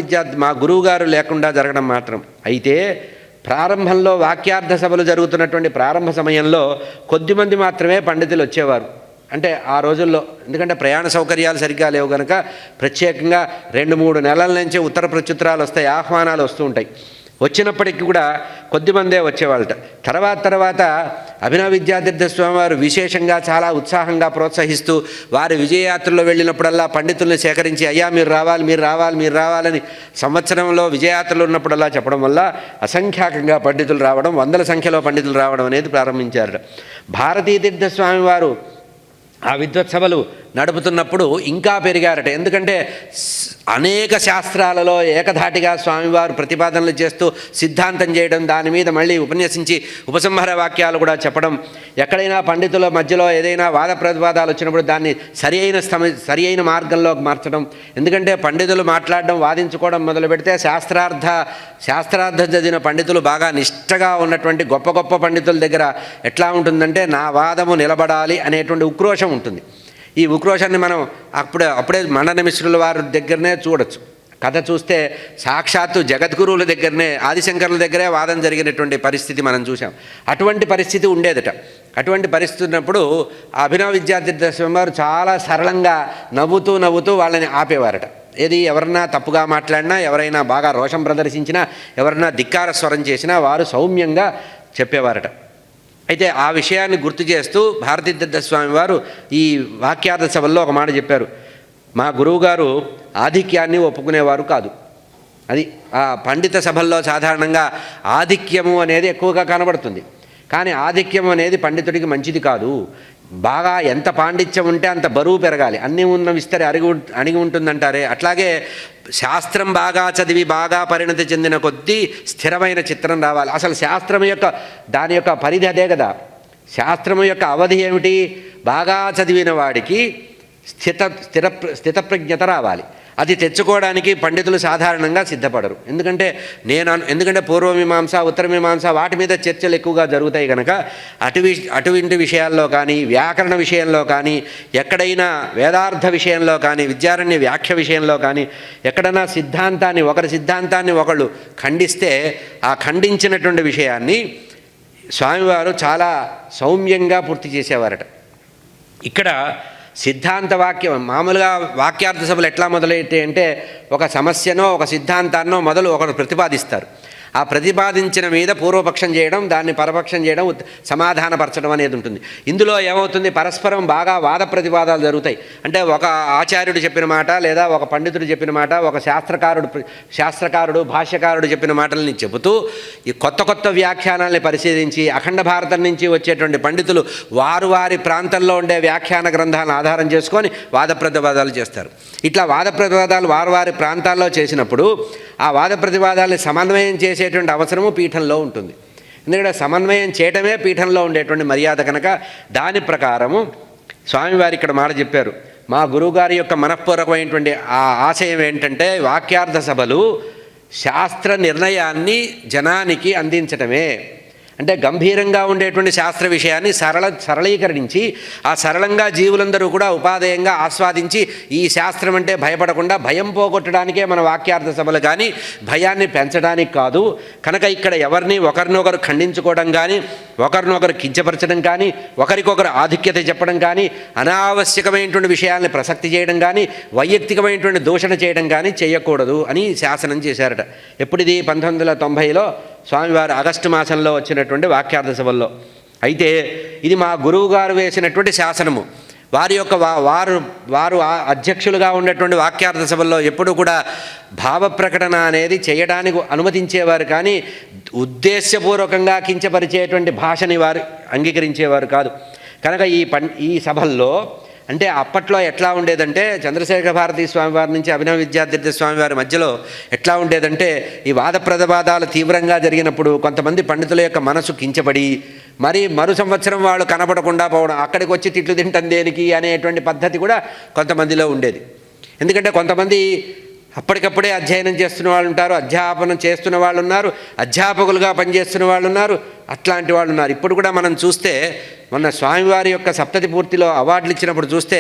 మా గురువుగారు లేకుండా జరగడం మాత్రం. అయితే ప్రారంభంలో వాక్యార్థ సభలు జరుగుతున్నటువంటి ప్రారంభ సమయంలో కొద్దిమంది మాత్రమే పండితులు వచ్చేవారు. అంటే ఆ రోజుల్లో ఎందుకంటే ప్రయాణ సౌకర్యాలు సరిగ్గా లేవు కనుక ప్రత్యేకంగా 2-3 నెలల నుంచి ఉత్తర ప్రత్యుత్తరాలు వస్తాయి, ఆహ్వానాలు వస్తూ ఉంటాయి. వచ్చినప్పటికీ కూడా కొద్దిమందే వచ్చేవాళ్ళట. తర్వాత అభినవ విద్యాతీర్థ స్వామి వారు విశేషంగా చాలా ఉత్సాహంగా ప్రోత్సహిస్తూ వారి విజయయాత్రలో వెళ్ళినప్పుడల్లా పండితుల్ని సేకరించి, అయ్యా మీరు రావాలని సంవత్సరంలో విజయయాత్రలు ఉన్నప్పుడల్లా చెప్పడం వల్ల అసంఖ్యాకంగా పండితులు రావడం, 100ల సంఖ్యలో పండితులు రావడం అనేది ప్రారంభించారట. భారతీతీర్థ స్వామి వారు ఆ విద్వత్సభలు నడుపుతున్నప్పుడు ఇంకా పెరిగారట. ఎందుకంటే అనేక శాస్త్రాలలో ఏకధాటిగా స్వామివారు ప్రతిపాదనలు చేస్తూ సిద్ధాంతం చేయడం, దాని మీద మళ్ళీ ఉపన్యసించి ఉపసంహార వాక్యాలు కూడా చెప్పడం, ఎక్కడైనా పండితుల మధ్యలో ఏదైనా వాద ప్రతివాదాలు వచ్చినప్పుడు దాన్ని సరి అయిన మార్గంలోకి మార్చడం. ఎందుకంటే పండితులు మాట్లాడడం, వాదించుకోవడం మొదలు పెడితే శాస్త్రార్థం చదివిన పండితులు బాగా నిష్టగా ఉన్నటువంటి గొప్ప పండితుల దగ్గర ఎట్లా ఉంటుందంటే నా వాదము నిలబడాలి అనేటువంటి ఉక్రోషం ఉంటుంది. ఈ ఉక్రోషాన్ని మనం అప్పుడే మండన మిశ్రుల వారి దగ్గరనే చూడొచ్చు. కథ చూస్తే సాక్షాత్తు జగద్గురువుల దగ్గరనే, ఆదిశంకరుల దగ్గరే వాదన జరిగినటువంటి పరిస్థితి మనం చూసాం. అటువంటి పరిస్థితి ఉండేదట. అటువంటి పరిస్థితి ఉన్నప్పుడు అభినవ విద్యాతీర్థ స్వామి వారు చాలా సరళంగా నవ్వుతూ వాళ్ళని ఆపేవారట. ఏది ఎవరన్నా తప్పుగా మాట్లాడినా, ఎవరైనా బాగా రోషం ప్రదర్శించినా, ఎవరన్నా ధిక్కార స్వరం చేసినా వారు సౌమ్యంగా చెప్పేవారట. అయితే ఆ విషయాన్ని గుర్తు చేస్తూ భారతీతీర్థ స్వామి వారు ఈ వాక్యార్థ సభల్లో ఒక మాట చెప్పారు, మా గురువుగారు ఆధిక్యాన్ని ఒప్పుకునేవారు కాదు. అది ఆ పండిత సభల్లో సాధారణంగా ఆధిక్యము అనేది ఎక్కువగా కనబడుతుంది. కానీ ఆధిక్యం అనేది పండితుడికి మంచిది కాదు. బాగా ఎంత పాండిత్యం ఉంటే అంత బరువు పెరగాలి, అన్నీ ఉన్న విస్తరి అణిగి ఉంటుందంటారే, అట్లాగే శాస్త్రం బాగా చదివి బాగా పరిణతి చెందిన కొద్దీ స్థిరమైన చిత్రం రావాలి. అసలు శాస్త్రం యొక్క దాని యొక్క పరిధి అదే కదా. శాస్త్రం యొక్క అవధి ఏమిటి? బాగా చదివిన వాడికి స్థితప్రజ్ఞత రావాలి. అది తెచ్చుకోవడానికి పండితులు సాధారణంగా సిద్ధపడరు. ఎందుకంటే పూర్వమీమాంస ఉత్తరమీమాంస వాటి మీద చర్చలు ఎక్కువగా జరుగుతాయి కనుక అటువంటి విషయాల్లో కానీ, వ్యాకరణ విషయంలో కానీ, ఎక్కడైనా వేదార్థ విషయంలో కానీ, విద్యారణ్య వ్యాఖ్య విషయంలో కానీ, ఎక్కడైనా ఒకరి సిద్ధాంతాన్ని ఒకళ్ళు ఖండిస్తే ఆ ఖండించినటువంటి విషయాన్ని స్వామివారు చాలా సౌమ్యంగా పూర్తి చేసేవారట. ఇక్కడ సిద్ధాంత వాక్యం మామూలుగా వాక్యార్థ సభలు ఎట్లా మొదలైతే అంటే ఒక సమస్యనో ఒక సిద్ధాంతాన్నో ఒకరు ప్రతిపాదిస్తారు. ఆ ప్రతిపాదించిన మీద పూర్వపక్షం చేయడం, దాన్ని పరపక్షం చేయడం, సమాధానపరచడం అనేది ఉంటుంది. ఇందులో ఏమవుతుంది, పరస్పరం బాగా వాద ప్రతివాదాలు జరుగుతాయి. అంటే ఒక ఆచార్యుడు చెప్పిన మాట లేదా ఒక పండితుడు చెప్పిన మాట, ఒక శాస్త్రకారుడు భాష్యకారుడు చెప్పిన మాటల్ని చెబుతూ ఈ కొత్త వ్యాఖ్యానాల్ని పరిశీలించి అఖండ భారతం నుంచి వచ్చేటువంటి పండితులు వారి ప్రాంతంలో ఉండే వ్యాఖ్యాన గ్రంథాలను ఆధారం చేసుకొని వాద ప్రతివాదాలు చేస్తారు. ఇట్లా వాద ప్రతివాదాలు వారి ప్రాంతాల్లో చేసినప్పుడు ఆ వాద ప్రతివాదాలని సమన్వయం చేసేటువంటి అవసరము పీఠంలో ఉంటుంది. ఎందుకంటే సమన్వయం చేయటమే పీఠంలో ఉండేటువంటి మర్యాద కనుక దాని ప్రకారము స్వామివారి ఇక్కడ మాట చెప్పారు. మా గురువుగారి యొక్క మనఃపూర్వకమైనటువంటి ఆ ఆశయం ఏంటంటే వాక్యార్థ సభలు శాస్త్ర నిర్ణయాన్ని జనానికి అందించటమే. అంటే గంభీరంగా ఉండేటువంటి శాస్త్ర విషయాన్ని సరళీకరించి ఆ సరళంగా జీవులందరూ కూడా ఉపాదేయంగా ఆస్వాదించి ఈ శాస్త్రం అంటే భయపడకుండా భయం పోగొట్టడానికే మన వాక్యార్థ సభలు కానీ భయాన్ని పెంచడానికి కాదు. కనుక ఇక్కడ ఒకరినొకరు ఖండించుకోవడం కానీ, ఒకరినొకరు కించపరచడం కానీ, ఒకరికొకరు ఆధిక్యత చెప్పడం కానీ, అనావశ్యకమైనటువంటి విషయాల్ని ప్రసక్తి చేయడం కానీ, వైయక్తికమైనటువంటి దూషణ చేయడం కానీ చేయకూడదు అని శాసనం చేశారట. ఎప్పుడిది 1990లో స్వామివారు ఆగస్టు మాసంలో వచ్చినటువంటి వాక్యార్థ సభల్లో. అయితే ఇది మా గురువు గారు వేసినటువంటి శాసనము. వారు అధ్యక్షులుగా ఉన్నటువంటి వాక్యార్థ సభల్లో ఎప్పుడు కూడా భావ ప్రకటన అనేది చేయడానికి అనుమతించేవారు కానీ ఉద్దేశ్యపూర్వకంగా కించపరిచేటువంటి భాషని వారు అంగీకరించేవారు కాదు. కనుక ఈ సభల్లో అంటే అప్పట్లో ఎట్లా ఉండేదంటే చంద్రశేఖర భారతీ స్వామివారి నుంచి అభినవ విద్యార్థి స్వామివారి మధ్యలో ఎట్లా ఉండేదంటే ఈ వాద ప్రతివాదాలు తీవ్రంగా జరిగినప్పుడు కొంతమంది పండితుల యొక్క మనసు కించబడి మరు సంవత్సరం వాళ్ళు కనపడకుండా పోవడం, అక్కడికి వచ్చి తిట్లు తింటం దేనికి అనేటువంటి పద్ధతి కూడా కొంతమందిలో ఉండేది. ఎందుకంటే కొంతమంది అప్పటికప్పుడే అధ్యయనం చేస్తున్న వాళ్ళు ఉంటారు, అధ్యాపనం చేస్తున్న వాళ్ళు ఉన్నారు, అధ్యాపకులుగా పనిచేస్తున్న వాళ్ళు ఉన్నారు, అట్లాంటి వాళ్ళు ఉన్నారు. ఇప్పుడు కూడా మనం చూస్తే మొన్న స్వామివారి యొక్క సప్తతి పూర్తిలో అవార్డులు ఇచ్చినప్పుడు చూస్తే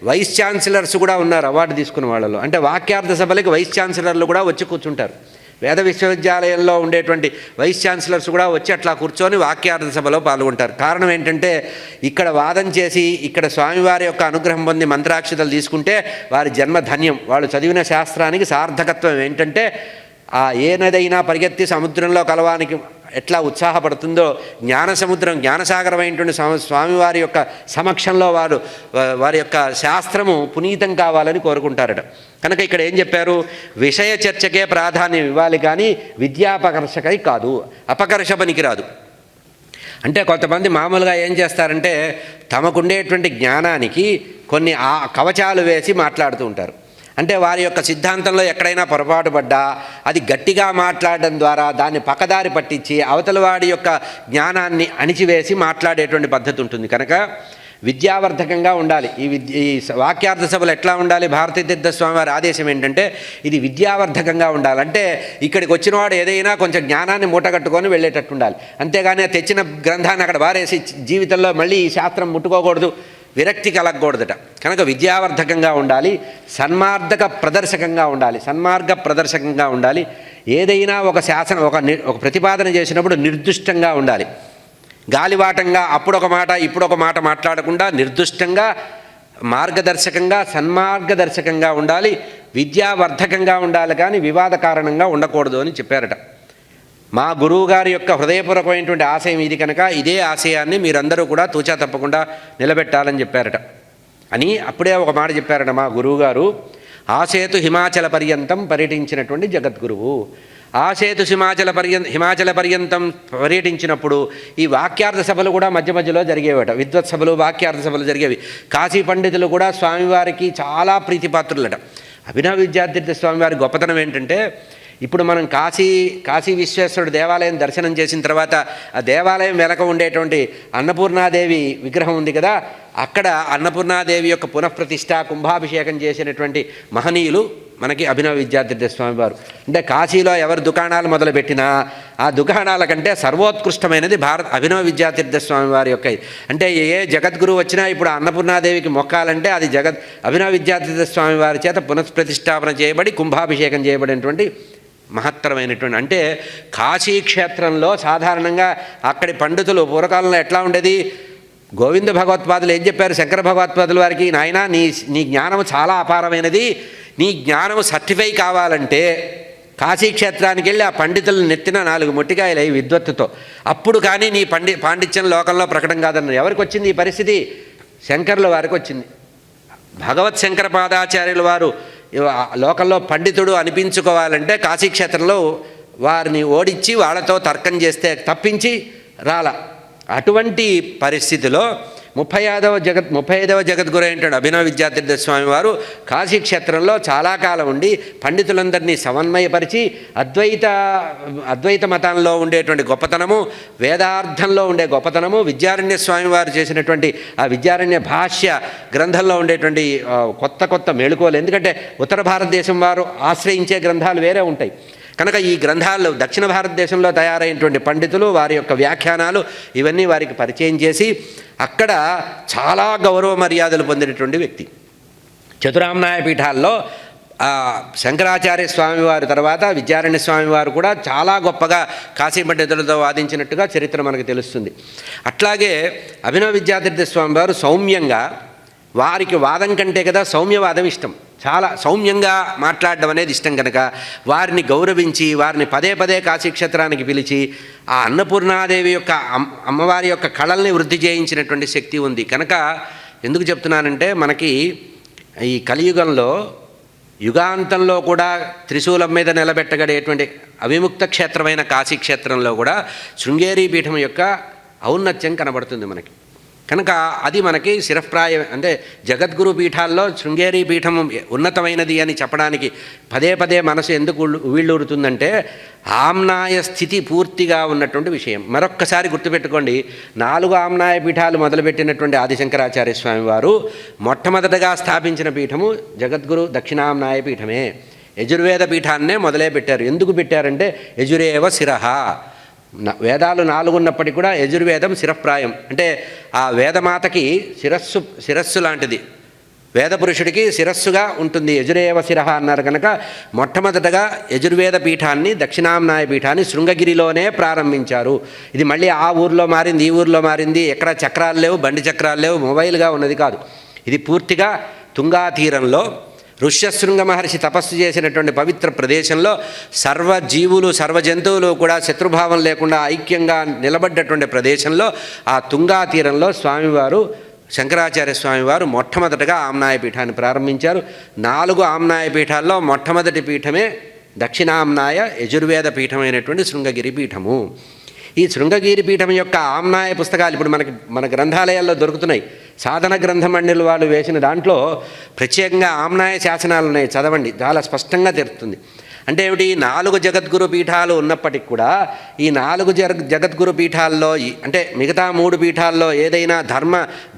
వైస్ ఛాన్సలర్స్ కూడా ఉన్నారు అవార్డు తీసుకున్న వాళ్ళలో. అంటే వాక్యార్థ సభలకి వైస్ ఛాన్సలర్లు కూడా వచ్చి కూర్చుంటారు. వేద విశ్వవిద్యాలయంలో ఉండేటువంటి వైస్ ఛాన్సలర్స్ కూడా వచ్చి అట్లా కూర్చొని వాక్యార్థ సభలో పాల్గొంటారు. కారణం ఏంటంటే ఇక్కడ వాదం చేసి ఇక్కడ స్వామివారి యొక్క అనుగ్రహం పొంది మంత్రాక్షతలు తీసుకుంటే వారి జన్మ ధన్యం. వాళ్ళు చదివిన శాస్త్రానికి సార్థకత్వం ఏంటంటే ఏనదైనా పరిగెత్తి సముద్రంలో కలవానికి ఎట్లా ఉత్సాహపడుతుందో జ్ఞానసాగరమైనటువంటి స్వామివారి యొక్క సమక్షంలో వారి యొక్క శాస్త్రము పునీతం కావాలని కోరుకుంటారట. కనుక ఇక్కడ ఏం చెప్పారు, విషయ చర్చకే ప్రాధాన్యం ఇవ్వాలి కానీ విద్యాపకర్షకై కాదు, అపకర్ష పనికిరాదు. అంటే కొంతమంది మామూలుగా ఏం చేస్తారంటే తమకుండేటువంటి జ్ఞానానికి కొన్ని కవచాలు వేసి మాట్లాడుతూ ఉంటారు. అంటే వారి యొక్క సిద్ధాంతంలో ఎక్కడైనా పొరపాటు పడ్డా అది గట్టిగా మాట్లాడడం ద్వారా దాన్ని పక్కదారి పట్టించి అవతల వాడి యొక్క జ్ఞానాన్ని అణిచివేసి మాట్లాడేటువంటి పద్ధతి ఉంటుంది. కనుక విద్యావర్ధకంగా ఉండాలి. ఈ వాక్యార్థ సభలు ఎట్లా ఉండాలి, భారతీ తీర్థ స్వామి వారి ఆదేశం ఏంటంటే ఇది విద్యావర్ధకంగా ఉండాలంటే ఇక్కడికి వచ్చినవాడు ఏదైనా కొంచెం జ్ఞానాన్ని మూటగట్టుకొని వెళ్ళేటట్టు ఉండాలి. అంతేగాని తెచ్చిన గ్రంథాన్ని అక్కడ వారేసి జీవితంలో మళ్ళీ ఈ శాస్త్రం ముట్టుకోకూడదు, విరక్తి కలగకూడదట. కనుక విద్యావర్ధకంగా ఉండాలి, సన్మార్గ ప్రదర్శకంగా ఉండాలి. ఏదైనా ఒక శాసనం ఒక ప్రతిపాదన చేసినప్పుడు నిర్దిష్టంగా ఉండాలి. గాలివాటంగా అప్పుడొక మాట ఇప్పుడొక మాట మాట్లాడకుండా నిర్దిష్టంగా మార్గదర్శకంగా సన్మార్గదర్శకంగా ఉండాలి, విద్యావర్ధకంగా ఉండాలి కానీ వివాద కారణంగా ఉండకూడదు అని చెప్పారట. మా గురువుగారి యొక్క హృదయపూర్వకమైనటువంటి ఆశయం ఇది కనుక ఇదే ఆశయాన్ని మీరందరూ కూడా తూచా తప్పకుండా నిలబెట్టాలని చెప్పారట. అని అప్పుడే ఒక మాట చెప్పారట మా గురువుగారు. ఆసేతు హిమాచల పర్యంతం పర్యటించినటువంటి జగద్గురువు. ఆసేతు హిమాచల పర్యంతం పర్యటించినప్పుడు ఈ వాక్యార్థ సభలు కూడా మధ్య మధ్యలో జరిగేవట. విద్వత్ సభలు వాక్యార్థ సభలు జరిగేవి. కాశీ పండితులు కూడా స్వామివారికి చాలా ప్రీతిపాత్రులట. అభినవ విద్యార్థి స్వామివారి గొప్పతనం ఏంటంటే ఇప్పుడు మనం కాశీ విశ్వేశ్వరుడు దేవాలయం దర్శనం చేసిన తర్వాత ఆ దేవాలయం వెనక ఉండేటువంటి అన్నపూర్ణాదేవి విగ్రహం ఉంది కదా, అక్కడ అన్నపూర్ణాదేవి యొక్క పునఃప్రతిష్ఠ కుంభాభిషేకం చేసినటువంటి మహనీయులు మనకి అభినవ విద్యార్థి స్వామి వారు. అంటే కాశీలో ఎవరు దుకాణాలు మొదలుపెట్టినా ఆ దుకాణాల కంటే సర్వోత్కృష్టమైనది అభినవ విద్యార్థి స్వామి వారి యొక్క. అంటే ఏ జగద్గురువు వచ్చినా ఇప్పుడు అన్నపూర్ణాదేవికి మొక్కాలంటే అది అభినవ విద్యార్థి స్వామి వారి చేత పునఃప్రతిష్టాపన చేయబడి కుంభాభిషేకం చేయబడినటువంటి మహత్తరమైనటువంటి. అంటే కాశీ క్షేత్రంలో సాధారణంగా అక్కడి పండితులు పూర్వకాలంలో ఎట్లా ఉండేది, గోవింద భగవత్పాదులు ఏం చెప్పారు శంకర భగవత్పాదుల వారికి, నాయనా నీ జ్ఞానము చాలా అపారమైనది, నీ జ్ఞానము సర్టిఫై కావాలంటే కాశీక్షేత్రానికి వెళ్ళి ఆ పండితులను నెత్తిన 4 మొట్టికాయలు అయ్యి విద్వత్తుతో, అప్పుడు కానీ నీ పాండిత్యం లోకంలో ప్రకటన కాదన్నారు. ఎవరికి వచ్చింది ఈ పరిస్థితి? శంకరుల వారికి వచ్చింది. భగవత్ శంకర పాదాచార్యుల వారు లోకంలో పండితుడు అనిపించుకోవాలంటే కాశీక్షేత్రంలో వారిని ఓడించి వాళ్ళతో తర్కం చేస్తే తప్పించి రాల. అటువంటి పరిస్థితిలో 35వ జగద్గురు ఏంటాడు అభినవ విద్యార్థి స్వామి వారు కాశీక్షేత్రంలో చాలా కాలం ఉండి పండితులందరినీ సమన్వయపరిచి అద్వైత మతంలో ఉండేటువంటి గొప్పతనము, వేదార్థంలో ఉండే గొప్పతనము, విద్యారణ్య స్వామి వారు చేసినటువంటి ఆ విద్యారణ్య భాష్య గ్రంథంలో ఉండేటువంటి కొత్త మెళుకువలు. ఎందుకంటే ఉత్తర భారతదేశం వారు ఆశ్రయించే గ్రంథాలు వేరే ఉంటాయి కనుక ఈ గ్రంథాలు దక్షిణ భారతదేశంలో తయారైనటువంటి పండితులు వారి యొక్క వ్యాఖ్యానాలు ఇవన్నీ వారికి పరిచయం చేసి అక్కడ చాలా గౌరవ మర్యాదలు పొందినటువంటి వ్యక్తి. చతురామ్నాయ పీఠాల్లో శంకరాచార్య స్వామివారి తర్వాత విద్యారణ్య స్వామివారు కూడా చాలా గొప్పగా కాశీ పండితులతో వాదించినట్టుగా చరిత్ర మనకు తెలుస్తుంది. అట్లాగే అభినవ విద్యార్థి స్వామివారు సౌమ్యంగా, వారికి వాదం కంటే కదా సౌమ్యవాదం ఇష్టం, చాలా సౌమ్యంగా మాట్లాడడం అనేది ఇష్టం కనుక వారిని గౌరవించి వారిని పదే కాశీక్షేత్రానికి పిలిచి ఆ అన్నపూర్ణాదేవి యొక్క అమ్మవారి యొక్క కళల్ని వృద్ధి చేయించినటువంటి శక్తి ఉంది. కనుక ఎందుకు చెప్తున్నానంటే మనకి ఈ కలియుగంలో యుగాంతంలో కూడా త్రిశూలం మీద నిలబెట్టగడేటువంటి అవిముక్త క్షేత్రమైన కాశీక్షేత్రంలో కూడా శృంగేరీ పీఠం యొక్క ఔన్నత్యం కనబడుతుంది మనకి. కనుక అది మనకి శిరప్రాయం. అంటే జగద్గురు పీఠాల్లో శృంగేరీ పీఠం ఉన్నతమైనది అని చెప్పడానికి పదే మనసు ఎందుకు వీళ్ళూరుతుందంటే ఆమ్నాయ స్థితి పూర్తిగా ఉన్నటువంటి విషయం. మరొక్కసారి గుర్తుపెట్టుకోండి, 4 ఆమ్నాయ పీఠాలు మొదలుపెట్టినటువంటి ఆదిశంకరాచార్య స్వామి వారు మొట్టమొదటగా స్థాపించిన పీఠము జగద్గురు దక్షిణామ్నాయ పీఠమే. యజుర్వేద పీఠాన్నే మొదలే పెట్టారు. ఎందుకు పెట్టారంటే యజురేవ శిరః, వేదాలు 4 ఉన్నప్పటికీ కూడా యజుర్వేదం శిరప్రాయం. అంటే ఆ వేదమాతకి శిరస్సు లాంటిది, వేద పురుషుడికి శిరస్సుగా ఉంటుంది. యజురేవ శిరః అన్నారు కనుక మొట్టమొదటగా యజుర్వేద పీఠాన్ని దక్షిణామ్నాయ పీఠాన్ని శృంగగిరిలోనే ప్రారంభించారు. ఇది మళ్ళీ ఆ ఊర్లో మారింది, ఈ ఊర్లో మారింది, ఎక్కడ చక్రాలు లేవు, బండి చక్రాలు లేవు, మొబైల్గా ఉన్నది కాదు. ఇది పూర్తిగా తుంగా తీరంలో ఋష్యశృంగ మహర్షి తపస్సు చేసినటువంటి పవిత్ర ప్రదేశంలో సర్వజీవులు సర్వజంతువులు కూడా శత్రుభావం లేకుండా ఐక్యంగా నిలబడ్డటువంటి ప్రదేశంలో ఆ తుంగా తీరంలో స్వామివారు శంకరాచార్య స్వామివారు మొట్టమొదటగా ఆమ్నాయ పీఠాన్ని ప్రారంభించారు. 4 ఆమ్నాయ పీఠాల్లో మొట్టమొదటి పీఠమే దక్షిణామ్నాయ యజుర్వేద పీఠమైనటువంటి శృంగగిరి పీఠము. ఈ శృంగగిరి పీఠం యొక్క ఆమ్నాయ పుస్తకాలు ఇప్పుడు మన గ్రంథాలయాల్లో దొరుకుతున్నాయి. సాధన గ్రంథమండలి వాళ్ళు వేసిన దాంట్లో ప్రత్యేకంగా ఆమ్నాయ శాసనాలు ఉన్నాయి, చదవండి, చాలా స్పష్టంగా తెలుస్తుంది. అంటే ఏమిటి, 4 జగద్గురు పీఠాలు ఉన్నప్పటికి కూడా ఈ 4 జగద్గురు పీఠాల్లో అంటే మిగతా 3 పీఠాల్లో ఏదైనా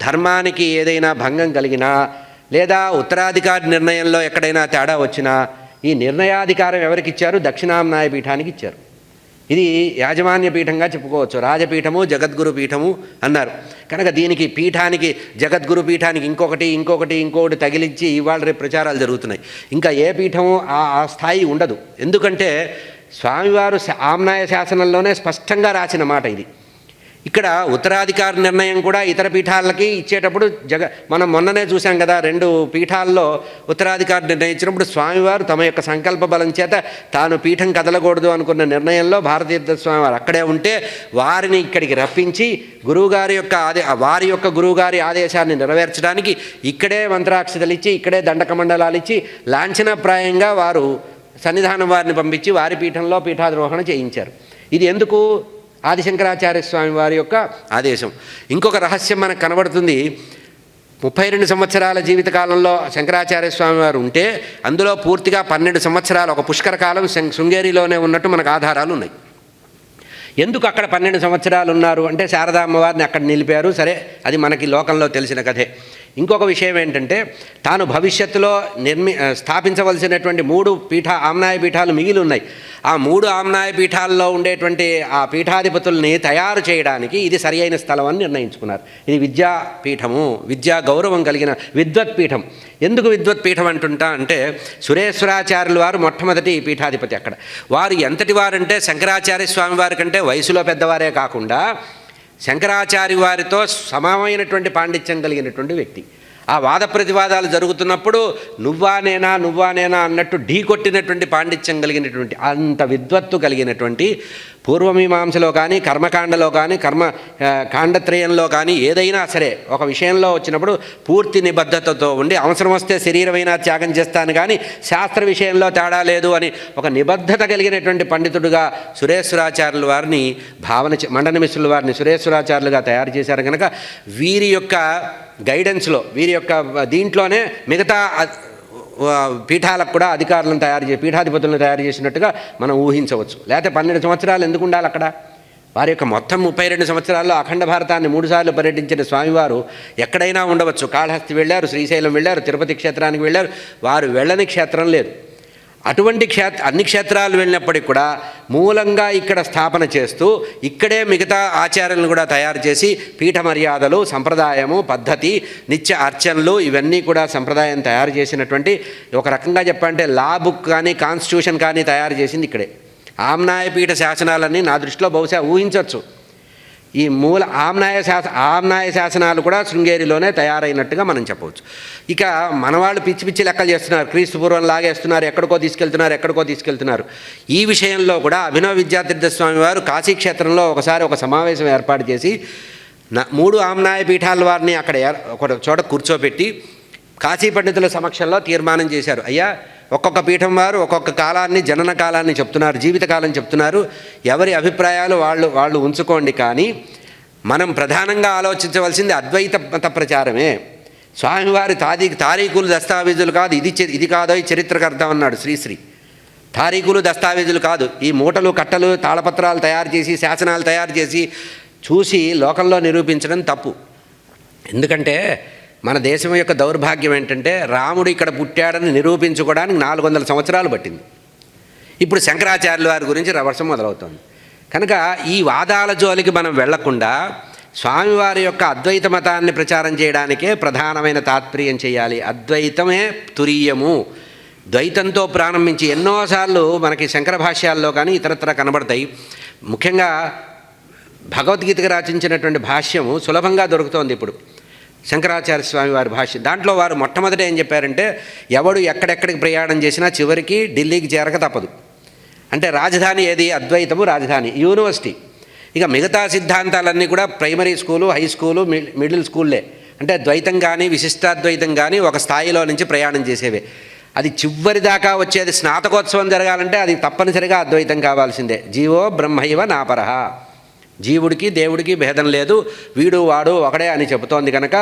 ధర్మానికి ఏదైనా భంగం కలిగినా లేదా ఉత్తరాధికారి నిర్ణయంలో ఎక్కడైనా తేడా వచ్చినా ఈ నిర్ణయాధికారం ఎవరికి ఇచ్చారు? దక్షిణామ్నాయ పీఠానికి ఇచ్చారు. ఇది యాజమాన్య పీఠంగా చెప్పుకోవచ్చు. రాజపీఠము జగద్గురు పీఠము అన్నారు కనుక దీనికి పీఠానికి జగద్గురు పీఠానికి ఇంకొకటి తగిలించి ఇవాళ రేపు ప్రచారాలు జరుగుతున్నాయి. ఇంకా ఏ పీఠము ఆ స్థాయి ఉండదు. ఎందుకంటే స్వామివారు ఆమ్నాయ శాసనంలోనే స్పష్టంగా రాసిన మాట ఇది. ఇక్కడ ఉత్తరాధికార నిర్ణయం కూడా ఇతర పీఠాలకి ఇచ్చేటప్పుడు మనం మొన్ననే చూసాం కదా, 2 పీఠాల్లో ఉత్తరాధికారి నిర్ణయించినప్పుడు స్వామివారు తమ యొక్క సంకల్ప బలం చేత తాను పీఠం కదలకూడదు అనుకున్న నిర్ణయంలో భారతీయ స్వామివారు అక్కడే ఉంటే వారిని ఇక్కడికి రప్పించి వారి యొక్క గురువుగారి ఆదేశాన్ని నెరవేర్చడానికి ఇక్కడే మంత్రాక్షతలు ఇచ్చి ఇక్కడే దండకమండలాలు ఇచ్చి లాంఛనప్రాయంగా వారు సన్నిధానం వారిని పంపించి వారి పీఠంలో పీఠాద్రోహణ చేయించారు. ఇది ఎందుకు? ఆదిశంకరాచార్య స్వామి వారి యొక్క ఆదేశం. ఇంకొక రహస్యం మనకు కనబడుతుంది. 32 సంవత్సరాల జీవితకాలంలో శంకరాచార్య స్వామి వారు ఉంటే అందులో పూర్తిగా 12 సంవత్సరాలు ఒక పుష్కర కాలం శృంగేరిలోనే ఉన్నట్టు మనకు ఆధారాలు ఉన్నాయి. ఎందుకు అక్కడ 12 సంవత్సరాలు ఉన్నారు అంటే శారదా అమ్మవారిని అక్కడ నిలిపారు. సరే, అది మనకి లోకంలో తెలిసిన కథే. ఇంకొక విషయం ఏంటంటే తాను భవిష్యత్తులో స్థాపించవలసినటువంటి 3 ఆమ్నాయ పీఠాలు మిగిలి ఉన్నాయి. ఆ 3 ఆమ్నాయ పీఠాల్లో ఉండేటువంటి ఆ పీఠాధిపతుల్ని తయారు చేయడానికి ఇది సరి అయిన స్థలం అని నిర్ణయించుకున్నారు. ఇది విద్యాపీఠము, విద్యా గౌరవం కలిగిన విద్వత్పీఠం. ఎందుకు విద్వత్పీఠం అంటుంటా అంటే సురేశ్వరాచార్యులు వారు మొట్టమొదటి పీఠాధిపతి అక్కడ. వారు ఎంతటి వారంటే శంకరాచార్య స్వామి వారి కంటే వయసులో పెద్దవారే కాకుండా శంకరాచార్య వారితో సమానమైనటువంటి పాండిత్యం కలిగినటువంటి వ్యక్తి. ఆ వాద ప్రతివాదాలు జరుగుతున్నప్పుడు నువ్వా నేనా అన్నట్టు ఢీ కొట్టినటువంటి పాండిత్యం కలిగినటువంటి అంత విద్వత్తు కలిగినటువంటి పూర్వమీమాంసలో కానీ కర్మకాండలో కానీ కాండత్రయంలో కానీ ఏదైనా సరే ఒక విషయంలో వచ్చినప్పుడు పూర్తి నిబద్ధతతో ఉండి అవసరం వస్తే శరీరమైనా త్యాగం చేస్తాను కానీ శాస్త్ర విషయంలో తేడా లేదు అని ఒక నిబద్ధత కలిగినటువంటి పండితుడుగా సురేశ్వరాచార్యుల వారిని మండన మిశ్రుల వారిని సురేశ్వరాచార్యులుగా తయారు చేశారు. కనుక వీరి యొక్క గైడెన్స్లో వీరి యొక్క దీంట్లోనే మిగతా పీఠాలకు కూడా అధికారులను పీఠాధిపతులను తయారు చేసినట్టుగా మనం ఊహించవచ్చు. లేకపోతే 12 సంవత్సరాలు ఎందుకు ఉండాలి అక్కడ? వారి యొక్క మొత్తం 32 సంవత్సరాల్లో అఖండ భారతాన్ని 3 సార్లు పర్యటించిన స్వామివారు ఎక్కడైనా ఉండవచ్చు. కాళహస్తి వెళ్ళారు, శ్రీశైలం వెళ్ళారు, తిరుపతి క్షేత్రానికి వెళ్ళారు. వారు వెళ్ళని క్షేత్రం లేదు. అటువంటి అన్ని క్షేత్రాలు వెళ్ళినప్పటికీ కూడా మూలంగా ఇక్కడ స్థాపన చేస్తూ ఇక్కడే మిగతా ఆచార్యులను కూడా తయారు చేసి పీఠ మర్యాదలు, సంప్రదాయము, పద్ధతి, నిత్య అర్చనలు ఇవన్నీ కూడా సంప్రదాయం తయారు చేసినటువంటి ఒక రకంగా చెప్పాలంటే లా బుక్ కానీ కాన్స్టిట్యూషన్ కానీ తయారు చేసింది ఇక్కడే. ఆమ్నాయపీఠ శాసనాలన్నీ నా దృష్టిలో బహుశా ఊహించవచ్చు. ఈ మూల ఆమ్నాయ శాసనాలు కూడా శృంగేరిలోనే తయారైనట్టుగా మనం చెప్పవచ్చు. ఇక మనవాళ్ళు పిచ్చి లెక్కలు చేస్తున్నారు, క్రీస్తు పూర్వం లాగేస్తున్నారు, ఎక్కడికో తీసుకెళ్తున్నారు. ఈ విషయంలో కూడా అభినవ విద్యాతీర్థ స్వామి వారు కాశీక్షేత్రంలో ఒకసారి ఒక సమావేశం ఏర్పాటు చేసి 3 ఆమ్నాయ పీఠాల వారిని అక్కడ ఒక చోట కూర్చోబెట్టి కాశీ పండితుల సమక్షంలో తీర్మానం చేశారు. అయ్యా, ఒక్కొక్క పీఠం వారు ఒక్కొక్క కాలాన్ని, జనన కాలాన్ని చెప్తున్నారు, జీవితకాలం చెప్తున్నారు. ఎవరి అభిప్రాయాలు వాళ్ళు ఉంచుకోండి. కానీ మనం ప్రధానంగా ఆలోచించవలసింది అద్వైత మత ప్రచారమే. స్వామివారి తారీఖులు దస్తావేజులు కాదు, ఇది కాదో ఈ చరిత్రకు అర్థం అన్నాడు శ్రీశ్రీ. తారీఖులు దస్తావేజులు కాదు, ఈ మూటలు కట్టలు తాళపత్రాలు తయారు చేసి శాసనాలు తయారు చేసి చూసి లోకంలో నిరూపించడం తప్పు. ఎందుకంటే మన దేశం యొక్క దౌర్భాగ్యం ఏంటంటే రాముడు ఇక్కడ పుట్టాడని నిరూపించుకోవడానికి 400 సంవత్సరాలు పట్టింది. ఇప్పుడు శంకరాచార్యుల వారి గురించి రవర్షం మొదలవుతుంది. కనుక ఈ వాదాల జోలికి మనం వెళ్లకుండా స్వామివారి యొక్క అద్వైత మతాన్ని ప్రచారం చేయడానికే ప్రధానమైన తాత్పర్యం చేయాలి. అద్వైతమే తురీయము. ద్వైతంతో ప్రారంభించి ఎన్నోసార్లు మనకి శంకర భాష్యాల్లో కానీ ఇతరత్ర కనబడతాయి. ముఖ్యంగా భగవద్గీతకు రచించినటువంటి భాష్యము సులభంగా దొరుకుతోంది ఇప్పుడు, శంకరాచార్య స్వామి వారి భాష్యం. దాంట్లో వారు మొట్టమొదట ఏం చెప్పారంటే ఎవడు ఎక్కడెక్కడికి ప్రయాణం చేసినా చివరికి ఢిల్లీకి చేరక తప్పదు. అంటే రాజధాని ఏది? అద్వైతము రాజధాని, యూనివర్సిటీ. ఇక మిగతా సిద్ధాంతాలన్నీ కూడా primary school, high school, middle స్కూల్లే. అంటే ద్వైతం కానీ విశిష్టాద్వైతం కానీ ఒక స్థాయిలో నుంచి ప్రయాణం చేసేవే. అది చివరి దాకా వచ్చేది స్నాతకోత్సవం జరగాలంటే అది తప్పనిసరిగా అద్వైతం కావాల్సిందే. జీవో బ్రహ్మైవ నాపరః. జీవుడికి దేవుడికి భేదం లేదు, వీడు వాడు ఒకడే అని చెబుతోంది. కనుక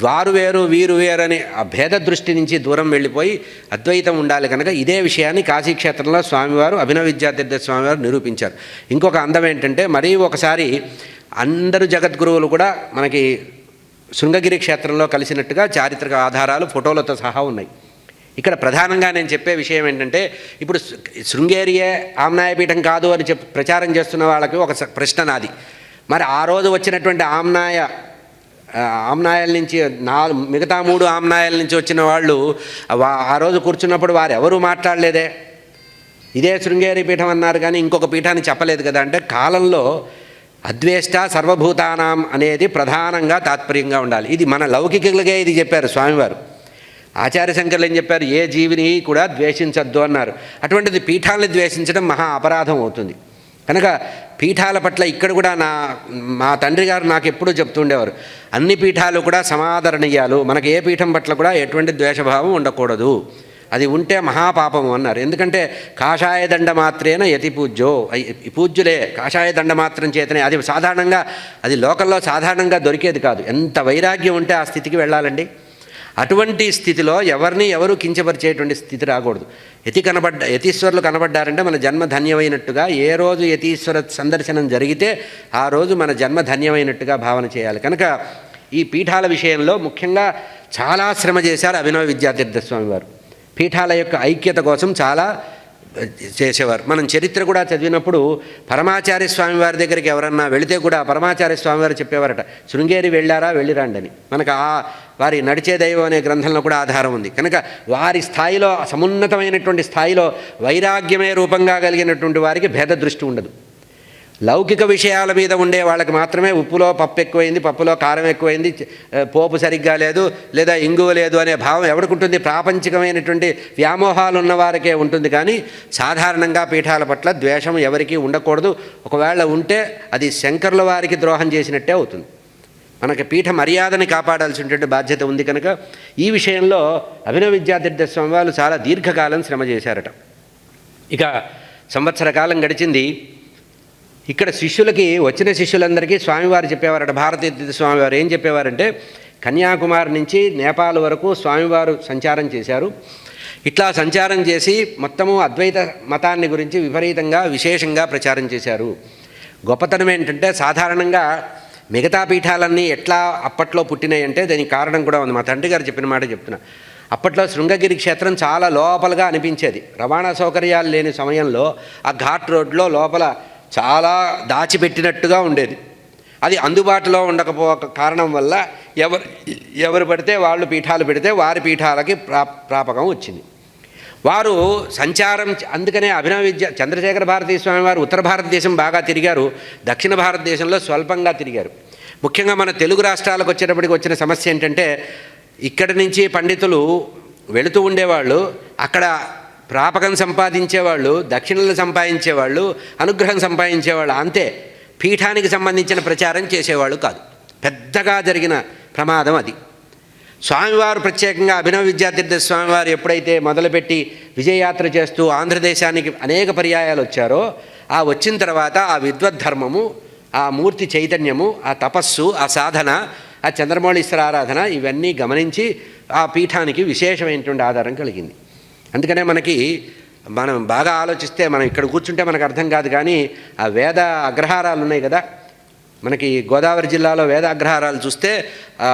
వారు వేరు వీరు వేరు అని ఆ భేద దృష్టి నుంచి దూరం వెళ్ళిపోయి అద్వైతం ఉండాలి. కనుక ఇదే విషయాన్ని కాశీక్షేత్రంలో స్వామివారు అభినవ విద్యాతీర్థ స్వామివారు నిరూపించారు. ఇంకొక అందం ఏంటంటే మరీ ఒకసారి అందరు జగద్గురువులు కూడా మనకి శృంగగిరి క్షేత్రంలో కలిసినట్టుగా చారిత్రక ఆధారాలు ఫోటోలతో సహా ఉన్నాయి. ఇక్కడ ప్రధానంగా నేను చెప్పే విషయం ఏంటంటే ఇప్పుడు శృంగేరియే ఆమ్నాయపీఠం కాదు అని ప్రచారం చేస్తున్న వాళ్ళకి ఒక ప్రశ్న నాది. మరి ఆ రోజు వచ్చినటువంటి ఆమ్నాయాల నుంచి మిగతా 3 ఆమ్నాయాల నుంచి వచ్చిన వాళ్ళు ఆ రోజు కూర్చున్నప్పుడు వారు ఎవరూ మాట్లాడలేదే. ఇదే శృంగేరి పీఠం అన్నారు కానీ ఇంకొక పీఠాన్ని చెప్పలేదు కదా. అంటే కాలంలో అద్వేష్ట సర్వభూతానాం అనేది ప్రధానంగా తాత్పర్యంగా ఉండాలి. ఇది మన లౌకికులుగా ఇది చెప్పారు స్వామివారు. ఆచార్య శంకర్లు ఏం చెప్పారు? ఏ జీవిని కూడా ద్వేషించద్దు అన్నారు. అటువంటిది పీఠాలను ద్వేషించడం మహా అపరాధం అవుతుంది. కనుక పీఠాల పట్ల ఇక్కడ కూడా మా తండ్రి గారు నాకు ఎప్పుడూ చెప్తుండేవారు, అన్ని పీఠాలు కూడా సమాదరణీయాలు, మనకు ఏ పీఠం పట్ల కూడా ఎటువంటి ద్వేషభావం ఉండకూడదు, అది ఉంటే మహాపాపము అన్నారు. ఎందుకంటే కాషాయ దండ మాత్రేన యతి పూజ్యో, పూజ్యులే కాషాయ దండ మాత్రం చేతనే. అది లోకంలో సాధారణంగా దొరికేది కాదు. ఎంత వైరాగ్యం ఉంటే ఆ స్థితికి వెళ్ళాలండి. అటువంటి స్థితిలో ఎవరిని ఎవరు కించపరిచేటువంటి స్థితి రాకూడదు. యతీశ్వరులు కనబడ్డారంటే మన జన్మ ధన్యమైనట్టుగా, ఏ రోజు యతీశ్వర సందర్శనం జరిగితే ఆ రోజు మన జన్మ ధన్యమైనట్టుగా భావన చేయాలి. కనుక ఈ పీఠాల విషయంలో ముఖ్యంగా చాలా శ్రమ చేశారు అభినవ విద్యాతీర్థ స్వామి వారు. పీఠాల యొక్క ఐక్యత కోసం చాలా చేసేవారు. మనం చరిత్ర కూడా చదివినప్పుడు పరమాచార్య స్వామి వారి దగ్గరికి ఎవరన్నా వెళితే కూడా పరమాచార్య స్వామి వారు చెప్పేవారట, శృంగేరి వెళ్ళారా, వెళ్ళిరాండి అని. మనకు వారి నడిచే దైవం అనే గ్రంథంలో కూడా ఆధారం ఉంది. కనుక వారి స్థాయిలో, సమున్నతమైనటువంటి స్థాయిలో వైరాగ్యమే రూపంగా కలిగినటువంటి వారికి భేద దృష్టి ఉండదు. లౌకిక విషయాల మీద ఉండే వాళ్ళకి మాత్రమే ఉప్పులో పప్పు ఎక్కువైంది, పప్పులో కారం ఎక్కువైంది, పోపు సరిగ్గా లేదు, లేదా ఇంగువ లేదు అనే భావం ఎవరికి ప్రాపంచికమైనటువంటి వ్యామోహాలు ఉన్నవారికే ఉంటుంది. కానీ సాధారణంగా పీఠాల పట్ల ద్వేషం ఎవరికీ ఉండకూడదు. ఒకవేళ ఉంటే అది శంకరుల వారికి ద్రోహం చేసినట్టే అవుతుంది. మనకి పీఠ మర్యాదని కాపాడాల్సినటువంటి బాధ్యత ఉంది. కనుక ఈ విషయంలో అభినవ విద్యాతీర్థ స్వామి వారు చాలా దీర్ఘకాలం శ్రమ చేశారట. ఇక సంవత్సర కాలం గడిచింది. ఇక్కడ శిష్యులకి, వచ్చిన శిష్యులందరికీ స్వామివారు చెప్పేవారట. భారతీయ స్వామివారు ఏం చెప్పేవారంటే, కన్యాకుమారి నుంచి నేపాల్ వరకు స్వామివారు సంచారం చేశారు. ఇట్లా సంచారం చేసి మొత్తము అద్వైత మతాన్ని గురించి విపరీతంగా విశేషంగా ప్రచారం చేశారు. గొప్పతనం ఏంటంటే, సాధారణంగా మిగతా పీఠాలన్నీ ఎట్లా అప్పట్లో పుట్టినాయి అంటే దానికి కారణం కూడా ఉంది. మా తండ్రి గారు చెప్పిన మాట చెప్తున్నా. అప్పట్లో శృంగగిరి క్షేత్రం చాలా లోపలగా అనిపించేది. రవాణా సౌకర్యాలు లేని సమయంలో ఆ ఘాట్ రోడ్లో లోపల చాలా దాచిపెట్టినట్టుగా ఉండేది. అది అందుబాటులో ఉండకపోక కారణం వల్ల ఎవరు పడితే వాళ్ళు పీఠాలు పెడితే వారి పీఠాలకి ప్రాపకం వచ్చింది. వారు సంచారం, అందుకనే అభినవ చంద్రశేఖర భారతీ స్వామి వారు ఉత్తర భారతదేశం బాగా తిరిగారు, దక్షిణ భారతదేశంలో స్వల్పంగా తిరిగారు. ముఖ్యంగా మన తెలుగు రాష్ట్రాలకు వచ్చేటప్పటికి వచ్చిన సమస్య ఏంటంటే, ఇక్కడి నుంచి పండితులు వెళుతూ ఉండేవాళ్ళు, అక్కడ ప్రాపకం సంపాదించేవాళ్ళు, దక్షిణలు సంపాదించేవాళ్ళు, అనుగ్రహం సంపాదించేవాళ్ళు, అంతే. పీఠానికి సంబంధించిన ప్రచారం చేసేవాళ్ళు కాదు. పెద్దగా జరిగిన ప్రమాదం అది. స్వామివారు ప్రత్యేకంగా అభినవ విద్యాతీర్థ స్వామివారు ఎప్పుడైతే మొదలుపెట్టి విజయయాత్ర చేస్తూ ఆంధ్రదేశానికి అనేక పర్యాయాలు వచ్చారో, ఆ వచ్చిన తర్వాత ఆ విద్వద్ధర్మము, ఆ మూర్తి చైతన్యము, ఆ తపస్సు, ఆ సాధన, ఆ చంద్రమౌళీశ్వర ఆరాధన, ఇవన్నీ గమనించి ఆ పీఠానికి విశేషమైనటువంటి ఆధారం కలిగింది. అందుకనే మనం బాగా ఆలోచిస్తే, మనం ఇక్కడ కూర్చుంటే మనకు అర్థం కాదు, కానీ ఆ వేద అగ్రహారాలు ఉన్నాయి కదా, మనకి గోదావరి జిల్లాలో వేద అగ్రహారాలు చూస్తే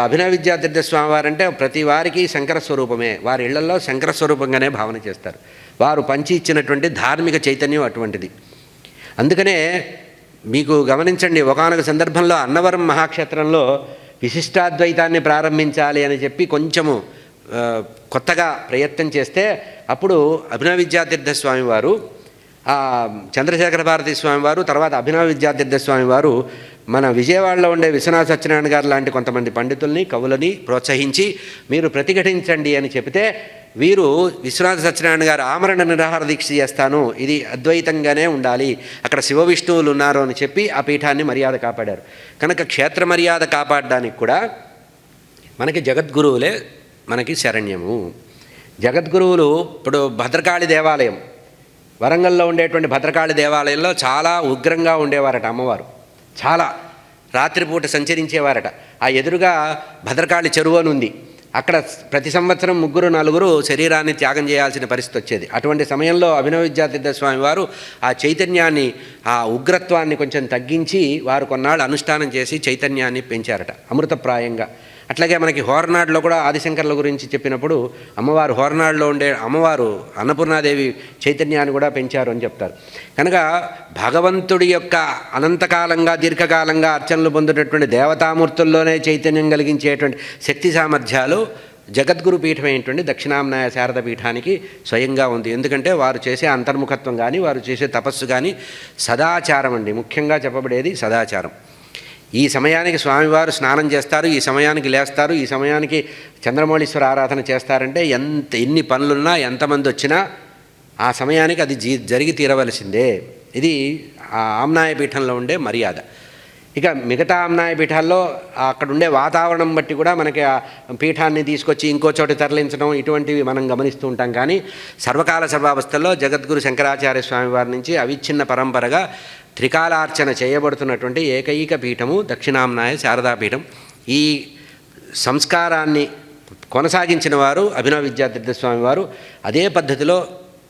అభినవ విద్యాతీర్థ స్వామివారు అంటే ప్రతి వారికి శంకర స్వరూపమే. వారి ఇళ్లలో శంకర స్వరూపంగానే భావన చేస్తారు. వారు పంచి ఇచ్చినటువంటి ధార్మిక చైతన్యం అటువంటిది. అందుకనే మీకు గమనించండి, ఒకానొక సందర్భంలో అన్నవరం మహాక్షేత్రంలో విశిష్టాద్వైతాన్ని ప్రారంభించాలి అని చెప్పి కొంచెము కొత్తగా ప్రయత్నం చేస్తే, అప్పుడు అభినవ విద్యాతీర్థ స్వామివారు, చంద్రశేఖర భారతీ స్వామివారు, తర్వాత అభినవ విద్యాతీర్థ స్వామివారు మన విజయవాడలో ఉండే విశ్వనాథ సత్యనారాయణ గారు లాంటి కొంతమంది పండితుల్ని, కవులని ప్రోత్సహించి మీరు ప్రతిఘటించండి అని చెబితే, వీరు విశ్వనాథ సత్యనారాయణ గారు ఆమరణ నిరాహార దీక్ష చేస్తాను, ఇది అద్వైతంగానే ఉండాలి, అక్కడ శివ విష్ణువులు ఉన్నారు అని చెప్పి ఆ పీఠాన్ని మర్యాద కాపాడారు. కనుక క్షేత్ర మర్యాద కాపాడడానికి కూడా మనకి జగద్గురువులే మనకి శరణ్యము. జగద్గురువులు, ఇప్పుడు భద్రకాళి దేవాలయం, వరంగల్లో ఉండేటువంటి భద్రకాళి దేవాలయంలో చాలా ఉగ్రంగా ఉండేవారట అమ్మవారు. చాలా రాత్రిపూట సంచరించేవారట. ఆ ఎదురుగా భద్రకాళి చెరువు అని ఉంది. అక్కడ ప్రతి సంవత్సరం 3-4 శరీరాన్ని త్యాగం చేయాల్సిన పరిస్థితి వచ్చేది. అటువంటి సమయంలో అభినవ విద్యాతీర్థ స్వామి వారు ఆ చైతన్యాన్ని, ఆ ఉగ్రత్వాన్ని కొంచెం తగ్గించి వారు కొన్నాళ్ళు అనుష్ఠానం చేసి చైతన్యాన్ని పెంచారట అమృతప్రాయంగా. అట్లాగే మనకి హోర్నాడులో కూడా ఆదిశంకర్ల గురించి చెప్పినప్పుడు అమ్మవారు, హోర్నాడులో ఉండే అమ్మవారు అన్నపూర్ణాదేవి చైతన్యాన్ని కూడా పెంచారు అని చెప్తారు. కనుక భగవంతుడి యొక్క అనంతకాలంగా దీర్ఘకాలంగా అర్చనలు పొందేటటువంటి దేవతామూర్తుల్లోనే చైతన్యం కలిగించేటువంటి శక్తి సామర్థ్యాలు జగద్గురు పీఠమైనటువంటి దక్షిణాంనాయ శారద పీఠానికి స్వయంగా ఉంది. ఎందుకంటే వారు చేసే అంతర్ముఖత్వం కానీ, వారు చేసే తపస్సు కానీ సదాచారం అండి. ముఖ్యంగా చెప్పబడేది సదాచారం. ఈ సమయానికి స్వామివారు స్నానం చేస్తారు, ఈ సమయానికి లేస్తారు, ఈ సమయానికి చంద్రమౌళీశ్వర ఆరాధన చేస్తారంటే ఎన్ని పనులున్నా, ఎంతమంది వచ్చినా ఆ సమయానికి అది జరిగి తీరవలసిందే. ఇది ఆ ఆమ్నాయ పీఠంలో ఉండే మర్యాద. ఇక మిగతా ఆమ్నాయ పీఠాల్లో అక్కడ ఉండే వాతావరణం బట్టి కూడా మనకి ఆ పీఠాన్ని తీసుకొచ్చి ఇంకో చోట తరలించడం, ఇటువంటివి మనం గమనిస్తూ ఉంటాం. కానీ సర్వకాల సర్వావస్థల్లో జగద్గురు శంకరాచార్య స్వామి వారి నుంచి అవిచ్ఛిన్న పరంపరగా త్రికాలార్చన చేయబడుతున్నటువంటి ఏకైక పీఠము దక్షిణాంనాయ శారదాపీఠం. ఈ సంస్కారాన్ని కొనసాగించిన వారు అభినవ విద్యాతీర్థ స్వామి వారు. అదే పద్ధతిలో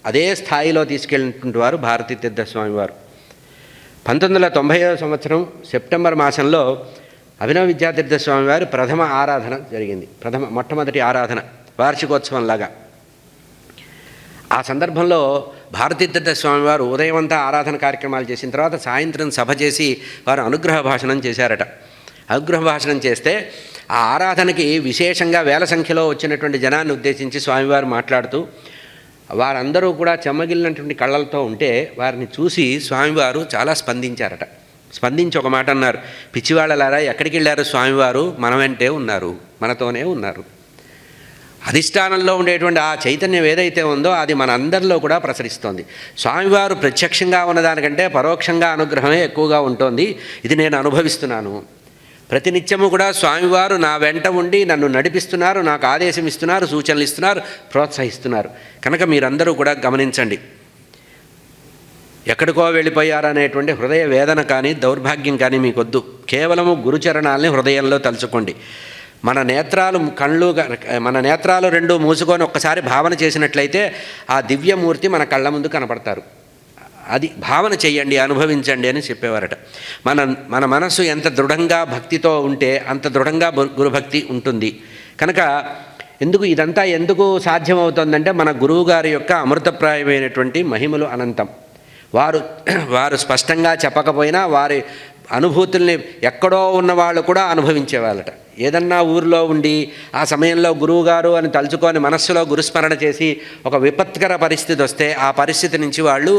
అదే స్థాయిలో తీసుకెళ్ళినటువంటి వారు భారతీ తీర్థస్వామి వారు. 1990వ సంవత్సరం సెప్టెంబర్ మాసంలో అభినవ విద్యాతీర్థ స్వామి వారి ప్రథమ ఆరాధన జరిగింది. మొట్టమొదటి ఆరాధన వార్షికోత్సవంలాగా. ఆ సందర్భంలో భారతీతీర్థ స్వామి వారు ఉదయం అంతా ఆరాధన కార్యక్రమాలు చేసిన తర్వాత సాయంత్రం సభ చేసి వారు అనుగ్రహ భాషణం చేశారట. అనుగ్రహ భాషణం చేస్తే ఆ ఆరాధనకి విశేషంగా వేల సంఖ్యలో వచ్చినటువంటి జనాన్ని ఉద్దేశించి స్వామివారు మాట్లాడుతూ వారందరూ కూడా చెమ్మగిలినటువంటి కళ్ళలతో ఉంటే వారిని చూసి స్వామివారు చాలా స్పందించారట. స్పందించి ఒక మాట అన్నారు, పిచ్చివాళ్ళలారా ఎక్కడికి వెళ్ళారు స్వామివారు? మన వెంటే ఉన్నారు, మనతోనే ఉన్నారు. అధిష్టానంలో ఉండేటువంటి ఆ చైతన్యం ఏదైతే ఉందో అది మన అందరిలో కూడా ప్రసరిస్తోంది. స్వామివారు ప్రత్యక్షంగా ఉన్నదానికంటే పరోక్షంగా అనుగ్రహమే ఎక్కువగా ఉంటుంది. ఇది నేను అనుభవిస్తున్నాను. ప్రతినిత్యము కూడా స్వామివారు నా వెంట ఉండి నన్ను నడిపిస్తున్నారు, నాకు ఆదేశం ఇస్తున్నారు, సూచనలు ఇస్తున్నారు, ప్రోత్సహిస్తున్నారు. కనుక మీరందరూ కూడా గమనించండి. ఎక్కడికో వెళ్ళిపోయారనేటువంటి హృదయ వేదన కానీ దౌర్భాగ్యం కానీ మీకొద్దు. కేవలము గురుచరణాలని హృదయంలో తలుచుకోండి. మన నేత్రాలు రెండు మూసుకొని ఒక్కసారి భావన చేసినట్లయితే ఆ దివ్యమూర్తి మన కళ్ళ ముందు కనపడతారు. అది భావన చెయ్యండి, అనుభవించండి అని చెప్పేవారట. మన మనస్సు ఎంత దృఢంగా భక్తితో ఉంటే అంత దృఢంగా గురుభక్తి ఉంటుంది. కనుక ఇదంతా ఎందుకు సాధ్యమవుతుందంటే మన గురువుగారి యొక్క అమృతప్రాయమైనటువంటి మహిమలు అనంతం. వారు స్పష్టంగా చెప్పకపోయినా వారి అనుభూతుల్ని ఎక్కడో ఉన్నవాళ్ళు కూడా అనుభవించేవాళ్ళట. ఏదన్నా ఊరిలో ఉండి ఆ సమయంలో గురువుగారు అని తలుచుకొని మనస్సులో గురుస్మరణ చేసి ఒక విపత్కర పరిస్థితి వస్తే ఆ పరిస్థితి నుంచి వాళ్ళు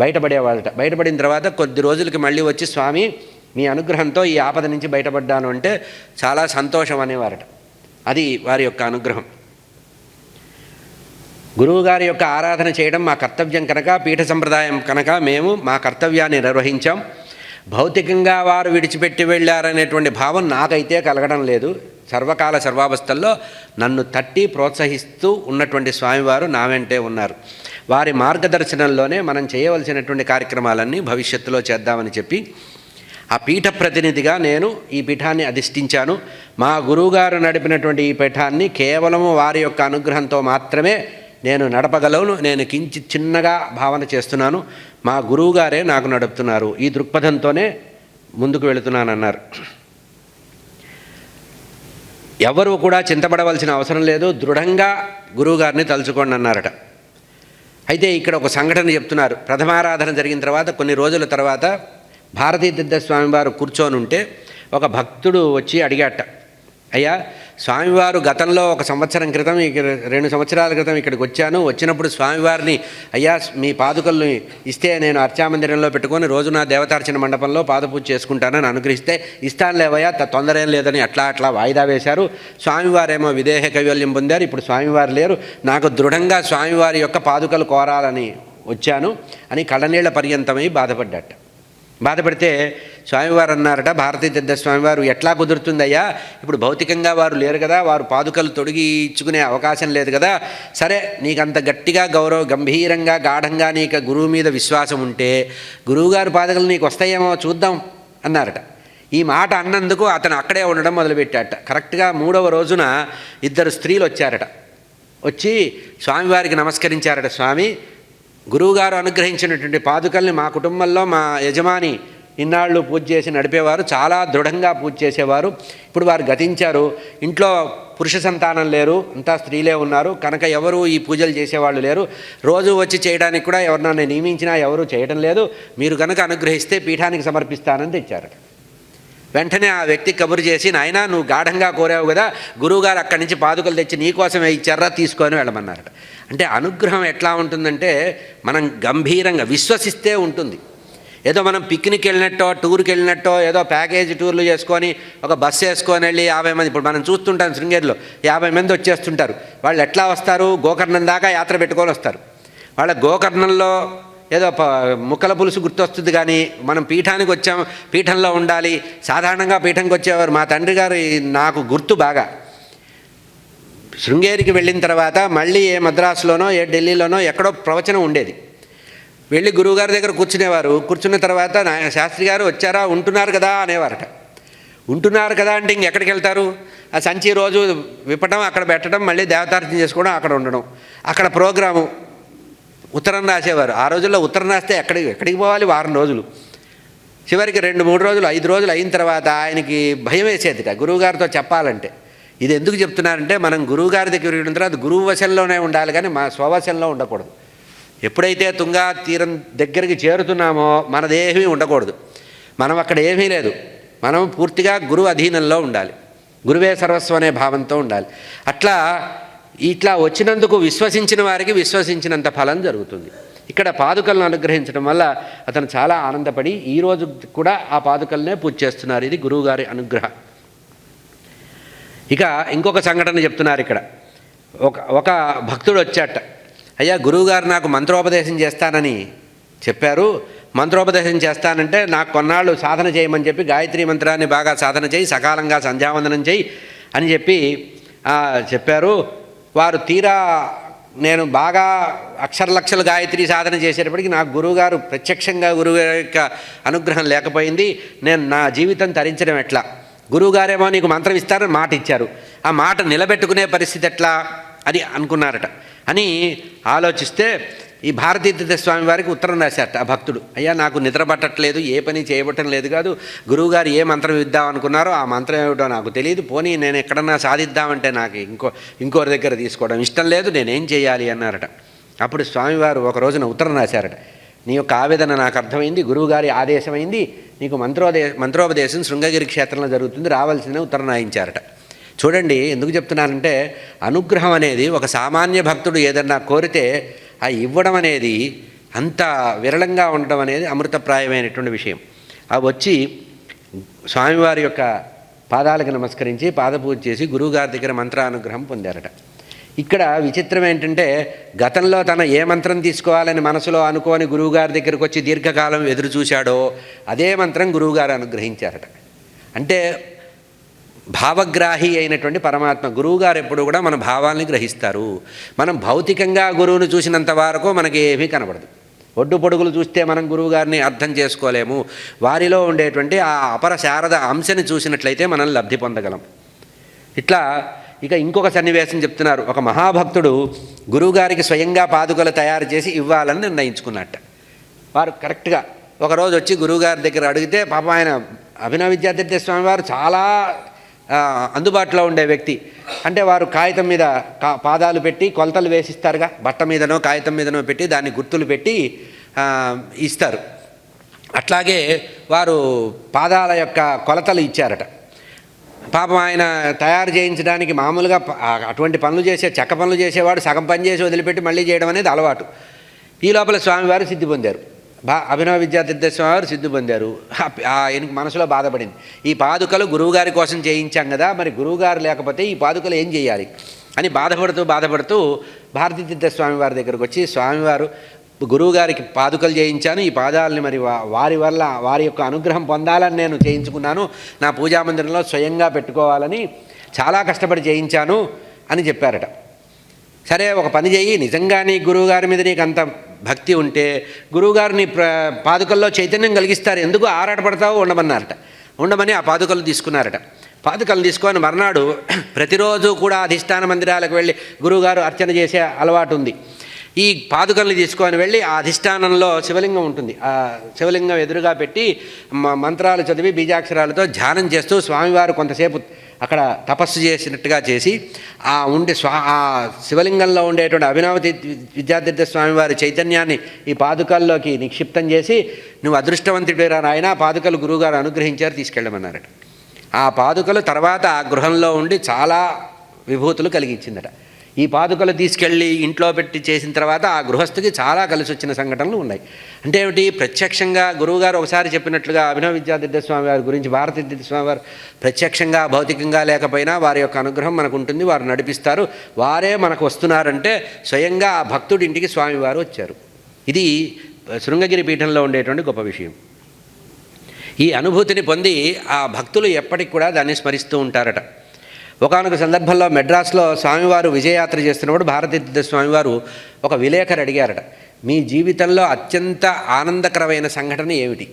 బయటపడేవాళ్ళట. బయటపడిన తర్వాత కొద్ది రోజులకి మళ్ళీ వచ్చి స్వామి మీ అనుగ్రహంతో ఈ ఆపద నుంచి బయటపడ్డాను అంటే చాలా సంతోషం అనేవారట. అది వారి యొక్క అనుగ్రహం. గురువుగారి యొక్క ఆరాధన చేయడం మా కర్తవ్యం కనుక, పీఠ సంప్రదాయం కనుక మేము మా కర్తవ్యాన్ని నిర్వహించాం. భౌతికంగా వారు విడిచిపెట్టి వెళ్ళారనేటువంటి భావం నాకైతే కలగడం లేదు. సర్వకాల సర్వావస్థల్లో నన్ను తట్టి ప్రోత్సహిస్తూ ఉన్నటువంటి స్వామివారు నా వెంటే ఉన్నారు. వారి మార్గదర్శనంలోనే మనం చేయవలసినటువంటి కార్యక్రమాలన్నీ భవిష్యత్తులో చేద్దామని చెప్పి ఆ పీఠ ప్రతినిధిగా నేను ఈ పీఠాన్ని అధిష్ఠించాను. మా గురువుగారు నడిపినటువంటి ఈ పీఠాన్ని కేవలము వారి యొక్క అనుగ్రహంతో మాత్రమే నేను నడపగలను. నేను చిన్నగా భావన చేస్తున్నాను. మా గురువుగారే నాకు నడుపుతున్నారు. ఈ దృక్పథంతోనే ముందుకు వెళుతున్నానన్నారు. ఎవరు కూడా చింతపడవలసిన అవసరం లేదు, దృఢంగా గురువుగారిని తలుచుకోండి అన్నారట. అయితే ఇక్కడ ఒక సంఘటన చెప్తున్నారు. ప్రథమారాధన జరిగిన తర్వాత కొన్ని రోజుల తర్వాత భారతీ తీర్థ స్వామివారు కూర్చొని ఉంటే ఒక భక్తుడు వచ్చి అడిగాట, అయ్యా స్వామివారు గతంలో 1 సంవత్సరం క్రితం 2 సంవత్సరాల క్రితం ఇక్కడికి వచ్చాను. వచ్చినప్పుడు స్వామివారిని అయ్యా మీ పాదుకలను ఇస్తే నేను అర్చామందిరంలో పెట్టుకొని రోజు నా దేవతార్చన మండపంలో పాదపూజ చేసుకుంటానని అనుగ్రహిస్తే ఇస్తానులేవయ్యా తొందర ఏం లేదని అట్లా వాయిదా వేశారు. స్వామివారేమో విదేహ కైవల్యం పొందారు. ఇప్పుడు స్వామివారు లేరు. నాకు దృఢంగా స్వామివారి యొక్క పాదుకలు కోరాలని వచ్చాను అని కళ్ళనీళ్ల పర్యంతమై బాధపడితే స్వామివారు అన్నారట, భారతీ తీర్థ స్వామివారు ఎట్లా కుదురుతుందయ్యా, ఇప్పుడు భౌతికంగా వారు లేరు కదా, వారు పాదుకలు తొడిగి ఇచ్చుకునే అవకాశం లేదు కదా, సరే నీకంత గట్టిగా గంభీరంగా గాఢంగా నీకు గురువు మీద విశ్వాసం ఉంటే గురువుగారి పాదుకలు నీకు వస్తాయేమో చూద్దాం అన్నారట. ఈ మాట అన్నందుకు అతను అక్కడే ఉండడం మొదలుపెట్టాట. కరెక్ట్గా 3వ రోజున 2 స్త్రీలు వచ్చారట. వచ్చి స్వామివారికి నమస్కరించారట. స్వామి, గురువుగారు అనుగ్రహించినటువంటి పాదుకల్ని మా కుటుంబంలో మా యజమాని ఇన్నాళ్ళు పూజ చేసి నడిపేవారు, చాలా దృఢంగా పూజ చేసేవారు. ఇప్పుడు వారు గతించారు. ఇంట్లో పురుష సంతానం లేరు, అంతా స్త్రీలే ఉన్నారు. కనుక ఎవరు ఈ పూజలు చేసేవాళ్ళు లేరు. రోజు వచ్చి చేయడానికి కూడా ఎవరినైనా నియమించినా ఎవరు చేయడం లేదు. మీరు కనుక అనుగ్రహిస్తే పీఠానికి సమర్పిస్తానని తెచ్చారట. వెంటనే ఆ వ్యక్తి కబురు చేసి, నాయనా నువ్వు గాఢంగా కోరావు కదా, గురువుగారు అక్కడి నుంచి పాదుకలు తెచ్చి నీకోసమే ఇచ్చారా, తీసుకొని వెళ్ళమన్నారట. అంటే అనుగ్రహం ఎట్లా ఉంటుందంటే మనం గంభీరంగా విశ్వసిస్తే ఉంటుంది. ఏదో మనం పిక్నిక్ వెళ్ళినట్టో టూర్కి వెళ్ళినట్టో ఏదో ప్యాకేజీ టూర్లు చేసుకొని ఒక బస్సు వేసుకొని వెళ్ళి 50 మంది, ఇప్పుడు మనం చూస్తుంటాం శృంగేరిలో 50 మంది వచ్చేస్తుంటారు. వాళ్ళు ఎట్లా వస్తారు, గోకర్ణం దాకా యాత్ర పెట్టుకొని వస్తారు. వాళ్ళ గోకర్ణంలో ఏదో ముక్కల పులుసు గుర్తొస్తుంది. కానీ మనం పీఠానికి వచ్చాం, పీఠంలో ఉండాలి. సాధారణంగా పీఠంకి వచ్చేవారు మా తండ్రి గారు నాకు గుర్తు బాగా. శృంగేరికి వెళ్ళిన తర్వాత మళ్ళీ ఏ మద్రాసులోనో ఏ ఢిల్లీలోనో ఎక్కడో ప్రవచనం ఉండేది. వెళ్ళి గురువుగారి దగ్గర కూర్చునేవారు. కూర్చున్న తర్వాత శాస్త్రి గారు వచ్చారా, ఉంటున్నారు కదా అనేవారట. ఉంటున్నారు కదా అంటే ఇంకెక్కడికి వెళ్తారు? ఆ సంచి రోజు విప్పడం, అక్కడ పెట్టడం, మళ్ళీ దేవతార్చన చేసుకోవడం, అక్కడ ఉండడం. అక్కడ ప్రోగ్రాము ఉత్తరం రాసేవారు. ఆ రోజుల్లో ఉత్తరం రాస్తే ఎక్కడికి పోవాలి? వారం రోజులు. చివరికి 2-3 రోజులు 5 రోజులు అయిన తర్వాత ఆయనకి భయం వేసేదిట గురువుగారితో చెప్పాలంటే. ఇది ఎందుకు చెప్తున్నారంటే, మనం గురువుగారి దగ్గరికి వెళ్ళిన తర్వాత గురువు వశంలోనే ఉండాలి, కానీ మా స్వవశంలో ఉండకూడదు. ఎప్పుడైతే తుంగా తీరం దగ్గరికి చేరుతున్నామో మనదేమీ ఉండకూడదు. మనం అక్కడ ఏమీ లేదు, మనం పూర్తిగా గురువు అధీనంలో ఉండాలి, గురువే సర్వస్వం అనే భావంతో ఉండాలి. ఇట్లా వచ్చినందుకు విశ్వసించిన వారికి విశ్వసించినంత ఫలం జరుగుతుంది. ఇక్కడ పాదుకలను అనుగ్రహించడం వల్ల అతను చాలా ఆనందపడి ఈరోజు కూడా ఆ పాదుకలనే పూజ చేస్తున్నారు. ఇది గురువుగారి అనుగ్రహం. ఇక ఇంకొక సంఘటన చెప్తున్నారు ఇక్కడ. ఒక భక్తుడు వచ్చాట. అయ్యా, గురువుగారు నాకు మంత్రోపదేశం చేస్తానని చెప్పారు. మంత్రోపదేశం చేస్తానంటే నాకు కొన్నాళ్ళు సాధన చేయమని చెప్పి, గాయత్రీ మంత్రాన్ని బాగా సాధన చేయి, సకాలంగా సంధ్యావందనం చేయి అని చెప్పారు. వారు తీరా నేను బాగా అక్షరలక్షలు గాయత్రి సాధన చేసేటప్పటికి నాకు గురువుగారు ప్రత్యక్షంగా గురువు యొక్క అనుగ్రహం లేకపోయింది. నేను నా జీవితం తరించడం ఎట్లా? గురువుగారేమో నీకు మంత్రం ఇస్తారని మాట ఇచ్చారు, ఆ మాట నిలబెట్టుకునే పరిస్థితి ఎట్లా అని అనుకున్నారట. అని ఆలోచిస్తే ఈ భారతీతీర్థ స్వామి వారికి ఉత్తరం రాశారట ఆ భక్తుడు. అయ్యా, నాకు నిద్ర పట్టట్లేదు, ఏ పని చేయబట్టం లేదు కాదు. గురువుగారు ఏ మంత్రం ఇద్దాం అనుకున్నారో ఆ మంత్రం ఏమిటో నాకు తెలియదు. పోనీ నేను ఎక్కడన్నా సాధిద్దామంటే నాకు ఇంకోరి దగ్గర తీసుకోవడం ఇష్టం లేదు, నేనేం చేయాలి అన్నారట. అప్పుడు స్వామివారు ఒక రోజున ఉత్తరం రాశారట. నీ యొక్క ఆవేదన నాకు అర్థమైంది, గురువుగారి ఆదేశమైంది, నీకు మంత్రోపదేశం శృంగగిరి క్షేత్రంలో జరుగుతుంది, రావాల్సిన ఉత్తరం రాయించారట. చూడండి, ఎందుకు చెప్తున్నానంటే, అనుగ్రహం అనేది ఒక సామాన్య భక్తుడు ఏదన్నా కోరితే ఆ ఇవ్వడం అనేది అంత విరళంగా ఉండడం అనేది అమృతప్రాయమైనటువంటి విషయం. అవి వచ్చి స్వామివారి యొక్క పాదాలకు నమస్కరించి పాదపూజ చేసి గురువుగారి దగ్గర మంత్రానుగ్రహం పొందారట. ఇక్కడ విచిత్రం ఏంటంటే, గతంలో తన ఏ మంత్రం తీసుకోవాలని మనసులో అనుకోని గురువుగారి దగ్గరకు వచ్చి దీర్ఘకాలం ఎదురు చూశాడో అదే మంత్రం గురువుగారు అనుగ్రహించారట. అంటే భావగ్రాహి అయినటువంటి పరమాత్మ గురువుగారు ఎప్పుడు కూడా మన భావాల్ని గ్రహిస్తారు. మనం భౌతికంగా గురువును చూసినంత వరకు మనకి ఏమీ కనబడదు. ఒడ్డు పొడుగులు చూస్తే మనం గురువుగారిని అర్థం చేసుకోలేము. వారిలో ఉండేటువంటి ఆ అపర శారద అంశని చూసినట్లయితే మనం లబ్ధి పొందగలం. ఇక ఇంకొక సన్నివేశం చెప్తున్నారు. ఒక మహాభక్తుడు గురువుగారికి స్వయంగా పాదుకలు తయారు చేసి ఇవ్వాలని నిర్ణయించుకున్నట్ట. వారు కరెక్ట్గా ఒకరోజు వచ్చి గురువుగారి దగ్గర అడిగితే, పాప ఆయన అభినవ విద్యాతీర్థ స్వామి వారు చాలా అందుబాటులో ఉండే వ్యక్తి. అంటే వారు కాగితం మీద పాదాలు పెట్టి కొలతలు వేసిస్తారుగా, బట్ట మీదనో కాగితం మీదనో పెట్టి దాన్ని గుర్తులు పెట్టి ఇస్తారు. అట్లాగే వారు పాదాల యొక్క కొలతలు ఇచ్చారట. పాపం ఆయన తయారు చేయించడానికి మామూలుగా అటువంటి పనులు చెక్క పనులు చేసేవాడు సగం పని చేసి వదిలిపెట్టి మళ్ళీ చేయడం అనేది అలవాటు. ఈ లోపల స్వామివారు సిద్ధి పొందారు. అభినవ విద్యాతీర్థ స్వామి వారు సిద్ధి పొందారు. ఆయనకి మనసులో బాధపడింది, ఈ పాదుకలు గురువుగారి కోసం చేయించాం కదా, మరి గురువుగారు లేకపోతే ఈ పాదుకలు ఏం చేయాలి అని బాధపడుతూ భారతీతీర్థ స్వామి వారి దగ్గరకు వచ్చి, స్వామివారు గురువుగారికి పాదుకలు చేయించాను, ఈ పాదాలని మరి వారి యొక్క అనుగ్రహం పొందాలని నేను చేయించుకున్నాను, నా పూజామందిరంలో స్వయంగా పెట్టుకోవాలని చాలా కష్టపడి చేయించాను అని చెప్పారట. సరే, ఒక పని చేయి, నిజంగా నీ గురువుగారి మీద నీకు అంత భక్తి ఉంటే గురువుగారిని పాదుకల్లో చైతన్యం కలిగిస్తారు, ఎందుకు ఆరాటపడతావో ఉండమని ఆ పాదుకలు తీసుకున్నారట. పాదుకలు తీసుకొని మర్నాడు ప్రతిరోజు కూడా అధిష్టాన మందిరాలకు వెళ్ళి గురువుగారు అర్చన చేసే అలవాటు ఉంది. ఈ పాదుకల్ని తీసుకొని వెళ్ళి ఆ అధిష్టానంలో శివలింగం ఉంటుంది, ఆ శివలింగం ఎదురుగా పెట్టి మంత్రాలు చదివి బీజాక్షరాలతో ధ్యానం చేస్తూ స్వామివారు కొంతసేపు అక్కడ తపస్సు చేసినట్టుగా చేసి ఆ శివలింగంలో ఉండేటువంటి అభినవ విద్యాతీర్థ స్వామివారి చైతన్యాన్ని ఈ పాదుకల్లోకి నిక్షిప్తం చేసి, నువ్వు అదృష్టవంతుడిరా నాయన, పాదుకలు గురువుగారు అనుగ్రహించారు, తీసుకెళ్ళమన్నారట. ఆ పాదుకలు తర్వాత ఆ గృహంలో ఉండి చాలా విభూతులు కలిగించిందట. ఈ పాదుకలు తీసుకెళ్ళి ఇంట్లో పెట్టి చేసిన తర్వాత ఆ గృహస్థుకి చాలా కలిసి వచ్చిన సంఘటనలు ఉన్నాయి. అంటే ఏమిటి? ప్రత్యక్షంగా గురువుగారు ఒకసారి చెప్పినట్లుగా అభినవ విద్యాతీర్థ స్వామి వారి గురించి భారతీతీర్థ స్వామి వారు ప్రత్యక్షంగా భౌతికంగా లేకపోయినా వారి యొక్క అనుగ్రహం మనకు ఉంటుంది, వారు నడిపిస్తారు, వారే మనకు వస్తున్నారంటే స్వయంగా ఆ భక్తుడి ఇంటికి స్వామివారు వచ్చారు. ఇది శృంగగిరి పీఠంలో ఉండేటువంటి గొప్ప విషయం. ఈ అనుభూతిని పొంది ఆ భక్తులు ఎప్పటికి కూడా దాన్ని స్మరిస్తూ ఉంటారట. ఒకానొక సందర్భంలో మెడ్రాస్లో స్వామివారు విజయయాత్ర చేస్తున్నప్పుడు భారతీతీర్థ స్వామివారు ఒక విలేకరు అడిగారట, మీ జీవితంలో అత్యంత ఆనందకరమైన సంఘటన ఏమిటి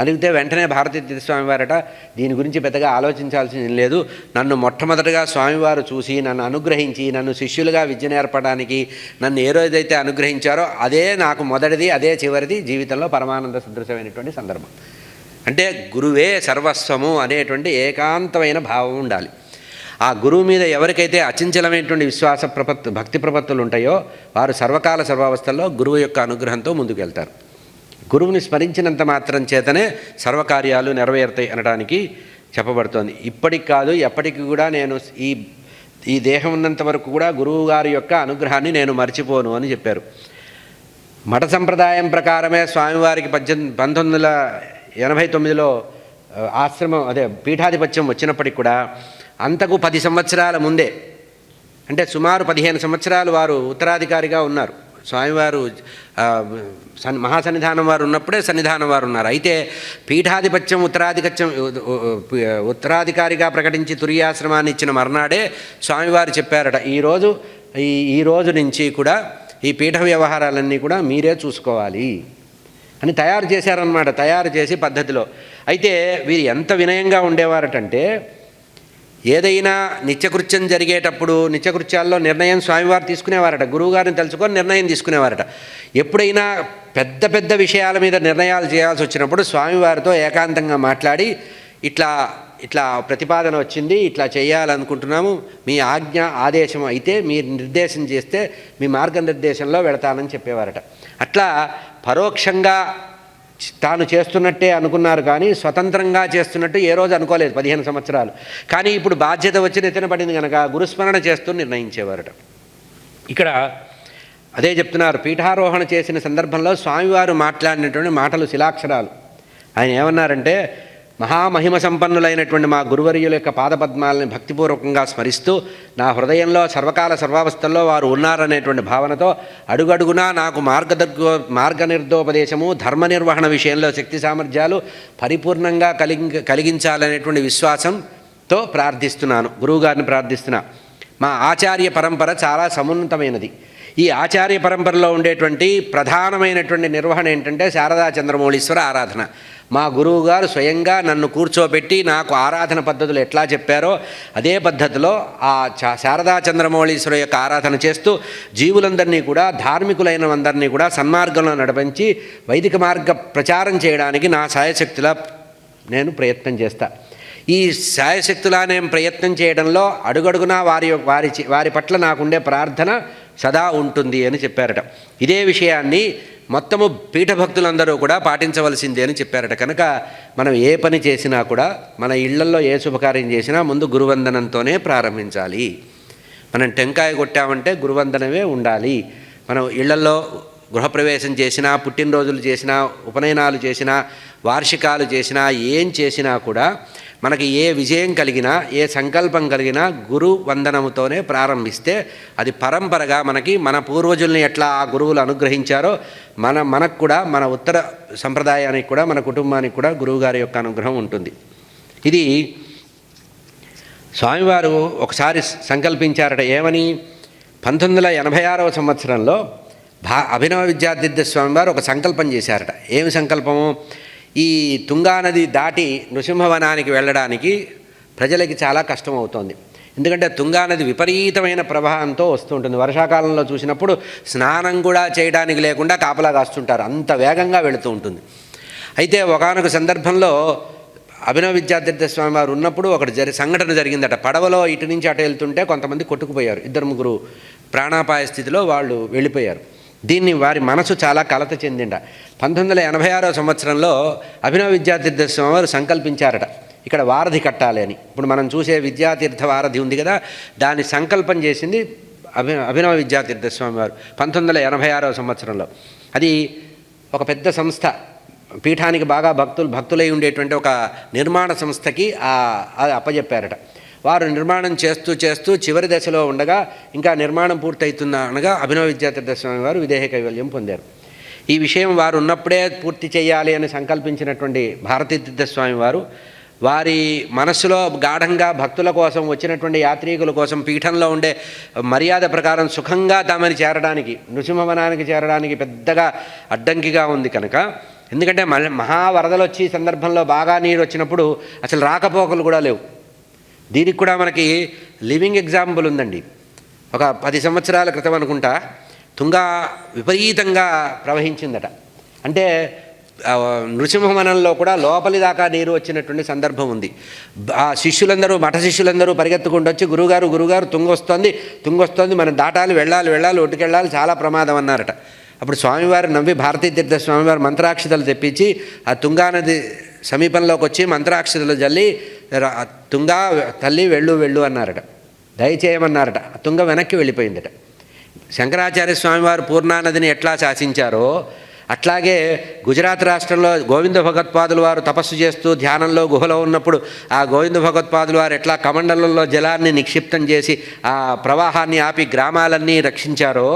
అడిగితే వెంటనే భారతీతీర్థ స్వామివారట దీని గురించి పెద్దగా ఆలోచించాల్సింది లేదు, నన్ను మొట్టమొదటిగా స్వామివారు చూసి నన్ను అనుగ్రహించి నన్ను శిష్యులుగా విద్య నేర్పడానికి నన్ను ఏ రోజైతే అనుగ్రహించారో అదే నాకు మొదటిది, అదే చివరిది, జీవితంలో పరమానంద సదృశమైనటువంటి సందర్భం. అంటే గురువే సర్వస్వము అనేటువంటి ఏకాంతమైన భావం ఉండాలి. ఆ గురువు మీద ఎవరికైతే అచంచలమైనటువంటి విశ్వాస భక్తి ప్రపత్తులు ఉంటాయో వారు సర్వకాల సర్వావస్థల్లో గురువు యొక్క అనుగ్రహంతో ముందుకు వెళ్తారు. గురువుని స్మరించినంత మాత్రం చేతనే సర్వకార్యాలు నెరవేరుతాయి అనడానికి చెప్పబడుతోంది. ఇప్పటికి కాదు ఎప్పటికి కూడా నేను ఈ దేహం ఉన్నంత వరకు కూడా గురువు గారి యొక్క అనుగ్రహాన్ని నేను మర్చిపోను అని చెప్పారు. మఠ సంప్రదాయం ప్రకారమే స్వామివారికి 1989లో ఆశ్రమం పీఠాధిపత్యం వచ్చినప్పటికి కూడా అంతకు 10 సంవత్సరాల ముందే, అంటే సుమారు 15 సంవత్సరాలు వారు ఉత్తరాధికారిగా ఉన్నారు. స్వామివారు మహాసన్నిధానం వారు ఉన్నప్పుడే సన్నిధానం వారు ఉన్నారు. అయితే పీఠాధిపత్యం ఉత్తరాధికారిగా ప్రకటించి తురియాశ్రమాన్ని ఇచ్చిన మర్నాడే స్వామివారు చెప్పారట, ఈ రోజు నుంచి కూడా ఈ పీఠ వ్యవహారాలన్నీ కూడా మీరే చూసుకోవాలి అని తయారు చేశారన్నమాట. తయారు చేసి పద్ధతిలో. అయితే వీరు ఎంత వినయంగా ఉండేవారటంటే ఏదైనా నిత్యకృత్యం జరిగేటప్పుడు నిత్యకృత్యాల్లో నిర్ణయం స్వామివారు తీసుకునేవారట. గురువుగారిని తెలుసుకొని నిర్ణయం తీసుకునేవారట. ఎప్పుడైనా పెద్ద పెద్ద విషయాల మీద నిర్ణయాలు చేయాల్సి వచ్చినప్పుడు స్వామివారితో ఏకాంతంగా మాట్లాడి ఇట్లా ప్రతిపాదన వచ్చింది, ఇట్లా చేయాలనుకుంటున్నాము, మీ ఆజ్ఞ ఆదేశం అయితే మీరు నిర్దేశం చేస్తే మీ మార్గనిర్దేశంలో వెళతానని చెప్పేవారట. అట్లా పరోక్షంగా తాను చేస్తున్నట్టే అనుకున్నారు, కానీ స్వతంత్రంగా చేస్తున్నట్టు ఏ రోజు అనుకోలేదు 15 సంవత్సరాలు. కానీ ఇప్పుడు బాధ్యత వచ్చి నెత్తిన పడింది కనుక గురుస్మరణ చేస్తూ నిర్ణయించేవారట. ఇక్కడ అదే చెప్తున్నారు, పీఠారోహణ చేసిన సందర్భంలో స్వామివారు మాట్లాడినటువంటి మాటలు శిలాక్షరాలు. ఆయన ఏమన్నారంటే, మహామహిమ సంపన్నులైనటువంటి మా గురువర్యుల యొక్క పాదపద్మాలని భక్తిపూర్వకంగా స్మరిస్తూ నా హృదయంలో సర్వకాల సర్వావస్థల్లో వారు ఉన్నారనేటువంటి భావనతో అడుగడుగునా నాకు మార్గనిర్దోపదేశము ధర్మ నిర్వహణ విషయంలో శక్తి సామర్థ్యాలు పరిపూర్ణంగా కలిగించాలనేటువంటి విశ్వాసంతో ప్రార్థిస్తున్నాను, గురువుగారిని ప్రార్థిస్తున్నా. మా ఆచార్య పరంపర చాలా సమున్నతమైనది. ఈ ఆచార్య పరంపరలో ఉండేటువంటి ప్రధానమైనటువంటి నిర్వహణ ఏంటంటే శారదా చంద్రమౌళీశ్వర ఆరాధన. మా గురువుగారు స్వయంగా నన్ను కూర్చోబెట్టి నాకు ఆరాధన పద్ధతులు ఎట్లా చెప్పారో అదే పద్ధతిలో ఆ శారదా చంద్రమౌళీశ్వర యొక్క ఆరాధన చేస్తూ జీవులందరినీ కూడా, ధార్మికులైన అందరినీ కూడా సన్మార్గంలో నడిపించి వైదిక మార్గ ప్రచారం చేయడానికి నా సాయశక్తిలా నేను ప్రయత్నం చేస్తా. ఈ సాయశక్తులా నేను ప్రయత్నం చేయడంలో అడుగడుగునా వారి పట్ల నాకుండే ప్రార్థన సదా ఉంటుంది అని చెప్పారట. ఇదే విషయాన్ని మొత్తము పీఠభక్తులందరూ కూడా పాటించవలసిందే అని చెప్పారట. కనుక మనం ఏ పని చేసినా కూడా మన ఇళ్లల్లో ఏ శుభకార్యం చేసినా ముందు గురువందనంతోనే ప్రారంభించాలి. మనం టెంకాయ కొట్టామంటే గురువందనమే ఉండాలి. మనం ఇళ్లల్లో గృహప్రవేశం చేసినా, పుట్టినరోజులు చేసినా, ఉపనయనాలు చేసినా, వార్షికాలు చేసినా, ఏం చేసినా కూడా మనకి ఏ విజయం కలిగినా, ఏ సంకల్పం కలిగినా గురు వందనముతోనే ప్రారంభిస్తే అది పరంపరగా మన పూర్వజుల్ని ఎట్లా ఆ గురువులు అనుగ్రహించారో మనకు కూడా, మన ఉత్తర సంప్రదాయానికి కూడా, మన కుటుంబానికి కూడా గురువుగారి యొక్క అనుగ్రహం ఉంటుంది. ఇది స్వామివారు ఒకసారి సంకల్పించారట. ఏమని? 1986వ సంవత్సరంలో అభినవ విద్యాతీర్థ స్వామివారు ఒక సంకల్పం చేశారట. ఏమి సంకల్పము? ఈ తుంగానది దాటి నృసింహవనానికి వెళ్ళడానికి ప్రజలకి చాలా కష్టం అవుతోంది. ఎందుకంటే తుంగానది విపరీతమైన ప్రవాహంతో వస్తుంటుంది. వర్షాకాలంలో చూసినప్పుడు స్నానం కూడా చేయడానికి లేకుండా కాపలా కాస్తుంటారు, అంత వేగంగా వెళుతూ ఉంటుంది. అయితే ఒకానొక సందర్భంలో అభినవ విద్యాతీర్థ స్వామి వారు ఉన్నప్పుడు ఒకటి సంఘటన జరిగిందట. పడవలో ఇటు నుంచి అటు వెళ్తుంటే కొంతమంది కొట్టుకుపోయారు. 2-3 ప్రాణాపాయ స్థితిలో వాళ్ళు వెళ్ళిపోయారు. దీన్ని వారి మనసు చాలా కలత చెందిండ. 1986వ సంవత్సరంలో అభినవ విద్యాతీర్థ స్వామి వారు సంకల్పించారట, ఇక్కడ వారధి కట్టాలి అని. ఇప్పుడు మనం చూసే విద్యాతీర్థ వారధి ఉంది కదా, దాన్ని సంకల్పం చేసింది అభినవ విద్యాతీర్థ స్వామి వారు 1986వ సంవత్సరంలో. అది ఒక పెద్ద సంస్థ, పీఠానికి బాగా భక్తులై ఉండేటువంటి ఒక నిర్మాణ సంస్థకి అప్పచెప్పారట. వారు నిర్మాణం చేస్తూ చివరి దశలో ఉండగా, ఇంకా నిర్మాణం పూర్తవుతున్న అనగా అభినవ విద్యాతీర్థ స్వామి వారు విదేహ కైవల్యం పొందారు. ఈ విషయం వారు ఉన్నప్పుడే పూర్తి చేయాలి అని సంకల్పించినటువంటి భారతీతీర్థ స్వామి వారు వారి మనస్సులో గాఢంగా భక్తుల కోసం, వచ్చినటువంటి యాత్రికుల కోసం, పీఠంలో ఉండే మర్యాద ప్రకారం సుఖంగా తమని చేరడానికి, నృసింహవనానికి చేరడానికి పెద్దగా అడ్డంకిగా ఉంది కనుక ఎందుకంటే మహావరదలు వచ్చి సందర్భంలో బాగా నీరు వచ్చినప్పుడు అసలు రాకపోకలు కూడా లేవు. దీనికి కూడా మనకి లివింగ్ ఎగ్జాంపుల్ ఉందండి. ఒక 10 సంవత్సరాల క్రితం అనుకుంటా తుంగా విపరీతంగా ప్రవహించిందట. అంటే నృసింహవనంలో కూడా లోపలి దాకా నీరు వచ్చినటువంటి సందర్భం ఉంది. ఆ శిష్యులందరూ మఠ శిష్యులందరూ పరిగెత్తుకుంటూ వచ్చి గురుగారు తుంగొస్తోంది, మనం దాటాలి, వెళ్ళాలి, ఒట్టుకెళ్ళాలి, చాలా ప్రమాదం అన్నారట. అప్పుడు స్వామివారు నవ్వి భారతీ తీర్థ స్వామివారు మంత్రాక్షతలు తెప్పించి ఆ తుంగానది సమీపంలోకి వచ్చి మంత్రాక్షతలు జల్లి తుంగా తల్లి వెళ్ళు అన్నారట, దయచేయమన్నారట. తుంగ వెనక్కి వెళ్ళిపోయిందట. శంకరాచార్య స్వామివారు పూర్ణానదిని ఎట్లా శాసించారో అట్లాగే గుజరాత్ రాష్ట్రంలో గోవింద భగవత్పాదుల వారు తపస్సు చేస్తూ ధ్యానంలో గుహలో ఉన్నప్పుడు ఆ గోవింద భగవత్పాదుల వారు ఎట్లా కమండలంలో జలాన్ని నిక్షిప్తం చేసి ఆ ప్రవాహాన్ని ఆపి గ్రామాలన్నీ రక్షించారో,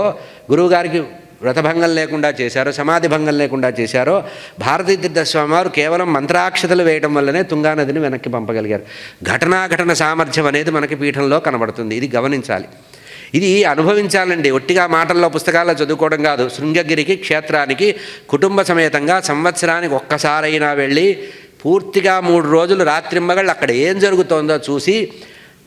గురువుగారికి వ్రతభంగం లేకుండా చేశారో, సమాధి భంగం లేకుండా చేశారో, భారతీ తీర్థ స్వామి వారు కేవలం మంత్రాక్షతలు వేయడం వల్లనే తుంగానదిని వెనక్కి పంపగలిగారు. ఘటన సామర్థ్యం అనేది మనకి పీఠంలో కనబడుతుంది. ఇది గమనించాలి, ఇది అనుభవించాలండి. ఒట్టిగా మాటల్లో పుస్తకాల్లో చదువుకోవడం కాదు. శృంగగిరికి క్షేత్రానికి కుటుంబ సమేతంగా సంవత్సరానికి ఒక్కసారైనా వెళ్ళి పూర్తిగా 3 రోజులు రాత్రింబగళ్ళు అక్కడ ఏం జరుగుతోందో చూసి,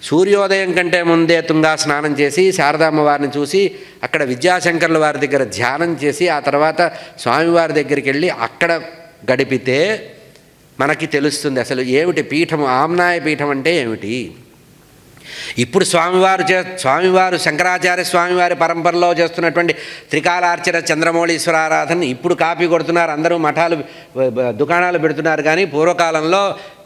సూర్యోదయం కంటే ముందే తుంగా స్నానం చేసి శారదామ్మ వారిని చూసి అక్కడ విద్యాశంకర్ల వారి దగ్గర ధ్యానం చేసి ఆ తర్వాత స్వామివారి దగ్గరికి వెళ్ళి అక్కడ గడిపితే మనకి తెలుస్తుంది అసలు ఏమిటి పీఠము, ఆమ్నాయ పీఠం అంటే ఏమిటి. ఇప్పుడు స్వామివారు శంకరాచార్య స్వామివారి పరంపరలో చేస్తున్నటువంటి త్రికాలార్చన చంద్రమౌళీశ్వర ఆరాధన ఇప్పుడు కాపీ కొడుతున్నారు, అందరూ మఠాలు దుకాణాలు పెడుతున్నారు. కానీ పూర్వకాలంలో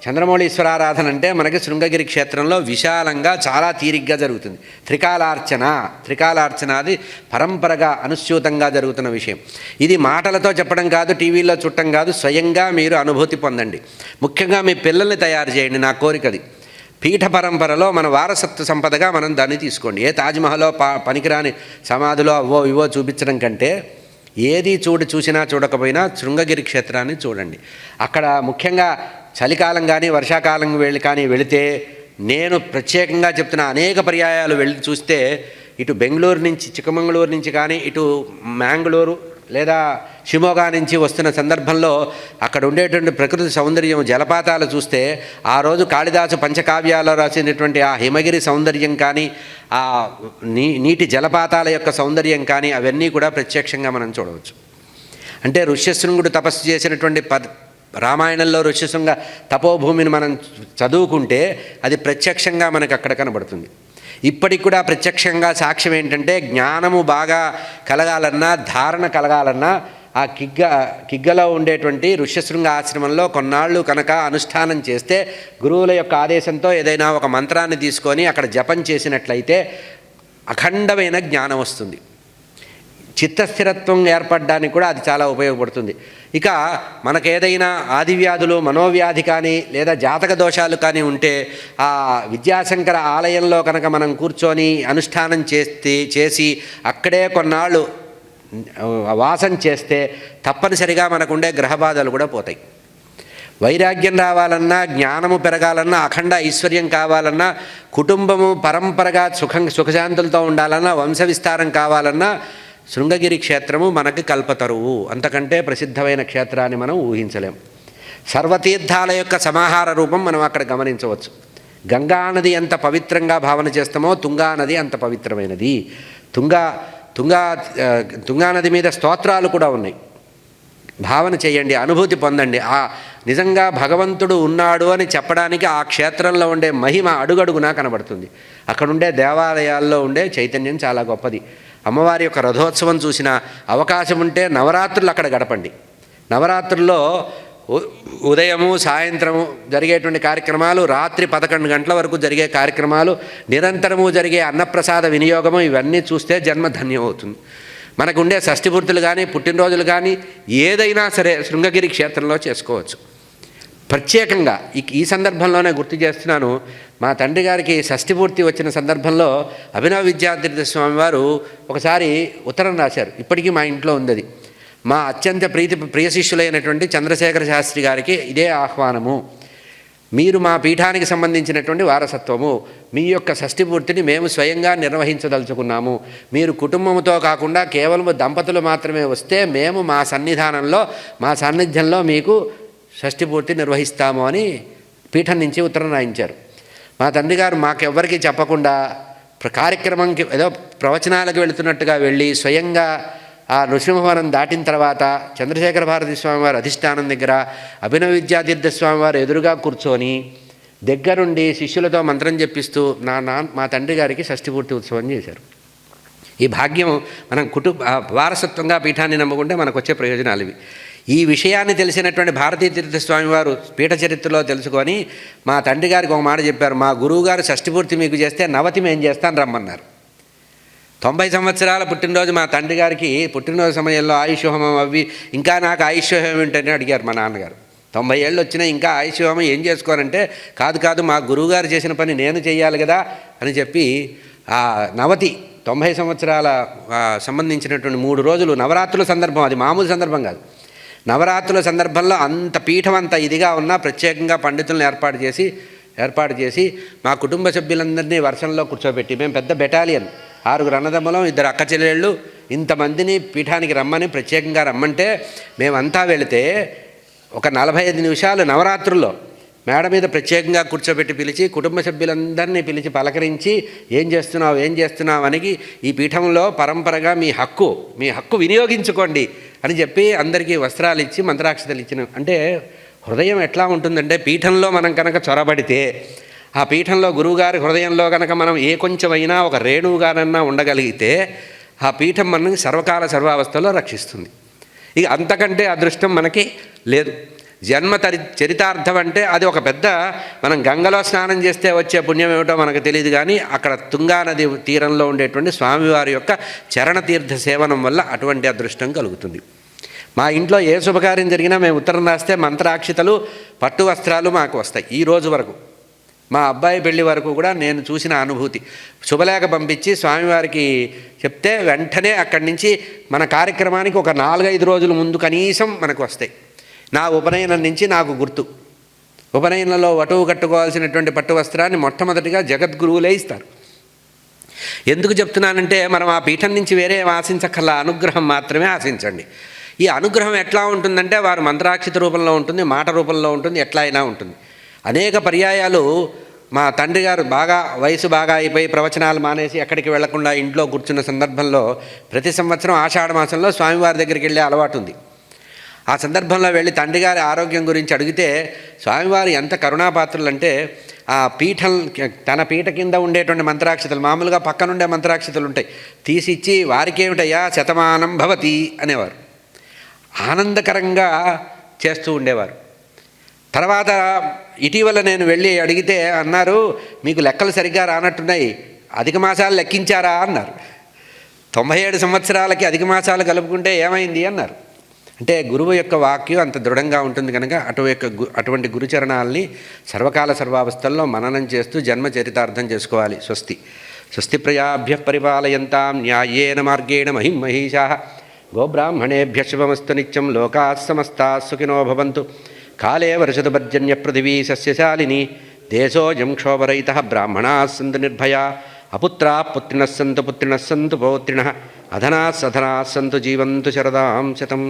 చంద్రమౌళీశ్వర ఆరాధన అంటే మనకి శృంగగిరి క్షేత్రంలో విశాలంగా చాలా తీరిగ్గా జరుగుతుంది. త్రికాలార్చన అది పరంపరగా అనుస్యూతంగా జరుగుతున్న విషయం. ఇది మాటలతో చెప్పడం కాదు, టీవీలో చూడటం కాదు, స్వయంగా మీరు అనుభూతి పొందండి. ముఖ్యంగా మీ పిల్లల్ని తయారు చేయండి. నా కోరికది. పీఠ పరంపరలో మన వారసత్వ సంపదగా మనం దాన్ని తీసుకోండి. ఏ తాజ్మహల్లో పనికిరాని సమాధులో ఇవో చూపించడం కంటే ఏది చూసినా చూడకపోయినా శృంగగిరి క్షేత్రాన్ని చూడండి. అక్కడ ముఖ్యంగా చలికాలం కానీ వర్షాకాలం వెళితే నేను ప్రత్యేకంగా చెప్తున్న అనేక పర్యాయాలు వెళ్ళి చూస్తే ఇటు బెంగళూరు నుంచి చిక్కమంగళూరు నుంచి కానీ ఇటు మ్యాంగళూరు లేదా షిమోగా నుంచి వస్తున్న సందర్భంలో అక్కడ ఉండేటువంటి ప్రకృతి సౌందర్యం, జలపాతాలు చూస్తే ఆ రోజు కాళిదాసు పంచకావ్యాల్లో రాసినటువంటి ఆ హిమగిరి సౌందర్యం కానీ ఆ నీటి జలపాతాల యొక్క సౌందర్యం కానీ అవన్నీ కూడా ప్రత్యక్షంగా మనం చూడవచ్చు. అంటే ఋష్యశృంగుడు తపస్సు చేసినటువంటి రామాయణంలో ఋష్యశృంగ తపోభూమిని మనం చదువుకుంటే అది ప్రత్యక్షంగా మనకు అక్కడ కనబడుతుంది. ఇప్పటికి కూడా ప్రత్యక్షంగా సాక్ష్యం ఏంటంటే జ్ఞానము బాగా కలగాలన్నా, ధారణ కలగాలన్నా ఆ కిగ్గలో ఉండేటువంటి ఋష్యశృంగ ఆశ్రమంలో కొన్నాళ్ళు కనుక అనుష్ఠానం చేస్తే, గురువుల యొక్క ఆదేశంతో ఏదైనా ఒక మంత్రాన్ని తీసుకొని అక్కడ జపం చేసినట్లయితే అఖండమైన జ్ఞానం వస్తుంది. చిత్తస్థిరత్వం ఏర్పడడానికి కూడా అది చాలా ఉపయోగపడుతుంది. ఇక మనకేదైనా ఆదివ్యాధులు, మనోవ్యాధి కానీ లేదా జాతక దోషాలు కానీ ఉంటే ఆ విద్యాశంకర ఆలయంలో కనుక మనం కూర్చొని అనుష్ఠానం చేసి అక్కడే కొన్నాళ్ళు వాసం చేస్తే తప్పనిసరిగా మనకుండే గ్రహబాధలు కూడా పోతాయి. వైరాగ్యం రావాలన్నా, జ్ఞానము పెరగాలన్నా, అఖండ ఐశ్వర్యం కావాలన్నా, కుటుంబము పరంపరగా సుఖశాంతులతో ఉండాలన్నా, వంశ విస్తారం కావాలన్నా శృంగగిరి క్షేత్రము మనకి కల్పతరువు. అంతకంటే ప్రసిద్ధమైన క్షేత్రాన్ని మనం ఊహించలేం. సర్వతీర్థాల యొక్క సమాహార రూపం మనం అక్కడ గమనించవచ్చు. గంగానది ఎంత పవిత్రంగా భావన చేస్తామో తుంగానది అంత పవిత్రమైనది. తుంగానది మీద స్తోత్రాలు కూడా ఉన్నాయి. భావన చేయండి, అనుభూతి పొందండి. నిజంగా భగవంతుడు ఉన్నాడు అని చెప్పడానికి ఆ క్షేత్రంలో ఉండే మహిమ అడుగడుగునా కనబడుతుంది. అక్కడుండే దేవాలయాల్లో ఉండే చైతన్యం చాలా గొప్పది. అమ్మవారి యొక్క రథోత్సవం చూసిన అవకాశం ఉంటే నవరాత్రులు అక్కడ గడపండి. నవరాత్రుల్లో ఉదయము సాయంత్రము జరిగేటువంటి కార్యక్రమాలు, రాత్రి 11 గంటల వరకు జరిగే కార్యక్రమాలు, నిరంతరము జరిగే అన్నప్రసాద వినియోగము, ఇవన్నీ చూస్తే జన్మ ధన్యమవుతుంది. మనకు ఉండే షష్ఠిపూర్తులు కానీ పుట్టినరోజులు కానీ ఏదైనా సరే శృంగగిరి క్షేత్రంలో చేసుకోవచ్చు. ప్రత్యేకంగా ఈ సందర్భంలోనే గుర్తు చేస్తున్నాను, మా తండ్రి గారికి షష్ఠిపూర్తి వచ్చిన సందర్భంలో అభినవ విద్యాతీర్థ స్వామి వారు ఒకసారి ఉత్తరం రాశారు. ఇప్పటికీ మా ఇంట్లో ఉంది అది. మా అత్యంత ప్రియ శిష్యులైనటువంటి చంద్రశేఖర శాస్త్రి గారికి ఇదే ఆహ్వానము. మీరు మా పీఠానికి సంబంధించినటువంటి వారసత్వము, మీ యొక్క షష్ఠిపూర్తిని మేము స్వయంగా నిర్వహించదలుచుకున్నాము. మీరు కుటుంబంతో కాకుండా కేవలం దంపతులు మాత్రమే వస్తే మేము మా సాన్నిధ్యంలో మీకు షష్ఠిపూర్తి నిర్వహిస్తాము అని పీఠం నుంచి ఉత్తరం రాయించారు. మా తండ్రి గారు మాకెవ్వరికీ చెప్పకుండా కార్యక్రమంకి ఏదో ప్రవచనాలకు వెళుతున్నట్టుగా వెళ్ళి స్వయంగా ఆ నృసింహవనం దాటిన తర్వాత చంద్రశేఖర భారతీ స్వామివారి అధిష్టానం దగ్గర అభినవ విద్యాతీర్థ స్వామివారు ఎదురుగా కూర్చొని దగ్గరుండి శిష్యులతో మంత్రం చెప్పిస్తూ మా తండ్రి గారికి షష్ఠిపూర్తి ఉత్సవం చేశారు. ఈ భాగ్యం మనం వారసత్వంగా పీఠాన్ని నమ్ముకుంటే మనకు వచ్చే ప్రయోజనాలు ఇవి. ఈ విషయాన్ని తెలిసినటువంటి భారతీ తీర్థ స్వామివారు పీఠ చరిత్రలో తెలుసుకొని మా తండ్రి గారికి ఒక మాట చెప్పారు, మా గురువుగారు షష్ఠిపూర్తి మీకు చేస్తే నవతి మేము చేస్తాను రమ్మన్నారు. 90 సంవత్సరాల పుట్టినరోజు మా తండ్రి గారికి పుట్టినరోజు సమయంలో ఆయుష్హోమం అవి, ఇంకా నాకు ఆయుష్హోమం ఏంటని అడిగారు మా నాన్నగారు. 90 ఏళ్ళు వచ్చినా ఇంకా ఆయుష్హోమం ఏం చేసుకోనంటే, కాదు మా గురువుగారు చేసిన పని నేను చేయాలి కదా అని చెప్పి ఆ నవతి 90 సంవత్సరాల సంబంధించినటువంటి 3 రోజులు నవరాత్రుల సందర్భం, అది మామూలు సందర్భం కాదు. నవరాత్రుల సందర్భంలో అంత పీఠం అంత ఇదిగా ఉన్నా ప్రత్యేకంగా పండితులను ఏర్పాటు చేసి మా కుటుంబ సభ్యులందరినీ వర్షంలో కూర్చోబెట్టి, మేము పెద్ద బెటాలియన్, 6 అన్నదమ్ములం, 2 అక్క చెల్లెళ్ళు, ఇంతమందిని పీఠానికి రమ్మని ప్రత్యేకంగా రమ్మంటే మేమంతా వెళితే ఒక 45 నిమిషాలు నవరాత్రుల్లో మేడ మీద ప్రత్యేకంగా కూర్చోబెట్టి పిలిచి కుటుంబ సభ్యులందరినీ పిలిచి పలకరించి ఏం చేస్తున్నావు అని, ఈ పీఠంలో పరంపరగా మీ హక్కు వినియోగించుకోండి అని చెప్పి అందరికీ వస్త్రాలు ఇచ్చి మంత్రాక్షతలు ఇచ్చిన. అంటే హృదయం ఎట్లా ఉంటుందంటే, పీఠంలో మనం కనుక చొరబడితే ఆ పీఠంలో గురువుగారి హృదయంలో కనుక మనం ఏ కొంచెమైనా ఒక రేణువుగానన్నా ఉండగలిగితే ఆ పీఠం మనల్ని సర్వకాల సర్వావస్థలో రక్షిస్తుంది. ఇక అంతకంటే అదృష్టం మనకి లేదు. జన్మ చరితార్థం అంటే అది ఒక పెద్ద, మనం గంగలో స్నానం చేస్తే వచ్చే పుణ్యం ఏమిటో మనకు తెలియదు, కానీ అక్కడ తుంగానది తీరంలో ఉండేటువంటి స్వామివారి యొక్క చరణతీర్థ సేవనం వల్ల అటువంటి అదృష్టం కలుగుతుంది. మా ఇంట్లో ఏ శుభకార్యం జరిగినా మేము ఉత్తరం రాస్తే మంత్రాక్షితలు, పట్టు వస్త్రాలు మాకు వస్తాయి. ఈ రోజు వరకు మా అబ్బాయి పెళ్లి వరకు కూడా నేను చూసిన అనుభూతి. శుభలేఖ పంపించి స్వామివారికి చెప్తే వెంటనే అక్కడి నుంచి మన కార్యక్రమానికి ఒక 4-5 రోజుల ముందు కనీసం మనకు వస్తాయి. నా ఉపనయనం నుంచి నాకు గుర్తు, ఉపనయనంలో వటువు కట్టుకోవాల్సినటువంటి పట్టు వస్త్రాన్ని మొట్టమొదటిగా జగద్గురువులే ఇస్తారు. ఎందుకు చెప్తున్నానంటే, మనం ఆ పీఠం నుంచి వేరే ఆశించక్కర్లా, అనుగ్రహం మాత్రమే ఆశించండి. ఈ అనుగ్రహం ఎట్లా ఉంటుందంటే, వారు మంత్రాక్షిత రూపంలో ఉంటుంది, మాట రూపంలో ఉంటుంది, ఎట్లా అయినా ఉంటుంది. అనేక పర్యాయాలు మా తండ్రి గారు వయసు బాగా అయిపోయి ప్రవచనాలు మానేసి ఎక్కడికి వెళ్లకుండా ఇంట్లో కూర్చున్న సందర్భంలో ప్రతి సంవత్సరం ఆషాఢ మాసంలో స్వామివారి దగ్గరికి వెళ్ళే అలవాటు ఉంది. ఆ సందర్భంలో వెళ్ళి తండ్రి గారి ఆరోగ్యం గురించి అడిగితే స్వామివారు ఎంత కరుణాపాత్రులు అంటే, ఆ పీఠం తన పీఠ కింద ఉండేటువంటి మంత్రాక్షతలు, మామూలుగా పక్కనుండే మంత్రాక్షతలు ఉంటాయి, తీసిచ్చి వారికి ఏమిటయ్యా శతమానం భవతి అనేవారు. ఆనందకరంగా చేస్తూ ఉండేవారు. తర్వాత ఇటీవల నేను వెళ్ళి అడిగితే అన్నారు, మీకు లెక్కలు సరిగ్గా రానట్టున్నాయి, అధిక మాసాలు లెక్కించారా అన్నారు. 97 సంవత్సరాలకి అధిక మాసాలు కలుపుకుంటే ఏమైంది అన్నారు. అంటే గురువు యొక్క వాక్యం అంత దృఢంగా ఉంటుంది కనుక అటువంటి గురుచరణాలని సర్వకాల సర్వావస్థల్లో మననం చేస్తూ జన్మ చరితార్థం చేసుకోవాలి. స్వస్తి ప్రజాభ్యః పరిపాలయంతాం న్యాయేన మార్గేణ మహిమహీషాః గోబ్రాహ్మణేభ్యః శుభమస్తు నిత్యం లోకాః సమస్తాః సుఖినో భవంతు. కాలే వర్షతు పర్జన్య పృథివీ సస్యశాలిని దేశోऽयं క్షోభరహితః బ్రాహ్మణాः సంతు నిర్భయాः అపుత్రాः పుత్రిణः సంతు పౌత్రిణः అధనాः సధనాः సంతు జీవంతు శరదాం శతం.